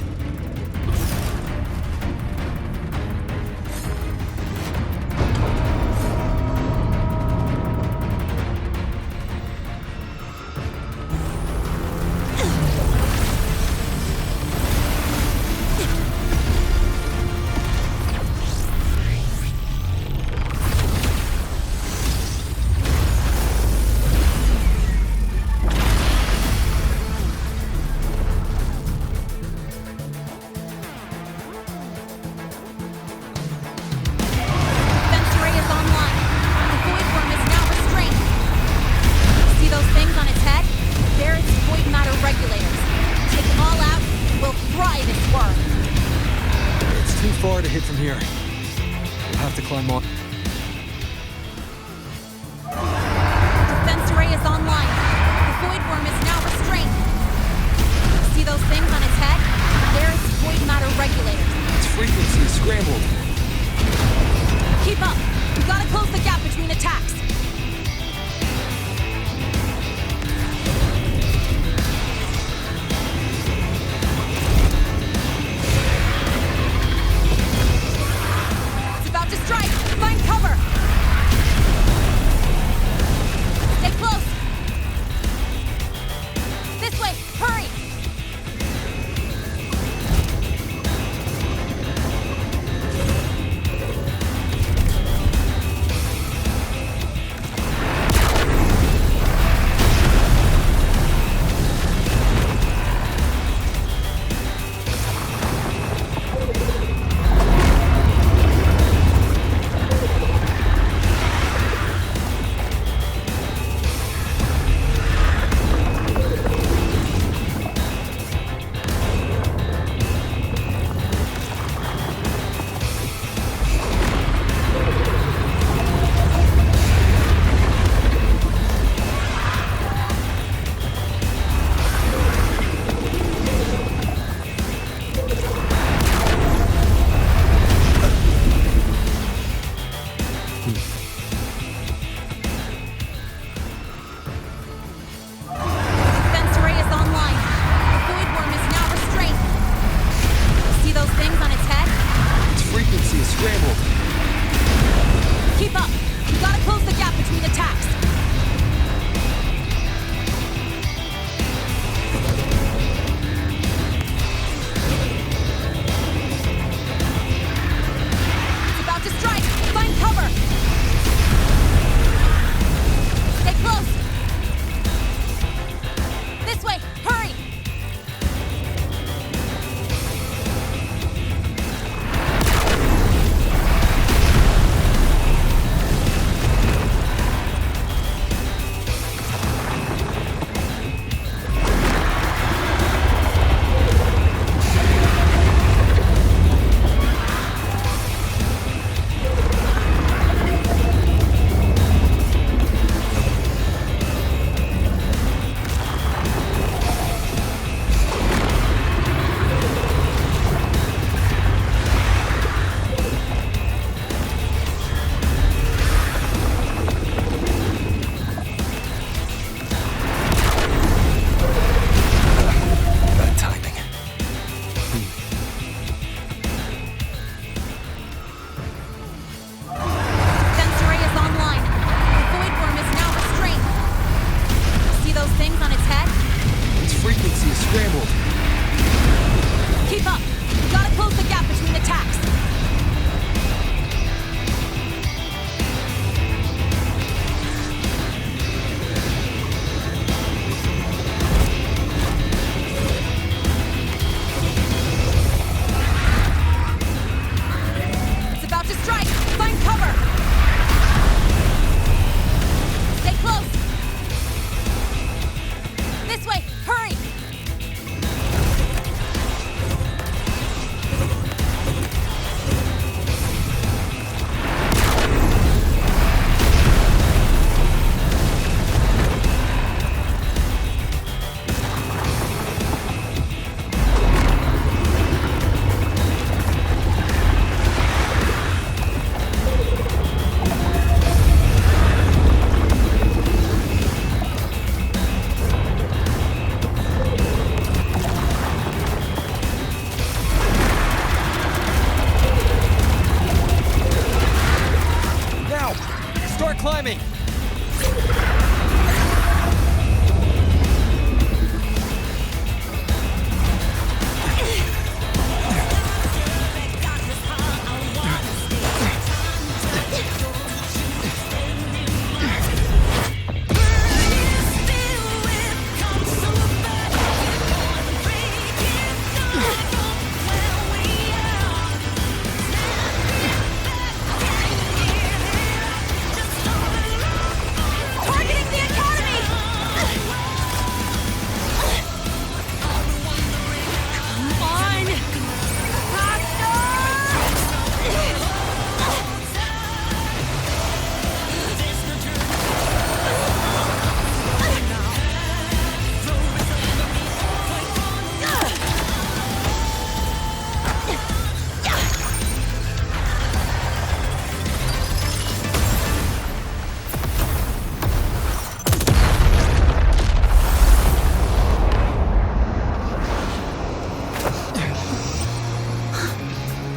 timing!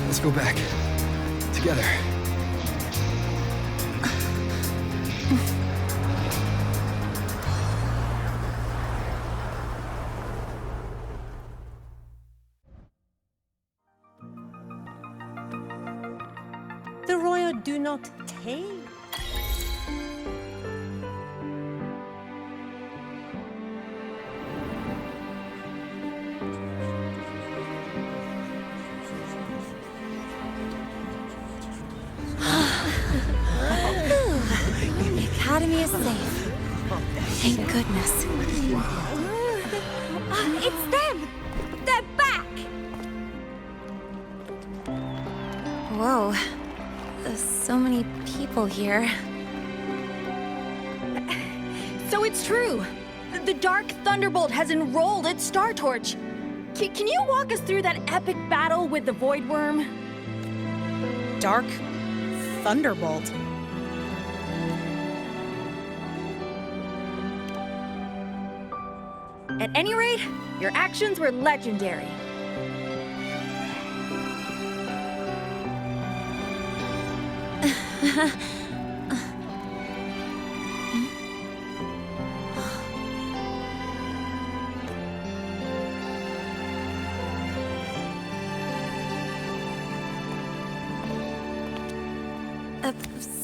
Let's go back. Together. The royal do not take. The Academy is safe. Thank goodness. It's them! They're back! Whoa. There's so many people here. So it's true! The Dark Thunderbolt has enrolled at Star Torch! Can you walk us through that epic battle with the Void Worm? Dark Thunderbolt. At any rate, your actions were legendary.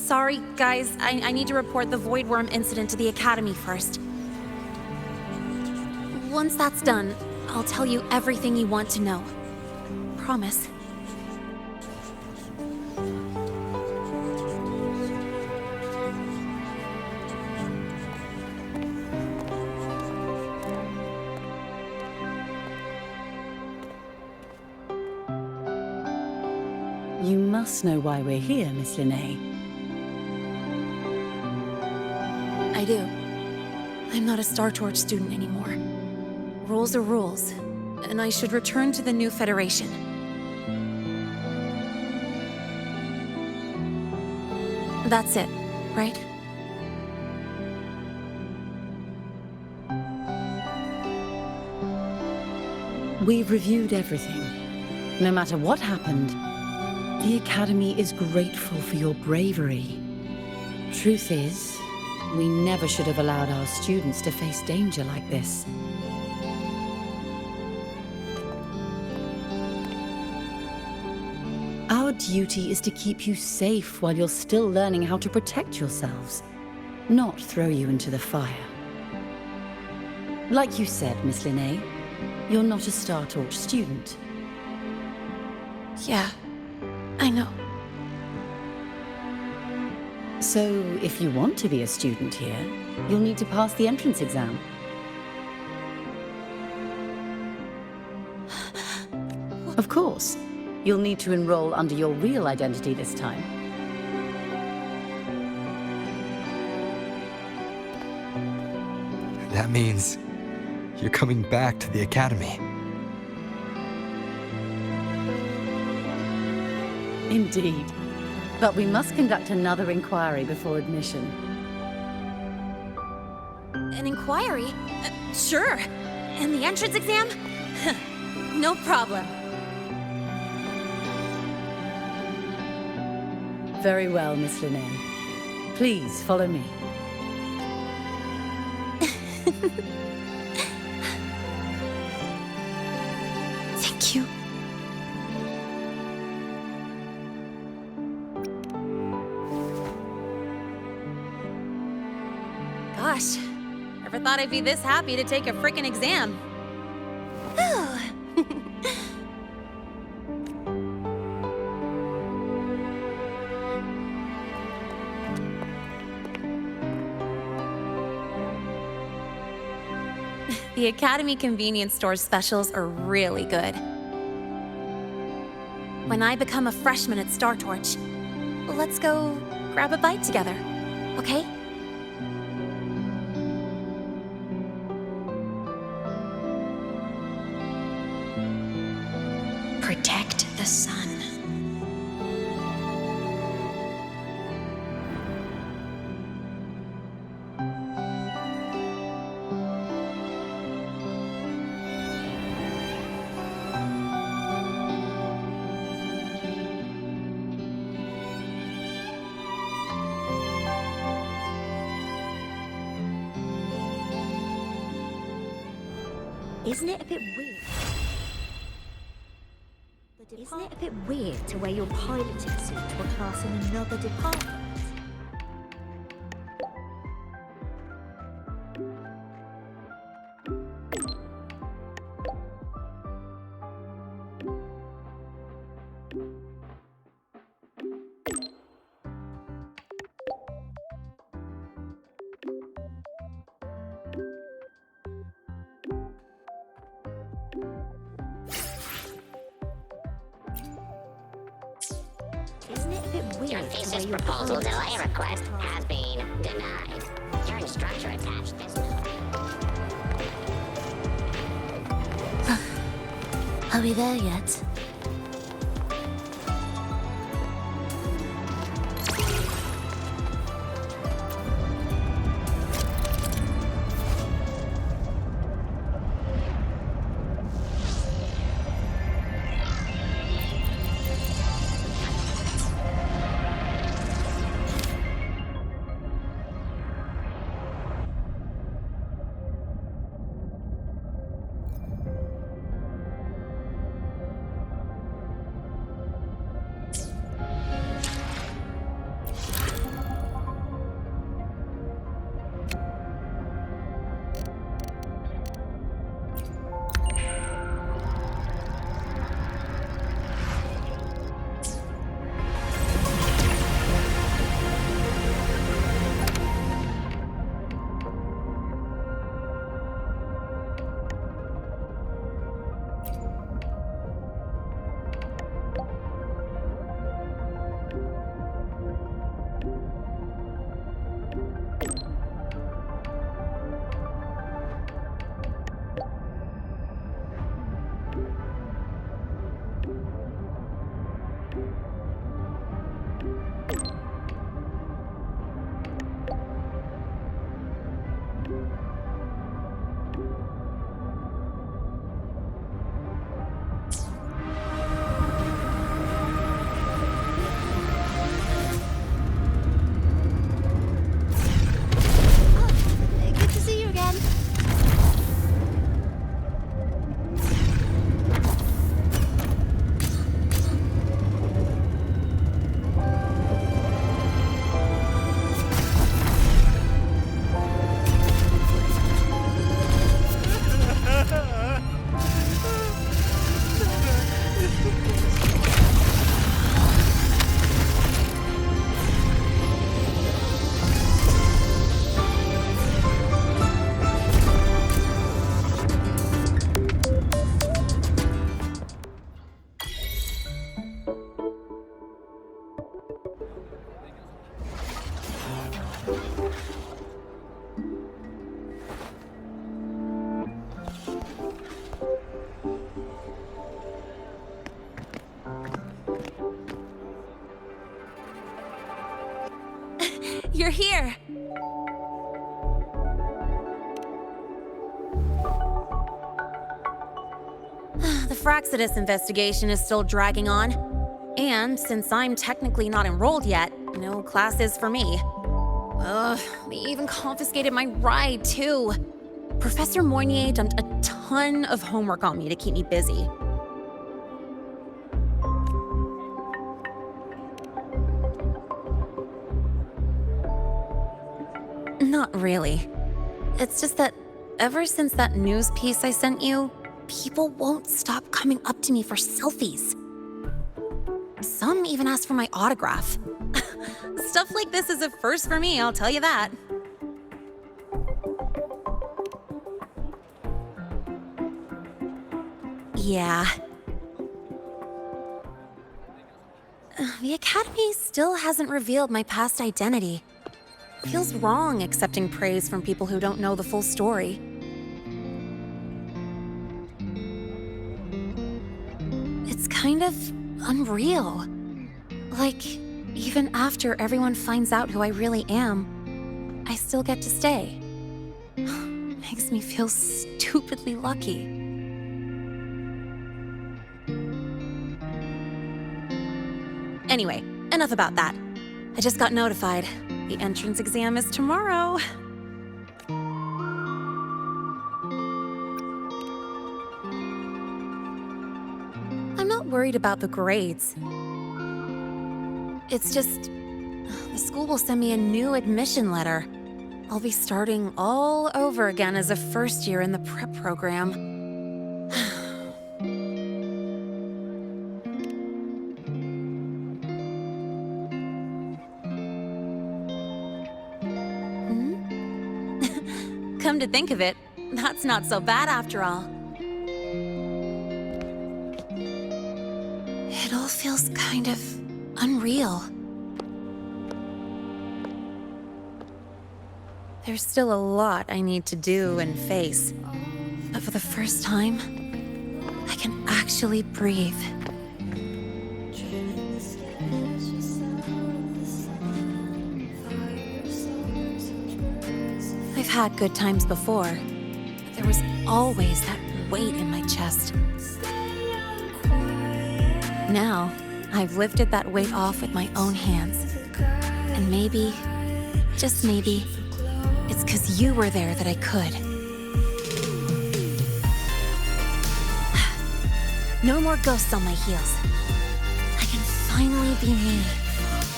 Sorry, guys. I need to report the Void Worm incident to the Academy first. Once that's done, I'll tell you everything you want to know. Promise. You must know why we're here, Miss Linnae. I do. I'm not a Star Torch student anymore. Rules are rules, and I should return to the new Federation. That's it, right? We've reviewed everything. No matter what happened, the Academy is grateful for your bravery. Truth is, we never should have allowed our students to face danger like this. Our duty is to keep you safe while you're still learning how to protect yourselves, not throw you into the fire. Like you said, Miss Linnae, you're not a Star Torch student. Yeah, I know. So, if you want to be a student here, you'll need to pass the entrance exam. Of course, you'll need to enroll under your real identity this time. That means you're coming back to the Academy. Indeed. But we must conduct another inquiry before admission. An inquiry? Sure. And the entrance exam? No problem. Very well, Miss Linnae. Please follow me. Thank you. Gosh, never thought I'd be this happy to take a freaking exam. The Academy convenience store specials are really good. When I become a freshman at Star Torch, let's go grab a bite together, okay? Protect the sun. Isn't it a bit weird? Isn't it a bit weird to wear your piloting suit to a class in another department? Your thesis proposal delay request has been denied. Your instructor attached this note. Are we there yet? You're here! The Fraxidus investigation is still dragging on. And since I'm technically not enrolled yet, no classes for me. They even confiscated my ride, too. Professor Moynier dumped a ton of homework on me to keep me busy. Not really. It's just that ever since that news piece I sent you, people won't stop coming up to me for selfies. Some even ask for my autograph. Stuff like this is a first for me, I'll tell you that. Yeah. The Academy still hasn't revealed my past identity. Feels wrong accepting praise from people who don't know the full story. It's kind of unreal. Like, even after everyone finds out who I really am, I still get to stay. Makes me feel stupidly lucky. Anyway, enough about that. I just got notified. The entrance exam is tomorrow. I'm not worried about the grades. It's just, the school will send me a new admission letter. I'll be starting all over again as a first year in the prep program. Come to think of it, that's not so bad after all. It all feels kind of unreal. There's still a lot I need to do and face, but for the first time, I can actually breathe. I've had good times before, but there was always that weight in my chest. Now, I've lifted that weight off with my own hands. And maybe, just maybe, it's 'cause you were there that I could. No more ghosts on my heels. I can finally be me,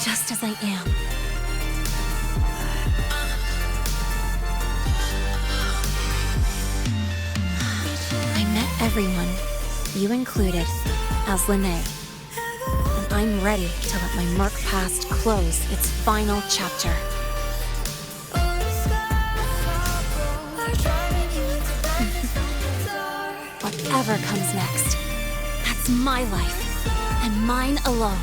just as I am. I met everyone, you included, as Lene. And I'm ready to let my murk past close its final chapter. Whatever comes next, that's my life, and mine alone.